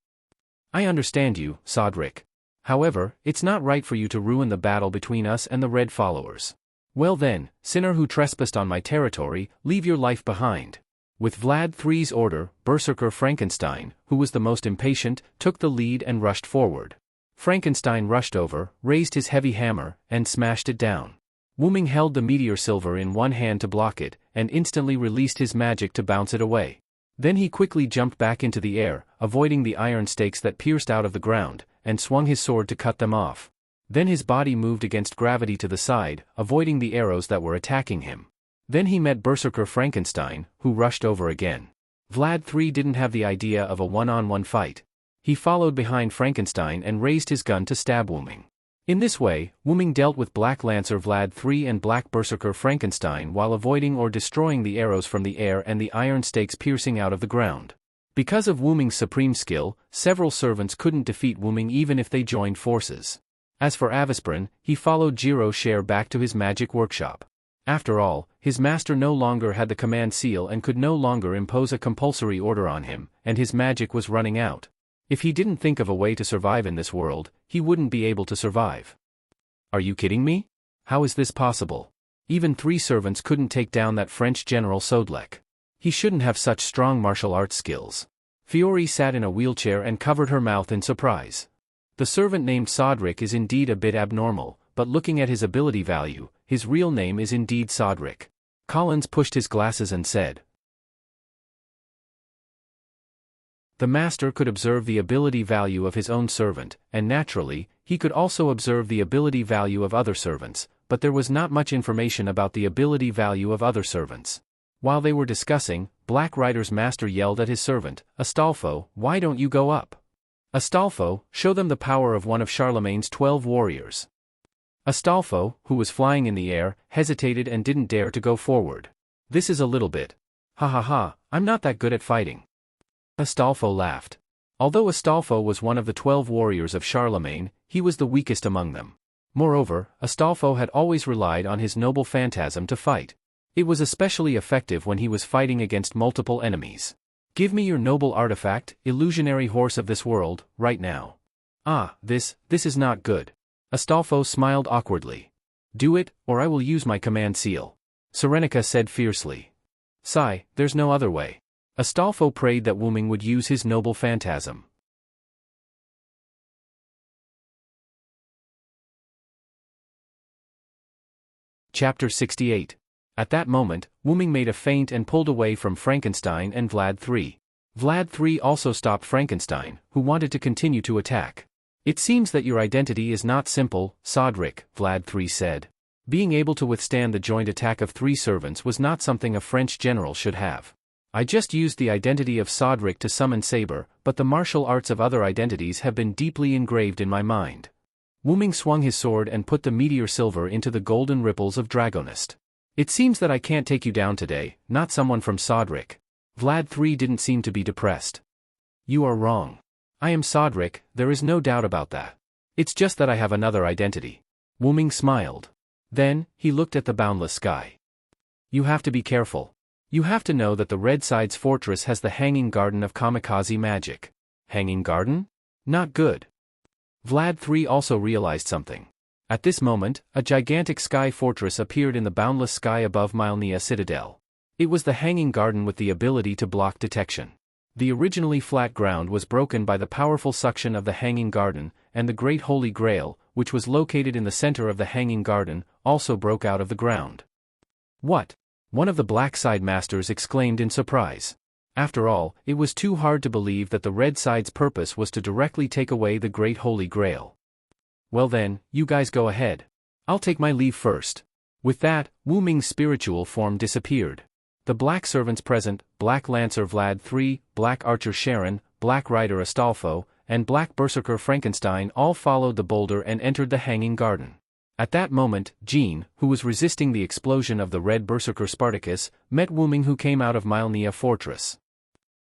I understand you, Sodric. However, it's not right for you to ruin the battle between us and the Red Followers. Well then, sinner who trespassed on my territory, leave your life behind. With Vlad III's order, Berserker Frankenstein, who was the most impatient, took the lead and rushed forward. Frankenstein rushed over, raised his heavy hammer, and smashed it down. Wuming held the meteor silver in one hand to block it, and instantly released his magic to bounce it away. Then he quickly jumped back into the air, avoiding the iron stakes that pierced out of the ground, and swung his sword to cut them off. Then his body moved against gravity to the side, avoiding the arrows that were attacking him. Then he met Berserker Frankenstein, who rushed over again. Vlad III didn't have the idea of a one-on-one fight. He followed behind Frankenstein and raised his gun to stab Wuming. In this way, Wuming dealt with Black Lancer Vlad III and Black Berserker Frankenstein while avoiding or destroying the arrows from the air and the iron stakes piercing out of the ground. Because of Wuming's supreme skill, several servants couldn't defeat Wuming even if they joined forces. As for Avispren, he followed Jiro Share back to his magic workshop. After all, his master no longer had the command seal and could no longer impose a compulsory order on him, and his magic was running out. If he didn't think of a way to survive in this world, he wouldn't be able to survive. Are you kidding me? How is this possible? Even 3 servants couldn't take down that French General Sodlek. He shouldn't have such strong martial arts skills. Fiori sat in a wheelchair and covered her mouth in surprise. The servant named Sodric is indeed a bit abnormal, but looking at his ability value, his real name is indeed Sodric. Collins pushed his glasses and said, the master could observe the ability value of his own servant, and naturally, he could also observe the ability value of other servants, but there was not much information about the ability value of other servants. While they were discussing, Black Rider's master yelled at his servant, Astolfo, why don't you go up? Astolfo, show them the power of one of Charlemagne's 12 warriors. Astolfo, who was flying in the air, hesitated and didn't dare to go forward. This is a little bit. Ha ha ha, I'm not that good at fighting. Astolfo laughed. Although Astolfo was one of the 12 warriors of Charlemagne, he was the weakest among them. Moreover, Astolfo had always relied on his noble phantasm to fight. It was especially effective when he was fighting against multiple enemies. Give me your noble artifact, illusionary horse of this world, right now. Ah, this is not good. Astolfo smiled awkwardly. Do it, or I will use my command seal. Serenica said fiercely. Sigh, there's no other way. Astolfo prayed that Wuming would use his noble phantasm. Chapter 68. At that moment, Wuming made a feint and pulled away from Frankenstein and Vlad III. Vlad III also stopped Frankenstein, who wanted to continue to attack. It seems that your identity is not simple, Sodric, Vlad III said. Being able to withstand the joint attack of 3 servants was not something a French general should have. I just used the identity of Sodric to summon Saber, but the martial arts of other identities have been deeply engraved in my mind. Wuming swung his sword and put the meteor silver into the golden ripples of Dragonist. It seems that I can't take you down today, not someone from Sodric. Vlad III didn't seem to be depressed. You are wrong. I am Sodric, there is no doubt about that. It's just that I have another identity. Wuming smiled. Then, he looked at the boundless sky. You have to be careful. You have to know that the Red Side's fortress has the Hanging Garden of Kamikaze magic. Hanging Garden? Not good. Vlad III also realized something. At this moment, a gigantic sky fortress appeared in the boundless sky above Mylnea Citadel. It was the hanging garden with the ability to block detection. The originally flat ground was broken by the powerful suction of the hanging garden, and the Great Holy Grail, which was located in the center of the hanging garden, also broke out of the ground. What? One of the black side masters exclaimed in surprise. After all, it was too hard to believe that the red side's purpose was to directly take away the Great Holy Grail. Well then, you guys go ahead. I'll take my leave first. With that, Wu Ming's spiritual form disappeared. The black servants present, Black Lancer Vlad III, Black Archer Sharon, Black Rider Astolfo, and Black Berserker Frankenstein all followed the boulder and entered the hanging garden. At that moment, Jean, who was resisting the explosion of the red Berserker Spartacus, met Wu Ming, who came out of Mylnia Fortress.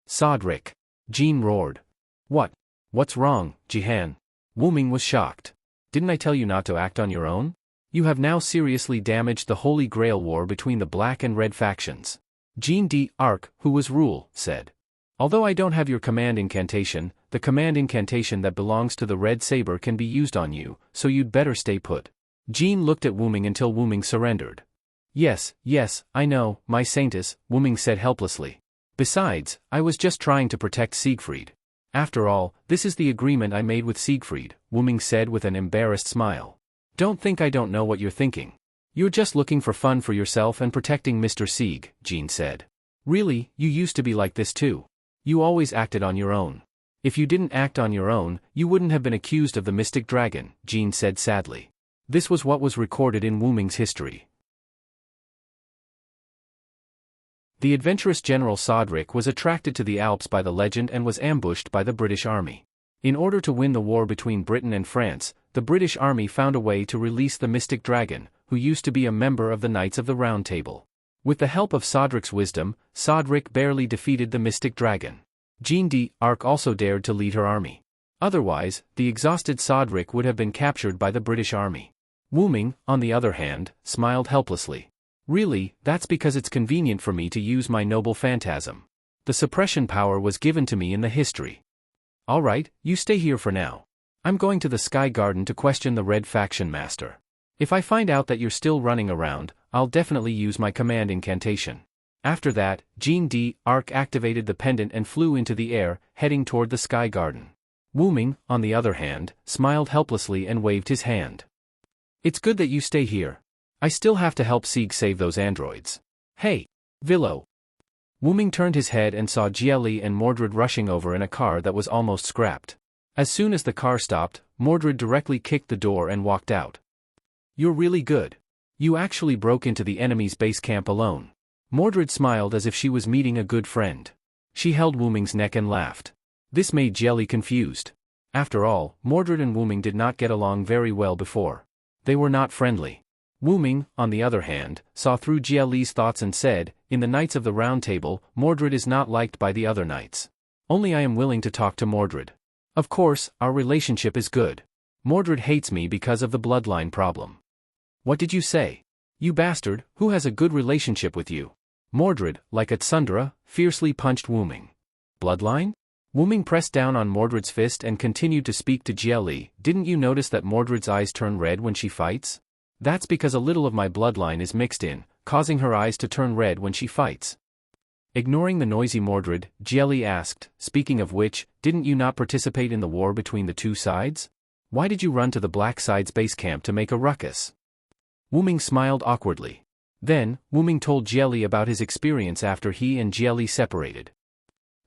Sodric! Jean roared. What's wrong, Jihan? Wu Ming was shocked. Didn't I tell you not to act on your own? You have now seriously damaged the Holy Grail war between the black and red factions. Jean d'Arc, who was Rule, said. Although I don't have your command incantation, the command incantation that belongs to the red saber can be used on you, so you'd better stay put. Jean looked at Wu Ming until Wu Ming surrendered. Yes, I know, my saintess, Wu Ming said helplessly. Besides, I was just trying to protect Siegfried. After all, this is the agreement I made with Siegfried, Wu Ming said with an embarrassed smile. Don't think I don't know what you're thinking. You're just looking for fun for yourself and protecting Mr. Sieg, Jean said. Really, you used to be like this too. You always acted on your own. If you didn't act on your own, you wouldn't have been accused of the Mystic Dragon, Jean said sadly. This was what was recorded in Wu Ming's history. The adventurous General Sodric was attracted to the Alps by the legend and was ambushed by the British Army. In order to win the war between Britain and France, the British Army found a way to release the Mystic Dragon, who used to be a member of the Knights of the Round Table. With the help of Sodric's wisdom, Sodric barely defeated the Mystic Dragon. Jean d'Arc also dared to lead her army. Otherwise, the exhausted Sodric would have been captured by the British Army. Wu Ming, on the other hand, smiled helplessly. Really, that's because it's convenient for me to use my noble phantasm. The suppression power was given to me in the history. Alright, you stay here for now. I'm going to the Sky Garden to question the Red Faction Master. If I find out that you're still running around, I'll definitely use my command incantation. After that, Jean d'Arc activated the pendant and flew into the air, heading toward the Sky Garden. Wu Ming, on the other hand, smiled helplessly and waved his hand. It's good that you stay here. I still have to help Sieg save those androids. Hey, Villo. Wu Ming turned his head and saw Jia Li and Mordred rushing over in a car that was almost scrapped. As soon as the car stopped, Mordred directly kicked the door and walked out. You're really good. You actually broke into the enemy's base camp alone. Mordred smiled as if she was meeting a good friend. She held Wu Ming's neck and laughed. This made Jia Li confused. After all, Mordred and Wu Ming did not get along very well before. They were not friendly. Wu Ming, on the other hand, saw through Jia Li's thoughts and said, in the Knights of the Round Table, Mordred is not liked by the other knights. Only I am willing to talk to Mordred. Of course, our relationship is good. Mordred hates me because of the bloodline problem. What did you say? You bastard, who has a good relationship with you? Mordred, like a tsundere, fiercely punched Wu Ming. Bloodline? Wu Ming pressed down on Mordred's fist and continued to speak to Jia Li. Didn't you notice that Mordred's eyes turn red when she fights? That's because a little of my bloodline is mixed in, causing her eyes to turn red when she fights. Ignoring the noisy Mordred, Jia Li asked, speaking of which, didn't you not participate in the war between the two sides? Why did you run to the black side's base camp to make a ruckus? Wu Ming smiled awkwardly. Then, Wu Ming told Jia Li about his experience after he and Jia Li separated.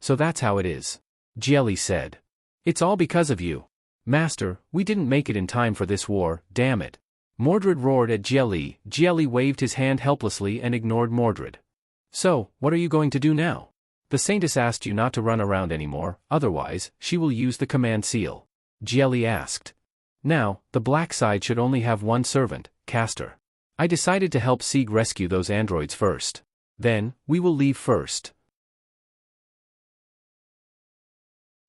So that's how it is. Jia Li said. It's all because of you. Master, we didn't make it in time for this war, damn it. Mordred roared at Jia Li. Jia Li waved his hand helplessly and ignored Mordred. So, what are you going to do now? The Saintess asked you not to run around anymore, otherwise, she will use the command seal. Jia Li asked. Now, the black side should only have one servant, Castor. I decided to help Sieg rescue those androids first. Then, we will leave first.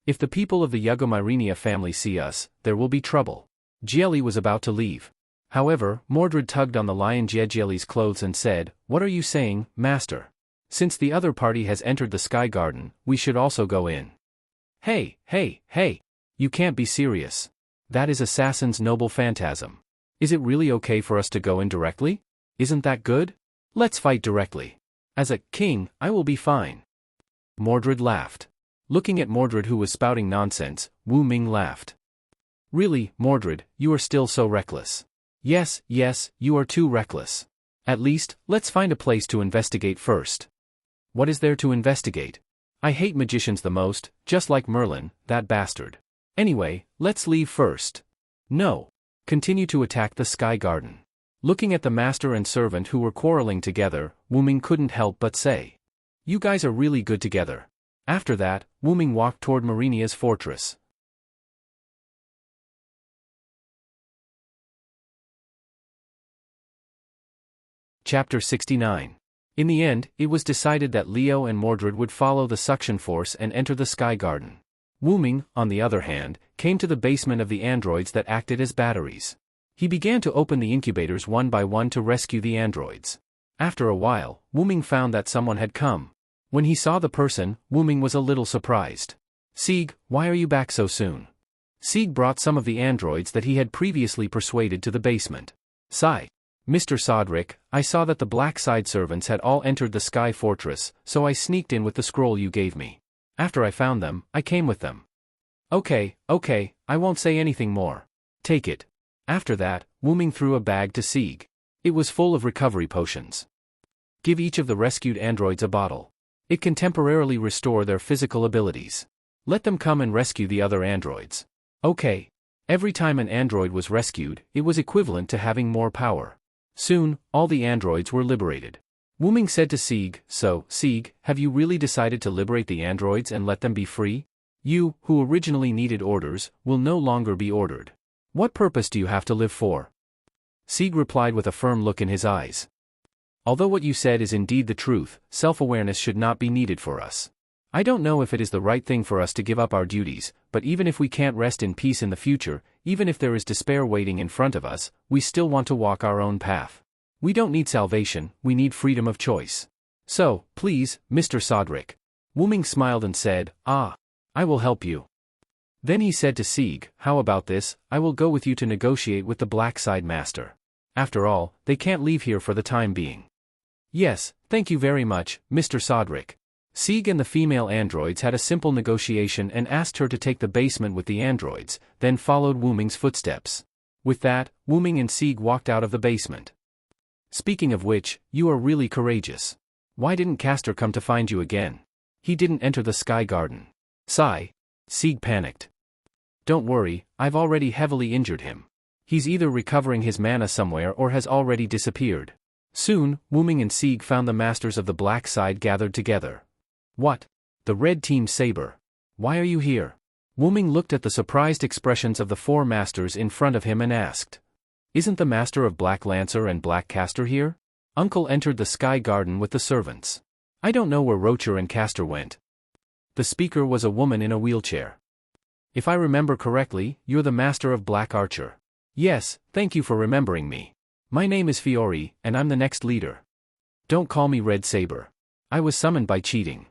If the people of the Yugomyrenia family see us, there will be trouble. Jia Li was about to leave. However, Mordred tugged on the lion Jia Li's clothes and said, What are you saying, master? Since the other party has entered the Sky Garden, we should also go in. Hey! You can't be serious. That is Assassin's noble phantasm. Is it really okay for us to go in directly? Isn't that good? Let's fight directly. As a king, I will be fine. Mordred laughed. Looking at Mordred, who was spouting nonsense, Wu Ming laughed. Really, Mordred, you are still so reckless. Yes, you are too reckless. At least, let's find a place to investigate first. What is there to investigate? I hate magicians the most, just like Merlin, that bastard. Anyway, let's leave first. No. Continue to attack the Sky Garden. Looking at the master and servant who were quarreling together, Wu Ming couldn't help but say, "You guys are really good together." After that, Wu Ming walked toward Marinia's fortress. Chapter 69. In the end, it was decided that Leo and Mordred would follow the suction force and enter the Sky Garden. Wu Ming, on the other hand, came to the basement of the androids that acted as batteries. He began to open the incubators one by one to rescue the androids. After a while, Wu Ming found that someone had come. When he saw the person, Wu Ming was a little surprised. "Sieg, why are you back so soon?" Sieg brought some of the androids that he had previously persuaded to the basement. Sigh. "Mr. Sodric, I saw that the Black Side servants had all entered the Sky Fortress, so I sneaked in with the scroll you gave me. After I found them, I came with them." Okay, I won't say anything more. Take it." After that, Wu Ming threw a bag to Sieg. It was full of recovery potions. "Give each of the rescued androids a bottle. It can temporarily restore their physical abilities. Let them come and rescue the other androids." Okay. Every time an android was rescued, it was equivalent to having more power. Soon, all the androids were liberated. Wu Ming said to Sieg, "So, Sieg, have you really decided to liberate the androids and let them be free? You, who originally needed orders, will no longer be ordered. What purpose do you have to live for?" Sieg replied with a firm look in his eyes. "Although what you said is indeed the truth, self-awareness should not be needed for us. I don't know if it is the right thing for us to give up our duties, but even if we can't rest in peace in the future, even if there is despair waiting in front of us, we still want to walk our own path. We don't need salvation, we need freedom of choice. So, please, Mr. Sodric." Wu Ming smiled and said, "I will help you." Then he said to Sieg, "How about this, I will go with you to negotiate with the Black Side Master. After all, they can't leave here for the time being." "Yes, thank you very much, Mr. Sodric." Sieg and the female androids had a simple negotiation and asked her to take the basement with the androids, then followed Wu Ming's footsteps. With that, Wu Ming and Sieg walked out of the basement. "Speaking of which, you are really courageous. Why didn't Castor come to find you again? He didn't enter the Sky Garden." Sigh. Sieg panicked. "Don't worry, I've already heavily injured him. He's either recovering his mana somewhere or has already disappeared." Soon, Wu Ming and Sieg found the masters of the Black Side gathered together. "What? The Red Team Saber. Why are you here?" Wu Ming looked at the surprised expressions of the four masters in front of him and asked, "Isn't the master of Black Lancer and Black Castor here?" Uncle entered the Sky Garden with the servants. "I don't know where Rocher and Castor went." The speaker was a woman in a wheelchair. "If I remember correctly, you're the master of Black Archer." "Yes, thank you for remembering me. My name is Fiori, and I'm the next leader. Don't call me Red Saber. I was summoned by cheating.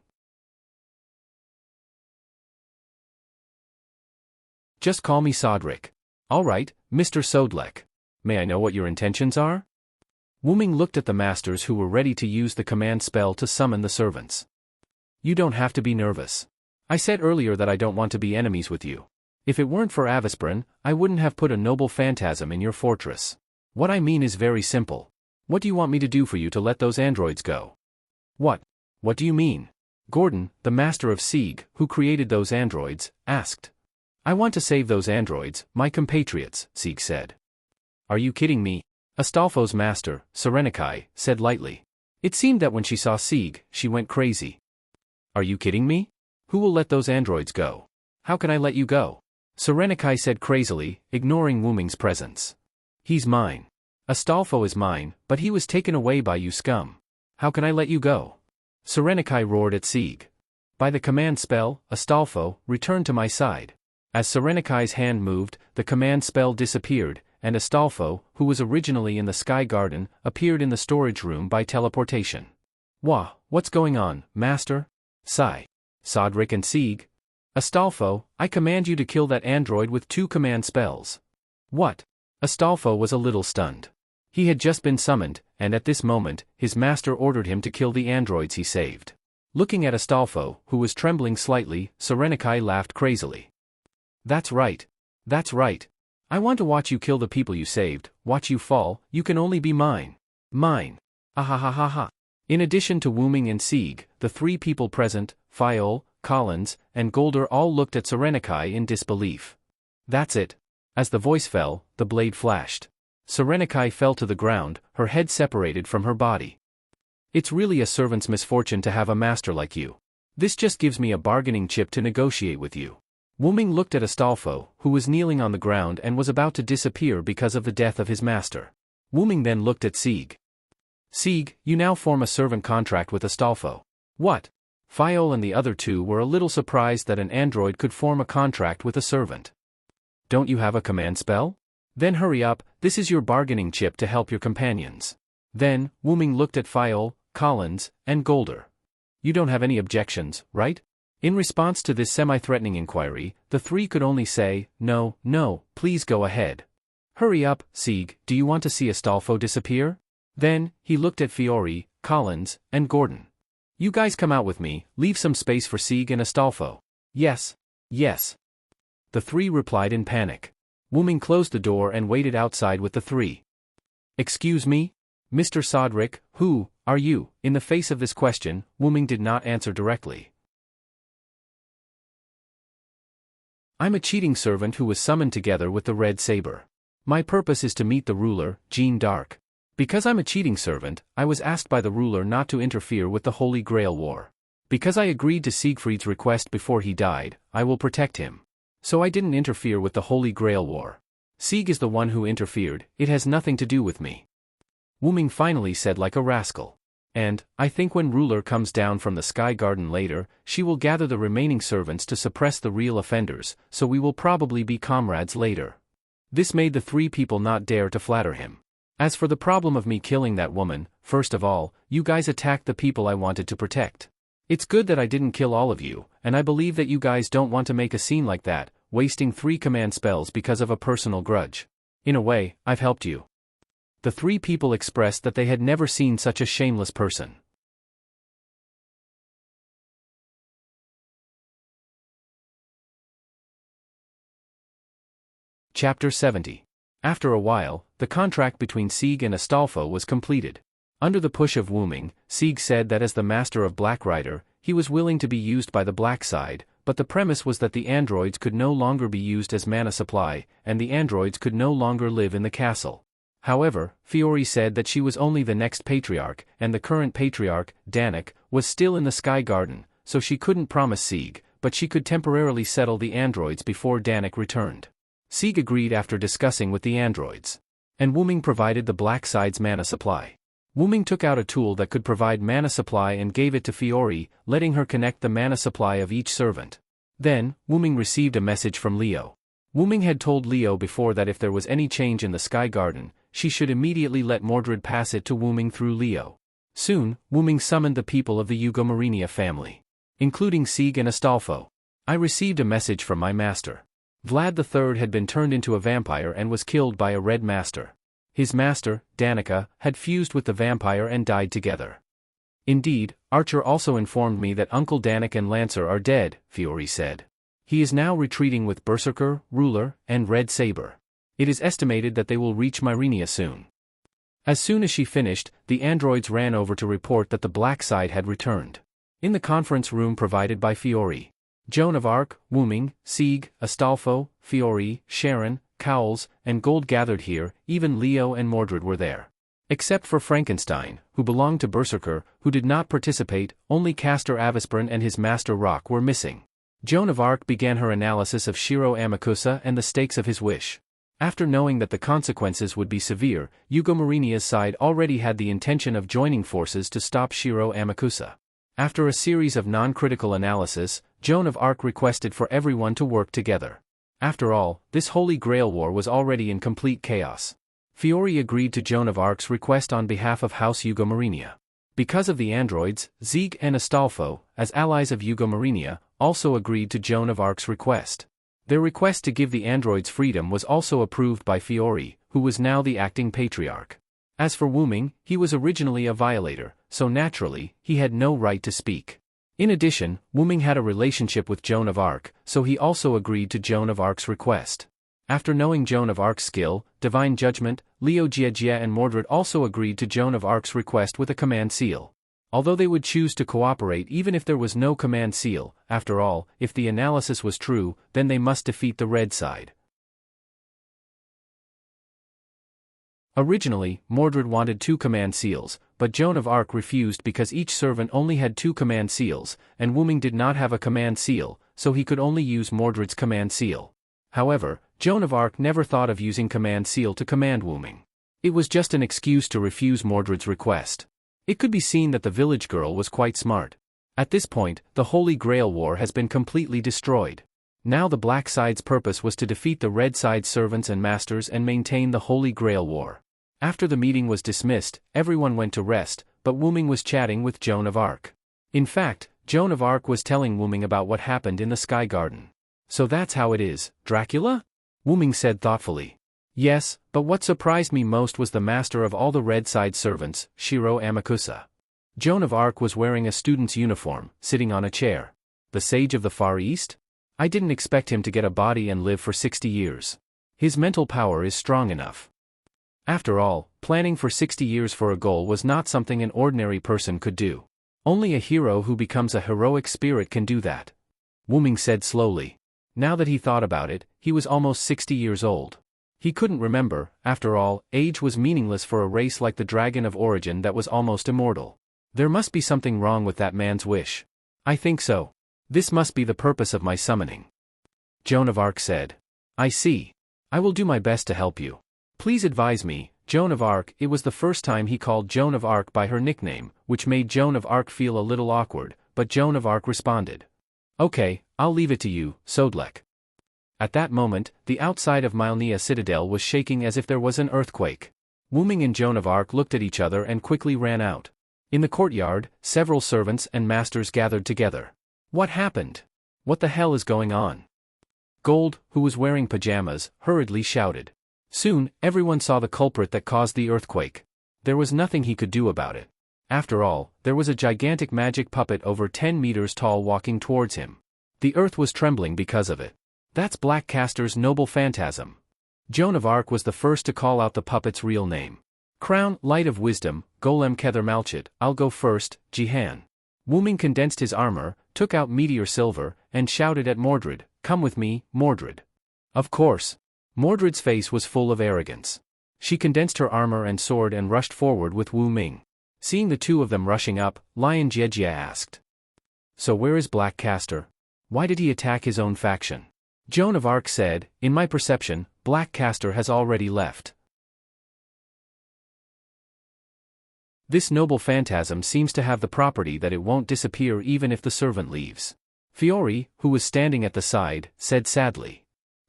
Just call me Sodric." "All right, Mr. Sodlek. May I know what your intentions are?" Wu Ming looked at the masters who were ready to use the command spell to summon the servants. "You don't have to be nervous. I said earlier that I don't want to be enemies with you. If it weren't for Avisprin, I wouldn't have put a noble phantasm in your fortress. What I mean is very simple. What do you want me to do for you to let those androids go?" What do you mean?" Gordon, the master of Sieg, who created those androids, asked. "I want to save those androids, my compatriots," Sieg said. "Are you kidding me?" Astolfo's master, Serenikai, said lightly. It seemed that when she saw Sieg, she went crazy. "Are you kidding me? Who will let those androids go? How can I let you go?" Serenikai said crazily, ignoring Wu Ming's presence. "He's mine. Astolfo is mine, but he was taken away by you scum. How can I let you go?" Serenikai roared at Sieg. "By the command spell, Astolfo, return to my side." As Serenikai's hand moved, the command spell disappeared, and Astolfo, who was originally in the Sky Garden, appeared in the storage room by teleportation. What's going on, master?" Sigh. "Sodric and Sieg. Astolfo, I command you to kill that android with 2 command spells." "What?" Astolfo was a little stunned. He had just been summoned, and at this moment, his master ordered him to kill the androids he saved. Looking at Astolfo, who was trembling slightly, Serenakai laughed crazily. That's right. That's right. I want to watch you kill the people you saved, watch you fall, you can only be mine. Mine. Ahahaha. In addition to Wuming and Sieg, the three people present, Fiol, Collins, and Golder all looked at Serenakai in disbelief. That's it. As the voice fell, the blade flashed. Serenakai fell to the ground, her head separated from her body. It's really a servant's misfortune to have a master like you. This just gives me a bargaining chip to negotiate with you. Wuming looked at Astolfo, who was kneeling on the ground and was about to disappear because of the death of his master. Wuming then looked at Sieg. Sieg, you now form a servant contract with Astolfo. What? Fiol and the other two were a little surprised that an android could form a contract with a servant. Don't you have a command spell? Then hurry up, this is your bargaining chip to help your companions. Then, Wuming looked at Fiol, Collins, and Golder. You don't have any objections, right? In response to this semi-threatening inquiry, the three could only say, no, no, please go ahead. Hurry up, Sieg, do you want to see Astolfo disappear? Then, he looked at Fiore, Collins, and Gordon. You guys come out with me, leave some space for Sieg and Astolfo. Yes. Yes. The three replied in panic. Wuming closed the door and waited outside with the three. Excuse me? Mr. Sodrick, who are you? In the face of this question, Wuming did not answer directly. I'm a cheating servant who was summoned together with the Red Saber. My purpose is to meet the ruler, Jean d'Arc. Because I'm a cheating servant, I was asked by the ruler not to interfere with the Holy Grail War. Because I agreed to Siegfried's request before he died, I will protect him. So I didn't interfere with the Holy Grail War. Sieg is the one who interfered, it has nothing to do with me. Wuming finally said like a rascal. And, I think when ruler comes down from the Sky Garden later, she will gather the remaining servants to suppress the real offenders, so we will probably be comrades later. This made the three people not dare to flatter him. As for the problem of me killing that woman, first of all, you guys attacked the people I wanted to protect. It's good that I didn't kill all of you, and I believe that you guys don't want to make a scene like that, wasting 3 command spells because of a personal grudge. In a way, I've helped you. The three people expressed that they had never seen such a shameless person. Chapter 70. After a while, the contract between Sieg and Astolfo was completed. Under the push of Wuming, Sieg said that as the master of Black Rider, he was willing to be used by the black side, but the premise was that the androids could no longer be used as mana supply, and the androids could no longer live in the castle. However, Fiore said that she was only the next patriarch, and the current patriarch, Danik, was still in the Sky Garden, so she couldn't promise Sieg, but she could temporarily settle the androids before Danik returned. Sieg agreed after discussing with the androids. And Wuming provided the black side's mana supply. Wuming took out a tool that could provide mana supply and gave it to Fiore, letting her connect the mana supply of each servant. Then, Wuming received a message from Leo. Wuming had told Leo before that if there was any change in the Sky Garden, she should immediately let Mordred pass it to Wuming through Leo. Soon, Wuming summoned the people of the Eugomarinia family, including Sieg and Astolfo. I received a message from my master. Vlad III had been turned into a vampire and was killed by a red master. His master, Danica, had fused with the vampire and died together. Indeed, Archer also informed me that Uncle Danik and Lancer are dead, Fiore said. He is now retreating with Berserker, Ruler, and Red Saber. It is estimated that they will reach Myrenia soon. As soon as she finished, the androids ran over to report that the black side had returned. In the conference room provided by Fiore, Joan of Arc, Wuming, Sieg, Astolfo, Fiore, Sharon, Cowles, and Gold gathered here, even Leo and Mordred were there. Except for Frankenstein, who belonged to Berserker, who did not participate, only Castor Avisburn and his master Rock were missing. Joan of Arc began her analysis of Shiro Amakusa and the stakes of his wish. After knowing that the consequences would be severe, Eugomarinia's side already had the intention of joining forces to stop Shiro Amakusa. After a series of non-critical analysis, Joan of Arc requested for everyone to work together. After all, this Holy Grail War was already in complete chaos. Fiore agreed to Joan of Arc's request on behalf of House Eugomarinia. Because of the androids, Sieg and Astolfo, as allies of Eugomarinia, also agreed to Joan of Arc's request. Their request to give the androids freedom was also approved by Fiore, who was now the acting patriarch. As for Wu Ming, he was originally a violator, so naturally, he had no right to speak. In addition, Wu Ming had a relationship with Joan of Arc, so he also agreed to Joan of Arc's request. After knowing Joan of Arc's skill, divine judgment, Liu Jiejie and Mordred also agreed to Joan of Arc's request with a command seal. Although they would choose to cooperate even if there was no command seal, after all, if the analysis was true, then they must defeat the red side. Originally, Mordred wanted 2 command seals, but Joan of Arc refused because each servant only had 2 command seals, and Wu Ming did not have a command seal, so he could only use Mordred's command seal. However, Joan of Arc never thought of using command seal to command Wu Ming. It was just an excuse to refuse Mordred's request. It could be seen that the village girl was quite smart. At this point, the Holy Grail War has been completely destroyed. Now the black side's purpose was to defeat the red side's servants and masters and maintain the Holy Grail War. After the meeting was dismissed, everyone went to rest, but Wu Ming was chatting with Joan of Arc. In fact, Joan of Arc was telling Wu Ming about what happened in the Sky Garden. So that's how it is, Dracula? Wu Ming said thoughtfully. Yes, but what surprised me most was the master of all the red side servants, Shiro Amakusa. Joan of Arc was wearing a student's uniform, sitting on a chair. The sage of the Far East? I didn't expect him to get a body and live for 60 years. His mental power is strong enough. After all, planning for 60 years for a goal was not something an ordinary person could do. Only a hero who becomes a heroic spirit can do that. Wu Ming said slowly. Now that he thought about it, he was almost 60 years old. He couldn't remember, after all, age was meaningless for a race like the Dragon of Origin that was almost immortal. There must be something wrong with that man's wish. I think so. This must be the purpose of my summoning. Joan of Arc said. I see. I will do my best to help you. Please advise me, Joan of Arc. It was the first time he called Joan of Arc by her nickname, which made Joan of Arc feel a little awkward, but Joan of Arc responded. Okay, I'll leave it to you, Sodlek. At that moment, the outside of Mylnea Citadel was shaking as if there was an earthquake. Wu Ming and Joan of Arc looked at each other and quickly ran out. In the courtyard, several servants and masters gathered together. What happened? What the hell is going on? Gold, who was wearing pajamas, hurriedly shouted. Soon, everyone saw the culprit that caused the earthquake. There was nothing he could do about it. After all, there was a gigantic magic puppet over 10 meters tall walking towards him. The earth was trembling because of it. That's Black Castor's noble phantasm. Joan of Arc was the first to call out the puppet's real name. Crown, Light of Wisdom, Golem Kether Malchit, I'll go first, Jihan. Wu Ming condensed his armor, took out Meteor Silver, and shouted at Mordred, Come with me, Mordred. Of course. Mordred's face was full of arrogance. She condensed her armor and sword and rushed forward with Wu Ming. Seeing the two of them rushing up, Lion Jiejie asked. So where is Black Castor? Why did he attack his own faction? Joan of Arc said, In my perception, Black Castor has already left. This noble phantasm seems to have the property that it won't disappear even if the servant leaves. Fiore, who was standing at the side, said sadly.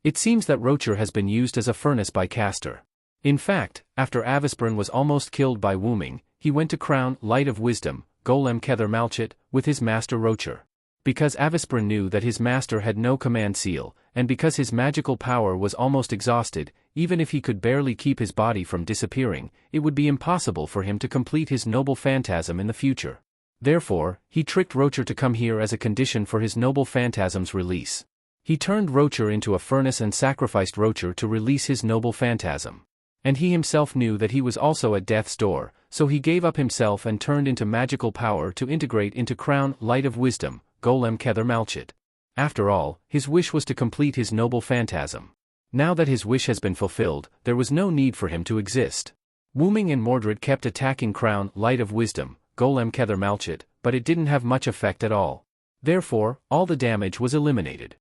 It seems that Rocher has been used as a furnace by Castor. In fact, after Avispern was almost killed by Wu Ming, he went to crown Light of Wisdom, Golem Kether Malchit, with his master Rocher. Because Avispern knew that his master had no command seal, and because his magical power was almost exhausted, even if he could barely keep his body from disappearing, it would be impossible for him to complete his noble phantasm in the future. Therefore, he tricked Rocher to come here as a condition for his noble phantasm's release. He turned Rocher into a furnace and sacrificed Rocher to release his noble phantasm. And he himself knew that he was also at death's door, so he gave up himself and turned into magical power to integrate into Crown Light of Wisdom, Golem Kether Malchit. After all, his wish was to complete his noble phantasm. Now that his wish has been fulfilled, there was no need for him to exist. Wu Ming and Mordred kept attacking Crown Light of Wisdom, Golem Kether Malchit, but it didn't have much effect at all. Therefore, all the damage was eliminated.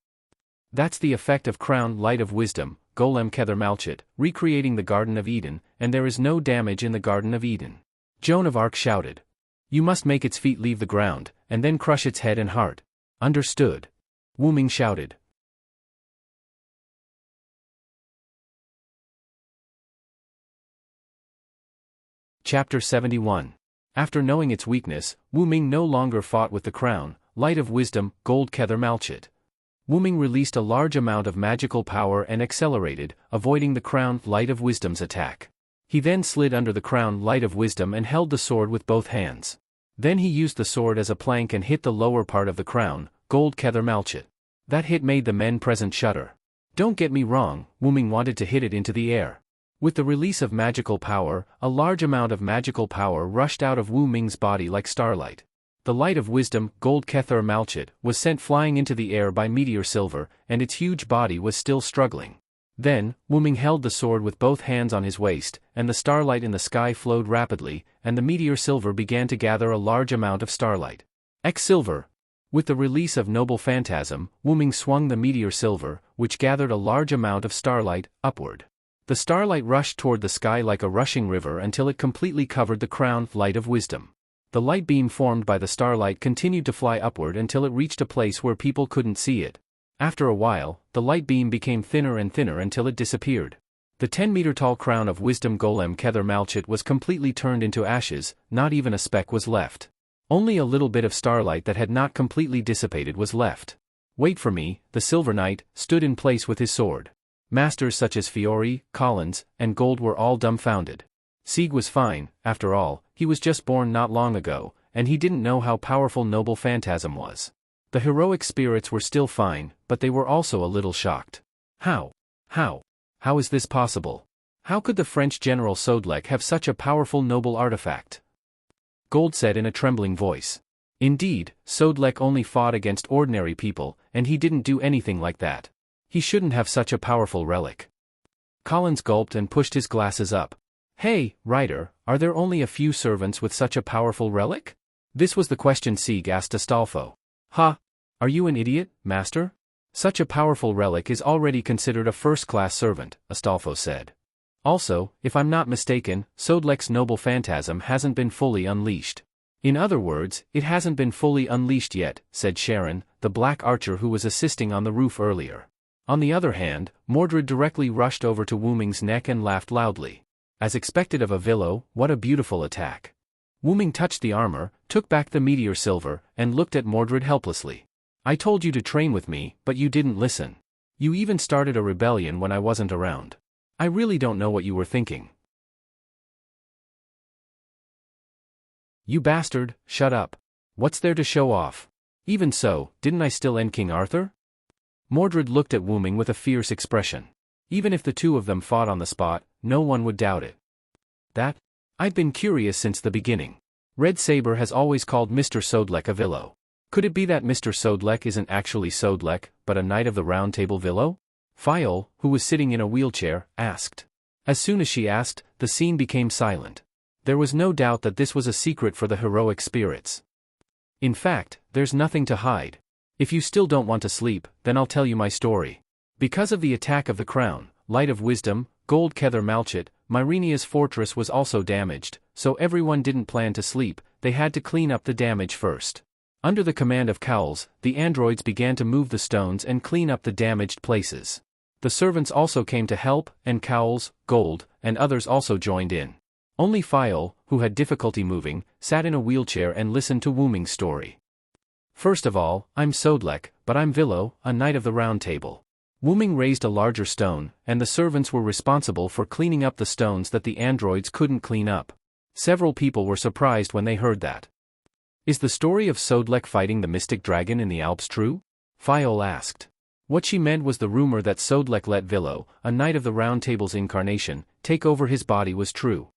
That's the effect of Crown Light of Wisdom, Golem Kether Malchit, recreating the Garden of Eden, and there is no damage in the Garden of Eden. Joan of Arc shouted. You must make its feet leave the ground, and then crush its head and heart. Understood. Wu Ming shouted. Chapter 71. After knowing its weakness, Wu Ming no longer fought with the Crown Light of Wisdom, Gold Kether Malchit. Wu Ming released a large amount of magical power and accelerated, avoiding the Crown Light of Wisdom's attack. He then slid under the crown Light of Wisdom and held the sword with both hands. Then he used the sword as a plank and hit the lower part of the crown, Gold Kether Malchit. That hit made the men present shudder. Don't get me wrong, Wuming wanted to hit it into the air. With the release of magical power, a large amount of magical power rushed out of Wu Ming's body like starlight. The Light of Wisdom, Gold Kether Malchit, was sent flying into the air by Meteor Silver, and its huge body was still struggling. Then, Wu Ming held the sword with both hands on his waist, and the starlight in the sky flowed rapidly, and the Meteor Silver began to gather a large amount of starlight. Silver. With the release of Noble Phantasm, Wu Ming swung the Meteor Silver, which gathered a large amount of starlight, upward. The starlight rushed toward the sky like a rushing river until it completely covered the crown Light of Wisdom. The light beam formed by the starlight continued to fly upward until it reached a place where people couldn't see it. After a while, the light beam became thinner and thinner until it disappeared. The 10-meter-tall crown of Wisdom Golem Kether Malchit was completely turned into ashes, not even a speck was left. Only a little bit of starlight that had not completely dissipated was left. Wait for me, the Silver Knight stood in place with his sword. Masters such as Fiore, Collins, and Gold were all dumbfounded. Sieg was fine, after all, he was just born not long ago, and he didn't know how powerful Noble Phantasm was. The heroic spirits were still fine, but they were also a little shocked. How is this possible? How could the French General Sodlek have such a powerful noble artifact? Gold said in a trembling voice. Indeed, Sodlek only fought against ordinary people, and he didn't do anything like that. He shouldn't have such a powerful relic. Collins gulped and pushed his glasses up. Hey, Ryder, are there only a few servants with such a powerful relic? This was the question Sieg asked Astolfo. Ha! Are you an idiot, master? Such a powerful relic is already considered a first-class servant, Astolfo said. Also, if I'm not mistaken, Sodlek's Noble Phantasm hasn't been fully unleashed. In other words, it hasn't been fully unleashed yet, said Sharon, the black archer who was assisting on the roof earlier. On the other hand, Mordred directly rushed over to Wu Ming's neck and laughed loudly. As expected of a Villo, what a beautiful attack. Wu Ming touched the armor, took back the Meteor Silver, and looked at Mordred helplessly. I told you to train with me, but you didn't listen. You even started a rebellion when I wasn't around. I really don't know what you were thinking. You bastard, shut up. What's there to show off? Even so, didn't I still end King Arthur? Mordred looked at Wu Ming with a fierce expression. Even if the two of them fought on the spot, no one would doubt it. That? I've been curious since the beginning. Red Saber has always called Mr. Sodlek a Villo. Could it be that Mr. Sodlek isn't actually Sodlek, but a Knight of the Round Table Villo? Fiol, who was sitting in a wheelchair, asked. As soon as she asked, the scene became silent. There was no doubt that this was a secret for the heroic spirits. In fact, there's nothing to hide. If you still don't want to sleep, then I'll tell you my story. Because of the attack of the crown, Light of Wisdom, Gold Kether Malchit, Myrenia's fortress was also damaged, so everyone didn't plan to sleep, they had to clean up the damage first. Under the command of Cowls, the androids began to move the stones and clean up the damaged places. The servants also came to help, and Cowls, Gold, and others also joined in. Only Fiol, who had difficulty moving, sat in a wheelchair and listened to Wu Ming's story. First of all, I'm Sodlek, but I'm Villo, a Knight of the Round Table. Wu Ming raised a larger stone, and the servants were responsible for cleaning up the stones that the androids couldn't clean up. Several people were surprised when they heard that. Is the story of Sodlek fighting the mystic dragon in the Alps true? Fiol asked. What she meant was the rumor that Sodlek let Villo, a Knight of the Round Table's incarnation, take over his body was true.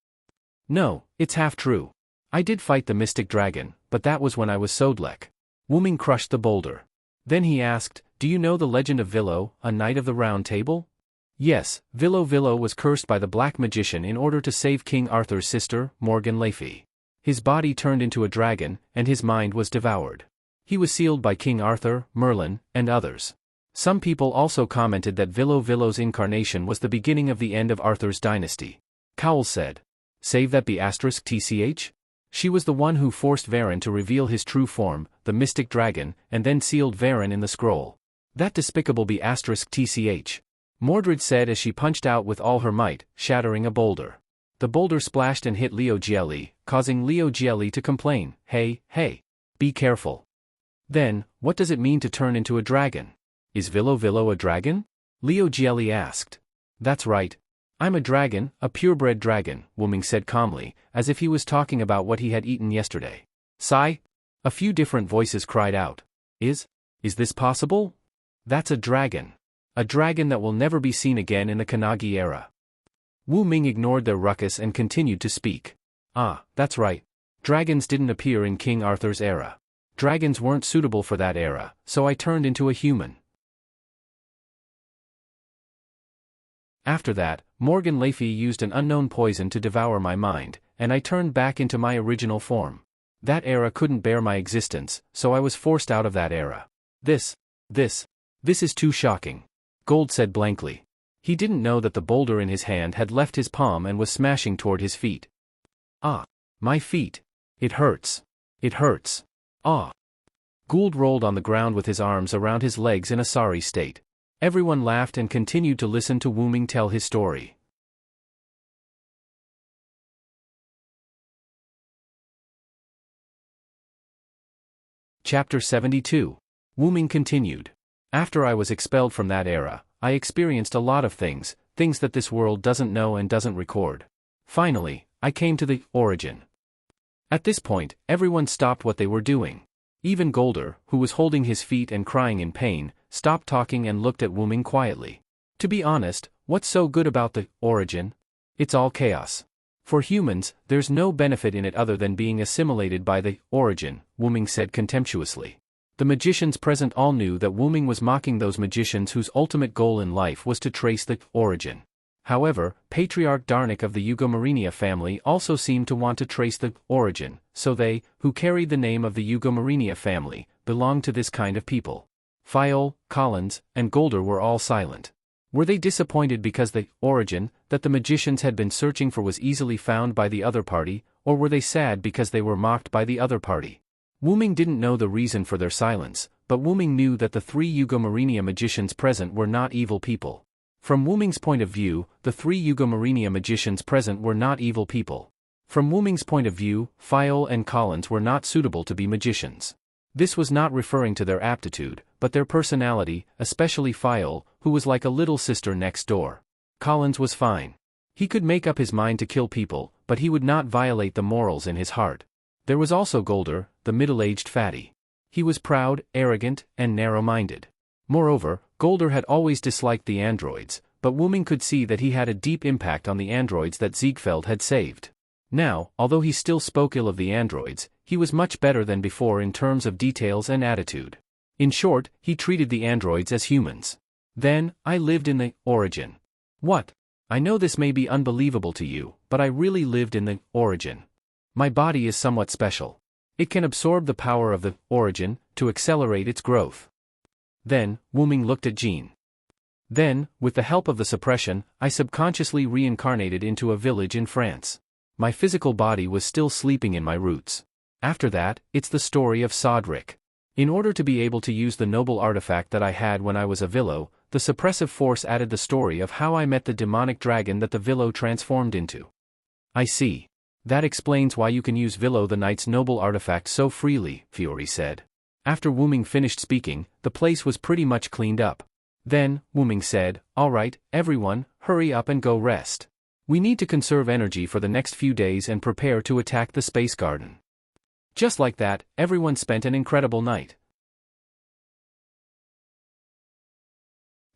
No, it's half true. I did fight the mystic dragon, but that was when I was Sodlek. Wu Ming crushed the boulder. Then he asked, do you know the legend of Villo, a Knight of the Round Table? Yes, Villo was cursed by the Black Magician in order to save King Arthur's sister, Morgan Le Fay. His body turned into a dragon, and his mind was devoured. He was sealed by King Arthur, Merlin, and others. Some people also commented that Villo's incarnation was the beginning of the end of Arthur's dynasty. Cowles said. Save that be *tch? She was the one who forced Varin to reveal his true form, the mystic dragon, and then sealed Varin in the scroll. That despicable be *tch. Mordred said as she punched out with all her might, shattering a boulder. The boulder splashed and hit Leo Gielli, causing Leo Gielli to complain, hey, be careful. Then, what does it mean to turn into a dragon? Is Villo a dragon? Leo Gielli asked. That's right. I'm a dragon, a purebred dragon, Wuming said calmly, as if he was talking about what he had eaten yesterday. Sigh? A few different voices cried out. Is this possible? That's a dragon. A dragon that will never be seen again in the Kanagi era. Wu Ming ignored their ruckus and continued to speak. Ah, that's right. Dragons didn't appear in King Arthur's era. Dragons weren't suitable for that era, so I turned into a human. After that, Morgan Le Fay used an unknown poison to devour my mind, and I turned back into my original form. That era couldn't bear my existence, so I was forced out of that era. This is too shocking. Gold said blankly. He didn't know that the boulder in his hand had left his palm and was smashing toward his feet. Ah, my feet. It hurts. It hurts. Ah. Gould rolled on the ground with his arms around his legs in a sorry state. Everyone laughed and continued to listen to Wu Ming tell his story. Chapter 72. Wu Ming continued. After I was expelled from that era, I experienced a lot of things that this world doesn't know and doesn't record. Finally, I came to the origin. At this point, everyone stopped what they were doing. Even Golder, who was holding his feet and crying in pain, stopped talking and looked at Wu Ming quietly. To be honest, what's so good about the origin? It's all chaos. For humans, there's no benefit in it other than being assimilated by the origin, Wu Ming said contemptuously. The magicians present all knew that Wu Ming was mocking those magicians whose ultimate goal in life was to trace the origin. However, Patriarch Darnik of the Eugomarinia family also seemed to want to trace the origin, so they, who carried the name of the Eugomarinia family, belonged to this kind of people. Fiol, Collins, and Golder were all silent. Were they disappointed because the origin that the magicians had been searching for was easily found by the other party, or were they sad because they were mocked by the other party? Wu Ming didn't know the reason for their silence, but Wu Ming knew that the 3 Eugomarinia magicians present were not evil people. From Wu Ming's point of view, the 3 Eugomarinia magicians present were not evil people. From Wu Ming's point of view, Fiol and Collins were not suitable to be magicians. This was not referring to their aptitude, but their personality, especially Fiol, who was like a little sister next door. Collins was fine. He could make up his mind to kill people, but he would not violate the morals in his heart. There was also Golder, the middle-aged fatty. He was proud, arrogant, and narrow-minded. Moreover, Golder had always disliked the androids, but Wu Ming could see that he had a deep impact on the androids that Ziegfeld had saved. Now, although he still spoke ill of the androids, he was much better than before in terms of details and attitude. In short, he treated the androids as humans. Then, I lived in the origin. What? I know this may be unbelievable to you, but I really lived in the origin. My body is somewhat special. It can absorb the power of the origin to accelerate its growth. Then, Wu Ming looked at Jean. Then, with the help of the suppression, I subconsciously reincarnated into a village in France. My physical body was still sleeping in my roots. After that, it's the story of Sodric. In order to be able to use the noble artifact that I had when I was a Villo, the suppressive force added the story of how I met the demonic dragon that the Villo transformed into. I see. That explains why you can use Villo the Knight's noble artifact so freely, Fiori said. After Wu Ming finished speaking, the place was pretty much cleaned up. Then, Wu Ming said, "All right, everyone, hurry up and go rest. We need to conserve energy for the next few days and prepare to attack the space garden." Just like that, everyone spent an incredible night.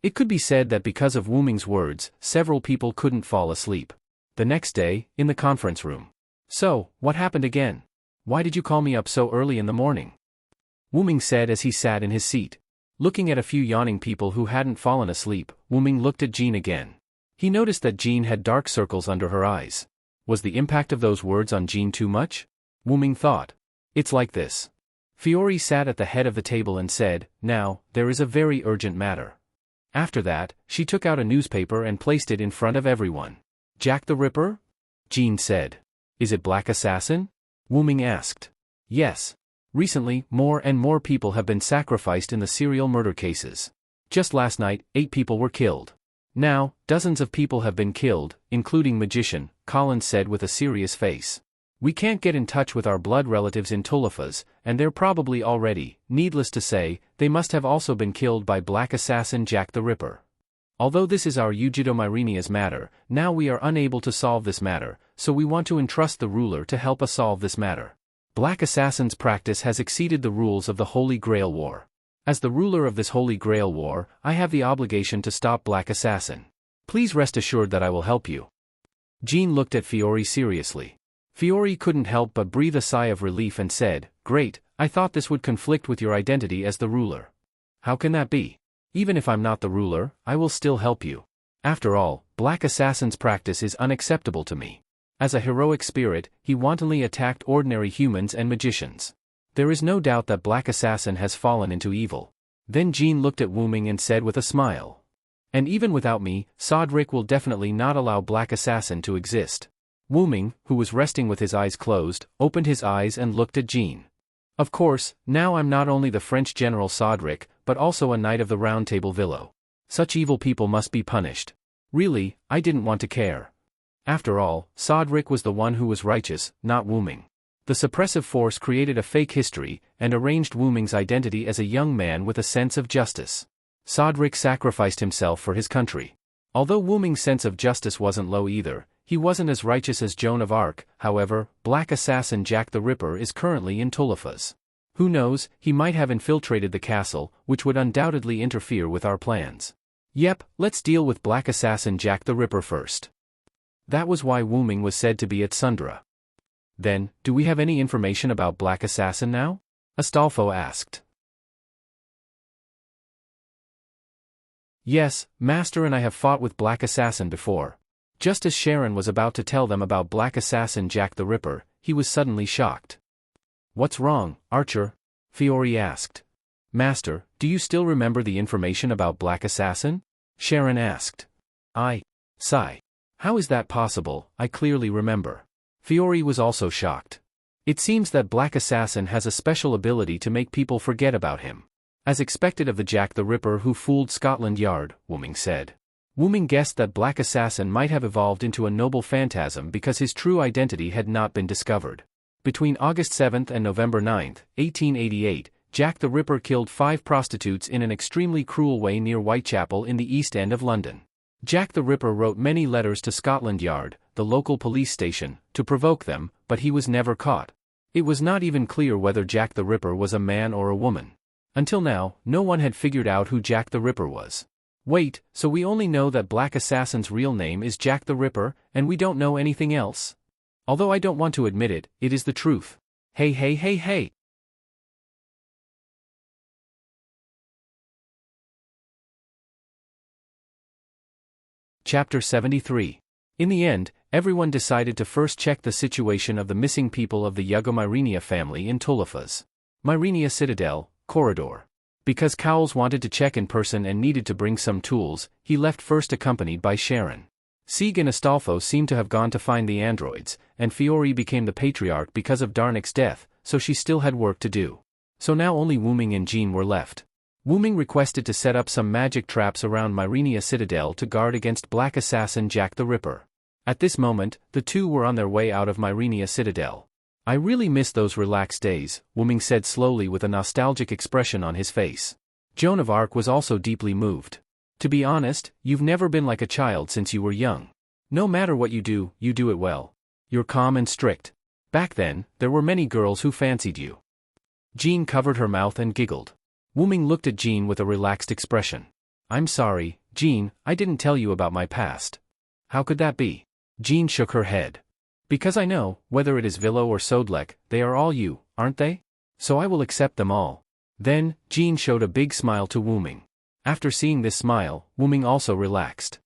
It could be said that because of Wu Ming's words, several people couldn't fall asleep. The next day, in the conference room. "So, what happened again? Why did you call me up so early in the morning?" Wu Ming said as he sat in his seat. Looking at a few yawning people who hadn't fallen asleep, Wu Ming looked at Jean again. He noticed that Jean had dark circles under her eyes. Was the impact of those words on Jean too much? Wu Ming thought. It's like this. Fiori sat at the head of the table and said, "Now, there is a very urgent matter." After that, she took out a newspaper and placed it in front of everyone. "Jack the Ripper?" Jean said. "Is it Black Assassin?" Wu Ming asked. "Yes. Recently, more and more people have been sacrificed in the serial murder cases. Just last night, 8 people were killed. Now, dozens of people have been killed, including magician," Collins said with a serious face. "We can't get in touch with our blood relatives in Tulifas, and they're probably already, needless to say, they must have also been killed by Black Assassin Jack the Ripper." Although this is our Ujido Myrenia's matter, now we are unable to solve this matter, so we want to entrust the ruler to help us solve this matter. Black Assassin's practice has exceeded the rules of the Holy Grail War. As the ruler of this Holy Grail War, I have the obligation to stop Black Assassin. Please rest assured that I will help you. Jean looked at Fiore seriously. Fiore couldn't help but breathe a sigh of relief and said, "Great, I thought this would conflict with your identity as the ruler." "How can that be? Even if I'm not the ruler, I will still help you. After all, Black Assassin's practice is unacceptable to me. As a heroic spirit, he wantonly attacked ordinary humans and magicians. There is no doubt that Black Assassin has fallen into evil." Then Jean looked at Wu Ming and said with a smile, "And even without me, Sodric will definitely not allow Black Assassin to exist." Wu Ming, who was resting with his eyes closed, opened his eyes and looked at Jean. "Of course, now I'm not only the French General Sodric, but also a Knight of the Round Table Villo. Such evil people must be punished. Really, I didn't want to care. After all, Sodric was the one who was righteous, not Wu Ming. The suppressive force created a fake history, and arranged Wu Ming's identity as a young man with a sense of justice. Sodric sacrificed himself for his country. Although Wu Ming's sense of justice wasn't low either, he wasn't as righteous as Joan of Arc. However, Black Assassin Jack the Ripper is currently in Tulifas. Who knows, he might have infiltrated the castle, which would undoubtedly interfere with our plans. Yep, let's deal with Black Assassin Jack the Ripper first." That was why Wu Ming was said to be at Sundra. "Then, do we have any information about Black Assassin now?" Astolfo asked. "Yes, Master, and I have fought with Black Assassin before." Just as Sharon was about to tell them about Black Assassin Jack the Ripper, he was suddenly shocked. "What's wrong, Archer?" Fiore asked. "Master, do you still remember the information about Black Assassin?" Sharon asked. Sigh. "How is that possible? I clearly remember." Fiore was also shocked. "It seems that Black Assassin has a special ability to make people forget about him. As expected of the Jack the Ripper who fooled Scotland Yard," Wu Ming said. Wu Ming guessed that Black Assassin might have evolved into a noble phantasm because his true identity had not been discovered. Between August 7 and November 9, 1888, Jack the Ripper killed 5 prostitutes in an extremely cruel way near Whitechapel in the East End of London. Jack the Ripper wrote many letters to Scotland Yard, the local police station, to provoke them, but he was never caught. It was not even clear whether Jack the Ripper was a man or a woman. Until now, no one had figured out who Jack the Ripper was. Wait, so we only know that Black Assassin's real name is Jack the Ripper, and we don't know anything else? Although I don't want to admit it, it is the truth. Hey. Chapter 73. In the end, everyone decided to first check the situation of the missing people of the Yugo Myrenia family in Tulifas. Myrenia Citadel, Corridor. Because Cowles wanted to check in person and needed to bring some tools, he left first accompanied by Sharon. Sieg and Astolfo seemed to have gone to find the androids, and Fiore became the patriarch because of Darnick's death, so she still had work to do. So now only Wu Ming and Jean were left. Wu Ming requested to set up some magic traps around Myrenia Citadel to guard against Black Assassin Jack the Ripper. At this moment, the two were on their way out of Myrenia Citadel. "I really miss those relaxed days," Wu Ming said slowly with a nostalgic expression on his face. Joan of Arc was also deeply moved. "To be honest, you've never been like a child since you were young. No matter what you do it well. You're calm and strict. Back then, there were many girls who fancied you." Jean covered her mouth and giggled. Wu Ming looked at Jean with a relaxed expression. "I'm sorry, Jean, I didn't tell you about my past." "How could that be?" Jean shook her head. "Because I know, whether it is Villo or Sodlek, they are all you, aren't they? So I will accept them all." Then, Jean showed a big smile to Wu Ming. After seeing this smile, Wu Ming also relaxed.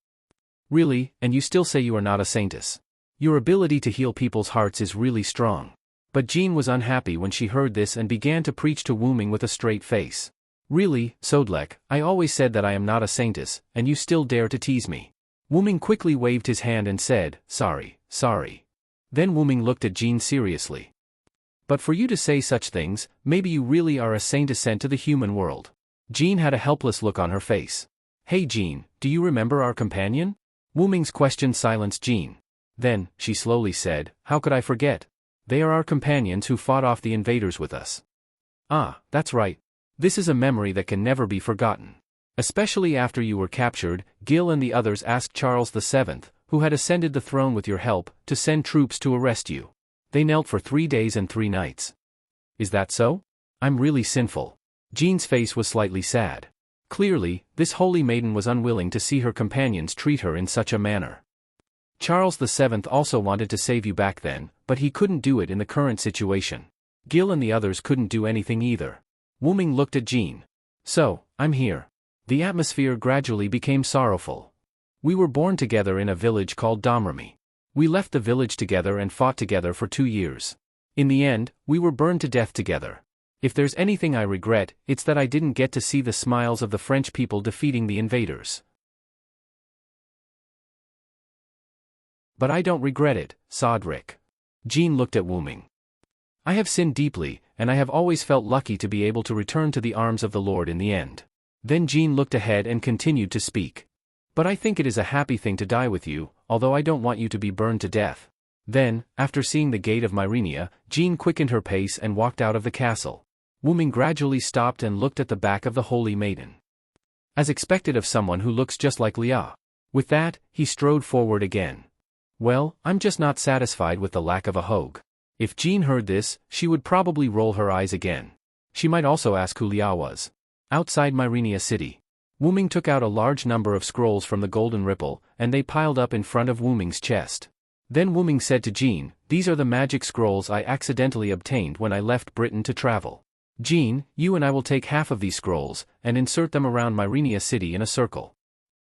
"Really, and you still say you are not a saintess? Your ability to heal people's hearts is really strong." But Jean was unhappy when she heard this and began to preach to Wu Ming with a straight face. "Really, Sodlek, I always said that I am not a saintess, and you still dare to tease me." Wu Ming quickly waved his hand and said, Sorry. Then Wu Ming looked at Jean seriously. "But for you to say such things, maybe you really are a saint sent to the human world." Jean had a helpless look on her face. "Hey Jean, do you remember our companion?" Wu Ming's question silenced Jean. Then, she slowly said, "How could I forget? They are our companions who fought off the invaders with us." "Ah, that's right. This is a memory that can never be forgotten." Especially after you were captured, Gil and the others asked Charles VII, who had ascended the throne with your help, to send troops to arrest you. They knelt for 3 days and 3 nights. Is that so? I'm really sinful. Jean's face was slightly sad. Clearly, this holy maiden was unwilling to see her companions treat her in such a manner. Charles VII also wanted to save you back then, but he couldn't do it in the current situation. Gil and the others couldn't do anything either. Wu Ming looked at Jean. So, I'm here. The atmosphere gradually became sorrowful. We were born together in a village called Domremy. We left the village together and fought together for 2 years. In the end, we were burned to death together. If there's anything I regret, it's that I didn't get to see the smiles of the French people defeating the invaders. But I don't regret it, Sodric. Jean looked at Wu Ming. I have sinned deeply, and I have always felt lucky to be able to return to the arms of the Lord in the end. Then Jean looked ahead and continued to speak. But I think it is a happy thing to die with you, although I don't want you to be burned to death. Then, after seeing the gate of Myrenia, Jean quickened her pace and walked out of the castle. Wu Ming gradually stopped and looked at the back of the holy maiden. As expected of someone who looks just like Lia. With that, he strode forward again. Well, I'm just not satisfied with the lack of a Hogue. If Jean heard this, she would probably roll her eyes again. She might also ask who Lia was. Outside Myrenia City, Wu Ming took out a large number of scrolls from the golden ripple, and they piled up in front of Wu Ming's chest. Then Wu Ming said to Jean, "These are the magic scrolls I accidentally obtained when I left Britain to travel. Jean, you and I will take half of these scrolls, and insert them around Myrenia City in a circle."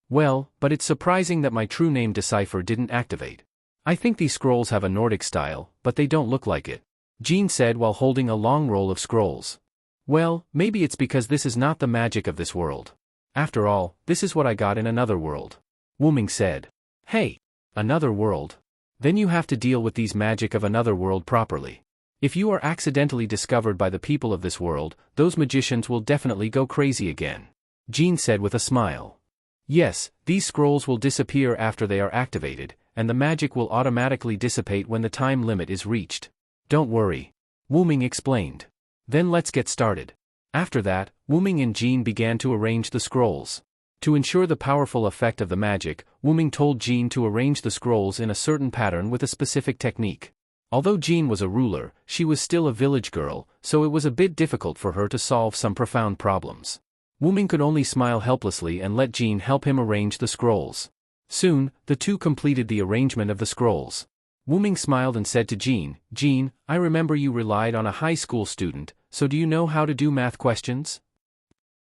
Well, but it's surprising that my true name decipher didn't activate. I think these scrolls have a Nordic style, but they don't look like it. Jean said while holding a long roll of scrolls. Well, maybe it's because this is not the magic of this world. After all, this is what I got in another world. Wu Ming said. Hey! Another world? Then you have to deal with these magic of another world properly. If you are accidentally discovered by the people of this world, those magicians will definitely go crazy again. Jean said with a smile. Yes, these scrolls will disappear after they are activated, and the magic will automatically dissipate when the time limit is reached. Don't worry. Wu Ming explained. Then let's get started. After that, Wu Ming and Jean began to arrange the scrolls. To ensure the powerful effect of the magic, Wu Ming told Jean to arrange the scrolls in a certain pattern with a specific technique. Although Jean was a ruler, she was still a village girl, so it was a bit difficult for her to solve some profound problems. Wu Ming could only smile helplessly and let Jean help him arrange the scrolls. Soon, the two completed the arrangement of the scrolls. Wu Ming smiled and said to Jean, "Jean, I remember you relied on a high school student, so do you know how to do math questions?"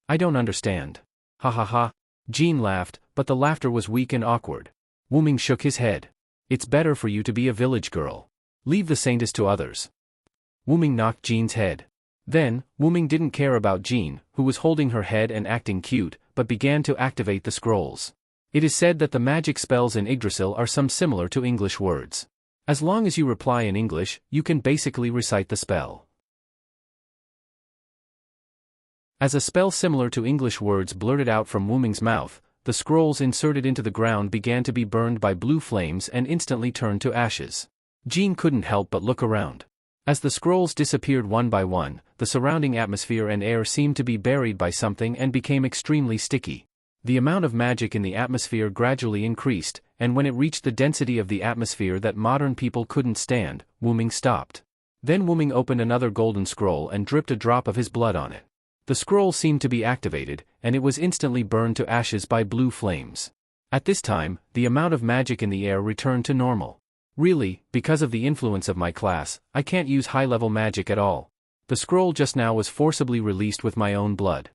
"I don't understand." Ha ha ha. Jean laughed, but the laughter was weak and awkward. Wu Ming shook his head. "It's better for you to be a village girl. Leave the saintess to others." Wu Ming knocked Jean's head. Then, Wu Ming didn't care about Jean, who was holding her head and acting cute, but began to activate the scrolls. It is said that the magic spells in Yggdrasil are some similar to English words. As long as you reply in English, you can basically recite the spell. As a spell similar to English words blurted out from Wu Ming's mouth, the scrolls inserted into the ground began to be burned by blue flames and instantly turned to ashes. Jean couldn't help but look around. As the scrolls disappeared one by one, the surrounding atmosphere and air seemed to be buried by something and became extremely sticky. The amount of magic in the atmosphere gradually increased, and when it reached the density of the atmosphere that modern people couldn't stand, Wu Ming stopped. Then Wu Ming opened another golden scroll and dripped a drop of his blood on it. The scroll seemed to be activated, and it was instantly burned to ashes by blue flames. At this time, the amount of magic in the air returned to normal. Really, because of the influence of my class, I can't use high-level magic at all. The scroll just now was forcibly released with my own blood.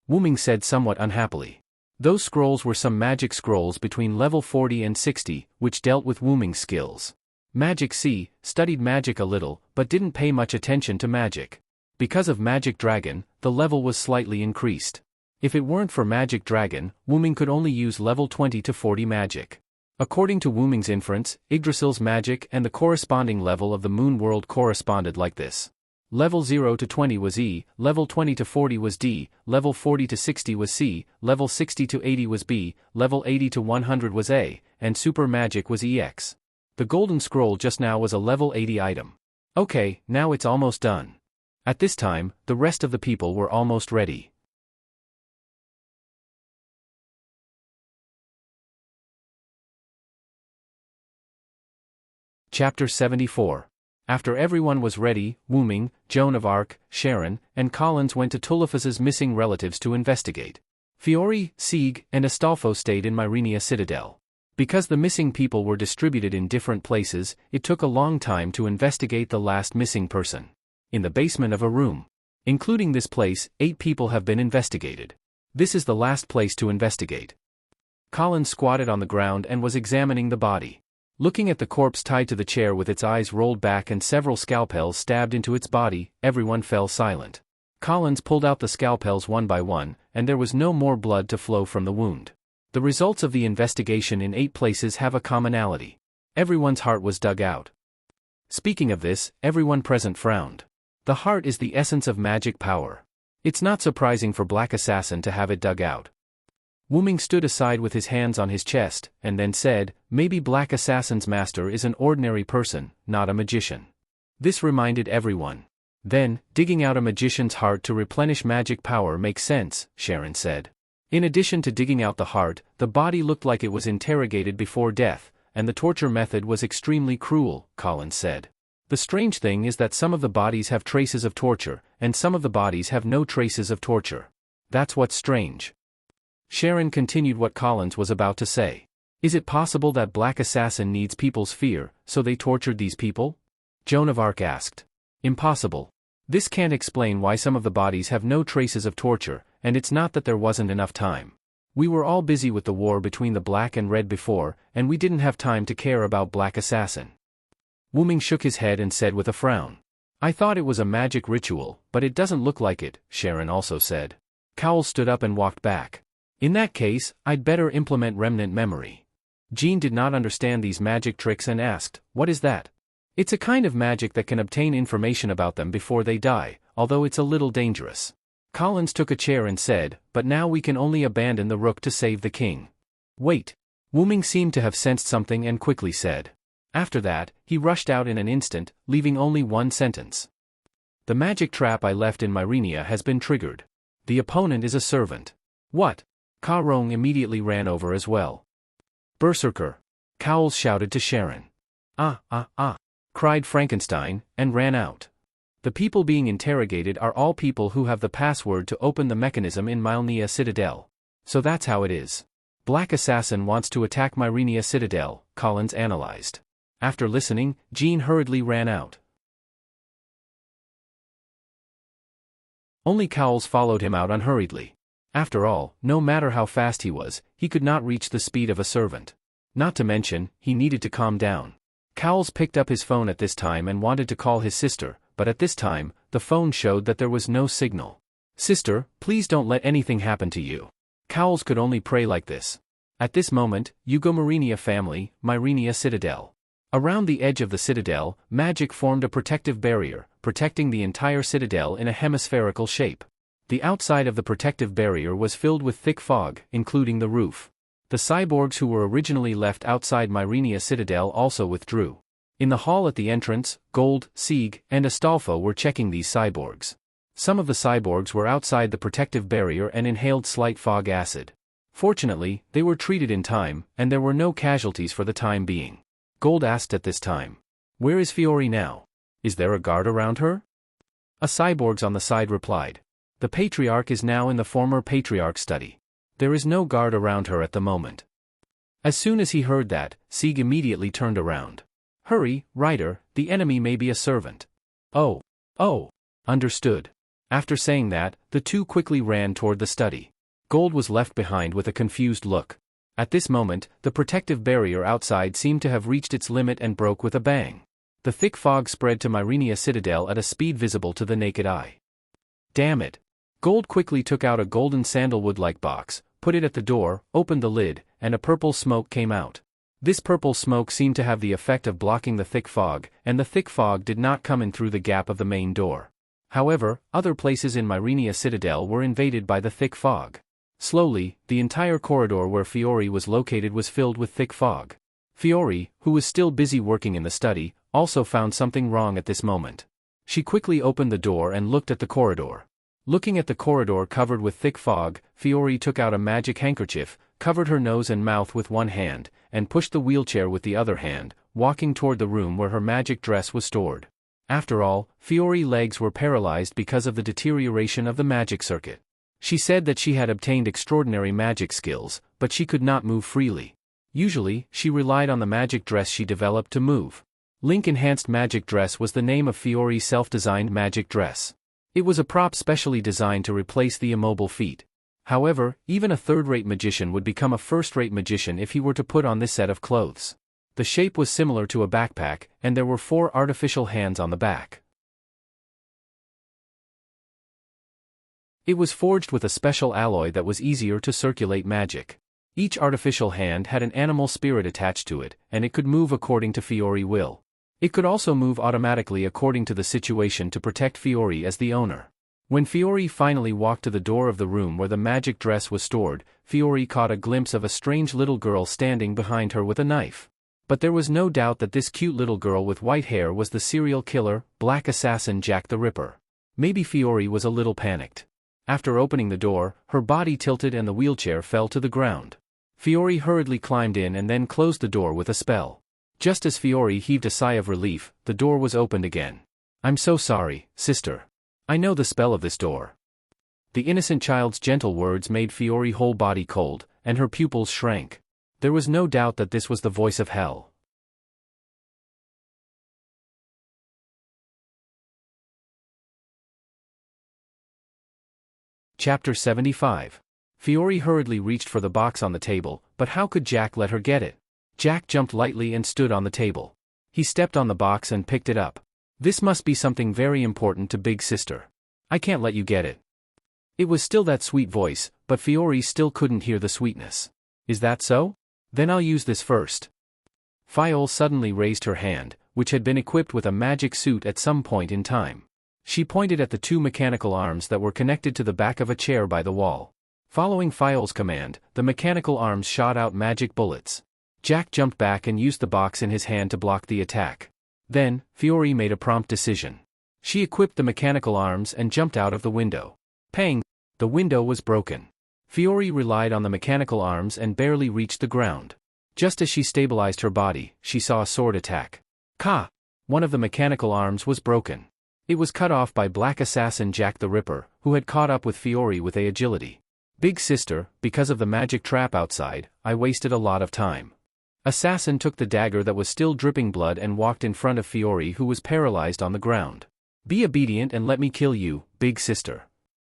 Wu Ming said somewhat unhappily. Those scrolls were some magic scrolls between level 40 and 60, which dealt with Wu Ming's skills. Magic C studied magic a little, but didn't pay much attention to magic. Because of Magic Dragon, the level was slightly increased. If it weren't for Magic Dragon, Wu Ming could only use level 20 to 40 magic. According to Wu Ming's inference, Yggdrasil's magic and the corresponding level of the moon world corresponded like this. Level 0 to 20 was E, level 20 to 40 was D, level 40 to 60 was C, level 60 to 80 was B, level 80 to 100 was A, and super magic was EX. The golden scroll just now was a level 80 item. Okay, now it's almost done. At this time, the rest of the people were almost ready. Chapter 74. After everyone was ready, Wuming, Joan of Arc, Sharon, and Collins went to Tuliphus's missing relatives to investigate. Fiore, Sieg, and Astolfo stayed in Myrenia Citadel. Because the missing people were distributed in different places, it took a long time to investigate the last missing person. In the basement of a room. Including this place, 8 people have been investigated. This is the last place to investigate. Collins squatted on the ground and was examining the body. Looking at the corpse tied to the chair with its eyes rolled back and several scalpels stabbed into its body, everyone fell silent. Collins pulled out the scalpels one by one, and there was no more blood to flow from the wound. The results of the investigation in 8 places have a commonality. Everyone's heart was dug out. Speaking of this, everyone present frowned. The heart is the essence of magic power. It's not surprising for Black Assassin to have it dug out. Wuming stood aside with his hands on his chest, and then said, "Maybe Black Assassin's master is an ordinary person, not a magician." This reminded everyone. Then, digging out a magician's heart to replenish magic power makes sense, Sharon said. In addition to digging out the heart, the body looked like it was interrogated before death, and the torture method was extremely cruel, Collins said. The strange thing is that some of the bodies have traces of torture, and some of the bodies have no traces of torture. That's what's strange. Sharon continued what Collins was about to say. Is it possible that Black Assassin needs people's fear, so they tortured these people? Joan of Arc asked. Impossible. This can't explain why some of the bodies have no traces of torture, and it's not that there wasn't enough time. We were all busy with the war between the Black and Red before, and we didn't have time to care about Black Assassin. Wuming shook his head and said with a frown. I thought it was a magic ritual, but it doesn't look like it, Sharon also said. Cowell stood up and walked back. In that case, I'd better implement remnant memory. Jean did not understand these magic tricks and asked, what is that? It's a kind of magic that can obtain information about them before they die, although it's a little dangerous. Collins took a chair and said, but now we can only abandon the rook to save the king. Wait. Wuming seemed to have sensed something and quickly said. After that, he rushed out in an instant, leaving only one sentence. The magic trap I left in Myrenia has been triggered. The opponent is a servant. What? Ka Rong immediately ran over as well. Berserker! Cowles shouted to Sharon. Cried Frankenstein, and ran out. The people being interrogated are all people who have the password to open the mechanism in Myrenia Citadel. So that's how it is. Black Assassin wants to attack Myrenia Citadel, Collins analyzed. After listening, Jean hurriedly ran out. Only Cowles followed him out unhurriedly. After all, no matter how fast he was, he could not reach the speed of a servant. Not to mention, he needed to calm down. Cowles picked up his phone at this time and wanted to call his sister, but at this time, the phone showed that there was no signal. Sister, please don't let anything happen to you. Cowles could only pray like this. At this moment, Hugo Myrenia family, Myrenia Citadel. Around the edge of the citadel, magic formed a protective barrier, protecting the entire citadel in a hemispherical shape. The outside of the protective barrier was filled with thick fog, including the roof. The cyborgs who were originally left outside Myrenia Citadel also withdrew. In the hall at the entrance, Gold, Sieg, and Astolfo were checking these cyborgs. Some of the cyborgs were outside the protective barrier and inhaled slight fog acid. Fortunately, they were treated in time, and there were no casualties for the time being. Gold asked at this time. Where is Fiore now? Is there a guard around her? A cyborgs on the side replied. The Patriarch is now in the former Patriarch study. There is no guard around her at the moment. As soon as he heard that, Sieg immediately turned around. Hurry, Ryder, the enemy may be a servant. Oh. Understood. After saying that, the two quickly ran toward the study. Gold was left behind with a confused look. At this moment, the protective barrier outside seemed to have reached its limit and broke with a bang. The thick fog spread to Myrenia Citadel at a speed visible to the naked eye. Damn it. Gold quickly took out a golden sandalwood-like box, put it at the door, opened the lid, and a purple smoke came out. This purple smoke seemed to have the effect of blocking the thick fog, and the thick fog did not come in through the gap of the main door. However, other places in Myrenia Citadel were invaded by the thick fog. Slowly, the entire corridor where Fiore was located was filled with thick fog. Fiore, who was still busy working in the study, also found something wrong at this moment. She quickly opened the door and looked at the corridor. Looking at the corridor covered with thick fog, Fiore took out a magic handkerchief, covered her nose and mouth with one hand, and pushed the wheelchair with the other hand, walking toward the room where her magic dress was stored. After all, Fiore's legs were paralyzed because of the deterioration of the magic circuit. She said that she had obtained extraordinary magic skills, but she could not move freely. Usually, she relied on the magic dress she developed to move. Link Enhanced Magic Dress was the name of Fiore's self-designed magic dress. It was a prop specially designed to replace the immobile feet. However, even a third-rate magician would become a first-rate magician if he were to put on this set of clothes. The shape was similar to a backpack, and there were 4 artificial hands on the back. It was forged with a special alloy that was easier to circulate magic. Each artificial hand had an animal spirit attached to it, and it could move according to Fiore's will. It could also move automatically according to the situation to protect Fiore as the owner. When Fiore finally walked to the door of the room where the magic dress was stored, Fiore caught a glimpse of a strange little girl standing behind her with a knife. But there was no doubt that this cute little girl with white hair was the serial killer, Black Assassin Jack the Ripper. Maybe Fiore was a little panicked. After opening the door, her body tilted and the wheelchair fell to the ground. Fiore hurriedly climbed in and then closed the door with a spell. Just as Fiore heaved a sigh of relief, the door was opened again. "I'm so sorry, sister. I know the spell of this door." The innocent child's gentle words made Fiore's whole body cold, and her pupils shrank. There was no doubt that this was the voice of hell. Chapter 75. Fiore hurriedly reached for the box on the table, but how could Jack let her get it? Jack jumped lightly and stood on the table. He stepped on the box and picked it up. "This must be something very important to Big Sister. I can't let you get it." It was still that sweet voice, but Fiore still couldn't hear the sweetness. "Is that so? Then I'll use this first." Fiole suddenly raised her hand, which had been equipped with a magic suit at some point in time. She pointed at the 2 mechanical arms that were connected to the back of a chair by the wall. Following Fiole's command, the mechanical arms shot out magic bullets. Jack jumped back and used the box in his hand to block the attack. Then, Fiore made a prompt decision. She equipped the mechanical arms and jumped out of the window. Pang! The window was broken. Fiore relied on the mechanical arms and barely reached the ground. Just as she stabilized her body, she saw a sword attack. Ka! One of the mechanical arms was broken. It was cut off by Black Assassin Jack the Ripper, who had caught up with Fiore with agility. "Big Sister, because of the magic trap outside, I wasted a lot of time." Assassin took the dagger that was still dripping blood and walked in front of Fiore, who was paralyzed on the ground. "Be obedient and let me kill you, Big Sister."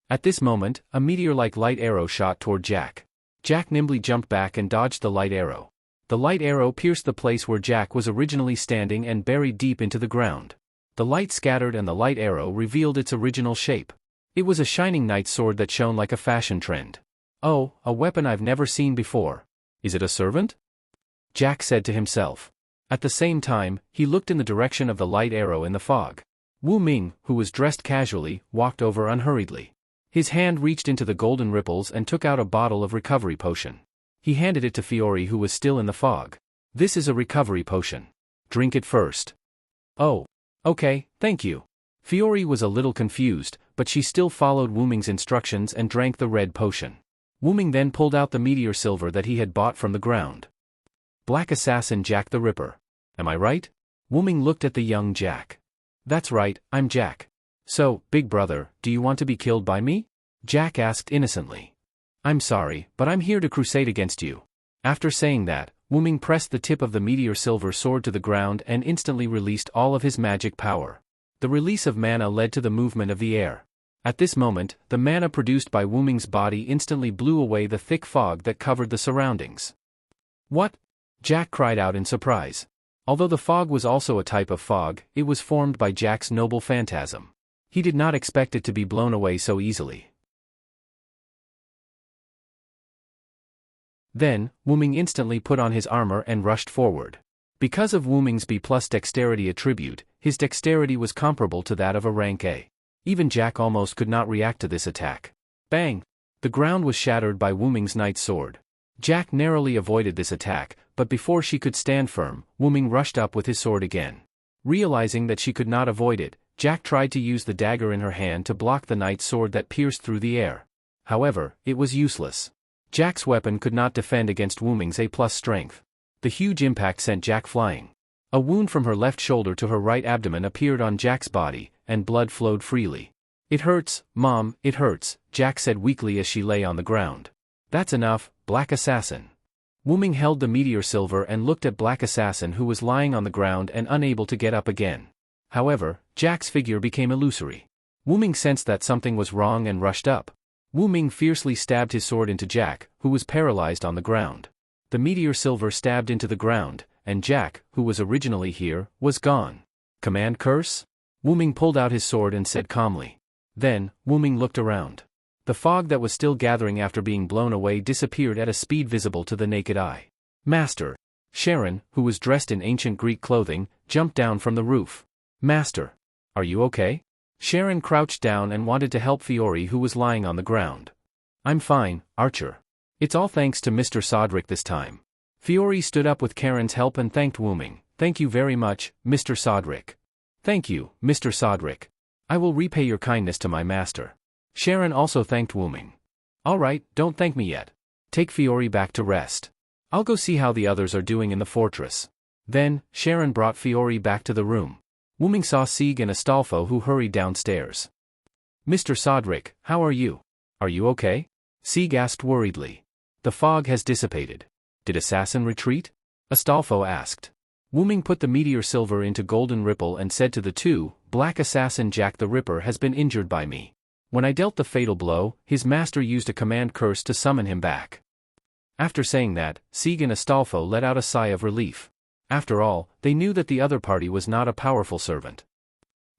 At this moment, a meteor-like light arrow shot toward Jack. Jack nimbly jumped back and dodged the light arrow. The light arrow pierced the place where Jack was originally standing and buried deep into the ground. The light scattered and the light arrow revealed its original shape. It was a shining knight's sword that shone like a fashion trend. "Oh, a weapon I've never seen before. Is it a servant?" Jack said to himself. At the same time, he looked in the direction of the light arrow in the fog. Wu Ming, who was dressed casually, walked over unhurriedly. His hand reached into the golden ripples and took out a bottle of recovery potion. He handed it to Fiore, who was still in the fog. "This is a recovery potion. Drink it first." "Oh. Okay, thank you." Fiore was a little confused, but she still followed Wu Ming's instructions and drank the red potion. Wu Ming then pulled out the meteor silver that he had bought from the ground. "Black Assassin Jack the Ripper. Am I right?" Wu Ming looked at the young Jack. "That's right, I'm Jack. So, big brother, do you want to be killed by me?" Jack asked innocently. "I'm sorry, but I'm here to crusade against you." After saying that, Wu Ming pressed the tip of the meteor silver sword to the ground and instantly released all of his magic power. The release of mana led to the movement of the air. At this moment, the mana produced by Wu Ming's body instantly blew away the thick fog that covered the surroundings. "What?" Jack cried out in surprise. Although the fog was also a type of fog, it was formed by Jack's noble phantasm. He did not expect it to be blown away so easily. Then, Wu Ming instantly put on his armor and rushed forward. Because of Wu Ming's B+ dexterity attribute, his dexterity was comparable to that of a rank A. Even Jack almost could not react to this attack. Bang! The ground was shattered by Wu Ming's knight's sword. Jack narrowly avoided this attack, but before she could stand firm, Wu Ming rushed up with his sword again. Realizing that she could not avoid it, Jack tried to use the dagger in her hand to block the knight's sword that pierced through the air. However, it was useless. Jack's weapon could not defend against Wuming's A+ strength. The huge impact sent Jack flying. A wound from her left shoulder to her right abdomen appeared on Jack's body, and blood flowed freely. "It hurts, Mom, it hurts," Jack said weakly as she lay on the ground. "That's enough, Black Assassin." Wuming held the meteor silver and looked at Black Assassin, who was lying on the ground and unable to get up again. However, Jack's figure became illusory. Wuming sensed that something was wrong and rushed up. Wuming fiercely stabbed his sword into Jack, who was paralyzed on the ground. The meteor silver stabbed into the ground, and Jack, who was originally here, was gone. "Command curse?" Wuming pulled out his sword and said calmly. Then, Wuming looked around. The fog that was still gathering after being blown away disappeared at a speed visible to the naked eye. "Master!" Sharon, who was dressed in ancient Greek clothing, jumped down from the roof. "Master! Are you okay?" Sharon crouched down and wanted to help Fiore, who was lying on the ground. "I'm fine, Archer. It's all thanks to Mr. Sodrick this time." Fiore stood up with Karen's help and thanked Wuming. "Thank you very much, Mr. Sodrick." "Thank you, Mr. Sodrick. I will repay your kindness to my master." Sharon also thanked Wuming. "All right, don't thank me yet. Take Fiore back to rest. I'll go see how the others are doing in the fortress." Then, Sharon brought Fiore back to the room. Wuming saw Sieg and Astolfo, who hurried downstairs. "Mr. Sodrick, how are you? Are you okay?" Sieg asked worriedly. "The fog has dissipated. Did Assassin retreat?" Astolfo asked. Wuming put the meteor silver into Golden Ripple and said to the two, "Black Assassin Jack the Ripper has been injured by me. When I dealt the fatal blow, his master used a command curse to summon him back." After saying that, Sieg and Astolfo let out a sigh of relief. After all, they knew that the other party was not a powerful servant.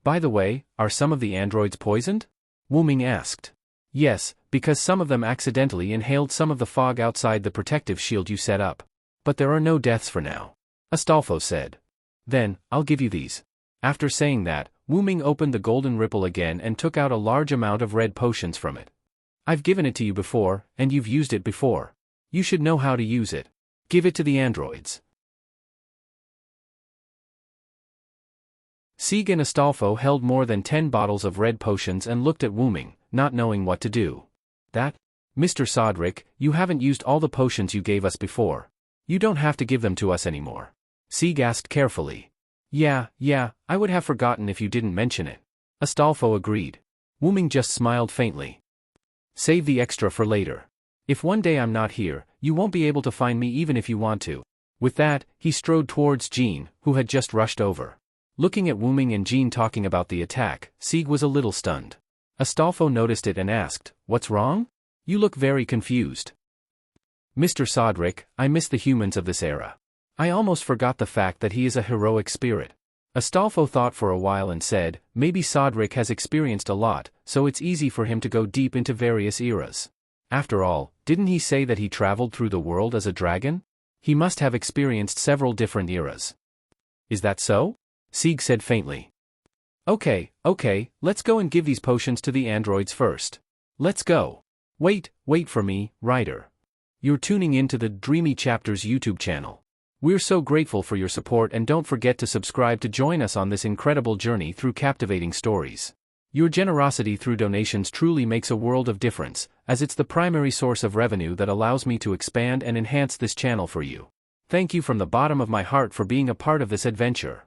"By the way, are some of the androids poisoned?" Wuming asked. "Yes, because some of them accidentally inhaled some of the fog outside the protective shield you set up. But there are no deaths for now," Astolfo said. "Then, I'll give you these." After saying that, Wuming opened the Golden Ripple again and took out a large amount of red potions from it. "I've given it to you before, and you've used it before. You should know how to use it. Give it to the androids." Sieg and Astolfo held more than 10 bottles of red potions and looked at Wuming, not knowing what to do. "That? Mr. Sodrick, you haven't used all the potions you gave us before. You don't have to give them to us anymore." Sieg asked carefully. Yeah, I would have forgotten if you didn't mention it." Astolfo agreed. Wuming just smiled faintly. "Save the extra for later. If one day I'm not here, you won't be able to find me even if you want to." With that, he strode towards Jean, who had just rushed over. Looking at Wuming and Jean talking about the attack, Sieg was a little stunned. Astolfo noticed it and asked, "What's wrong? You look very confused." "Mr. Sodrick, I miss the humans of this era. I almost forgot the fact that he is a heroic spirit." Astolfo thought for a while and said, "Maybe Sodrick has experienced a lot, so it's easy for him to go deep into various eras. After all, didn't he say that he traveled through the world as a dragon? He must have experienced several different eras." "Is that so?" Sieg said faintly. Okay, let's go and give these potions to the androids first. Let's go." Wait for me, writer. You're tuning in to the Dreamy Chapters YouTube channel. We're so grateful for your support, and don't forget to subscribe to join us on this incredible journey through captivating stories. Your generosity through donations truly makes a world of difference, as it's the primary source of revenue that allows me to expand and enhance this channel for you. Thank you from the bottom of my heart for being a part of this adventure.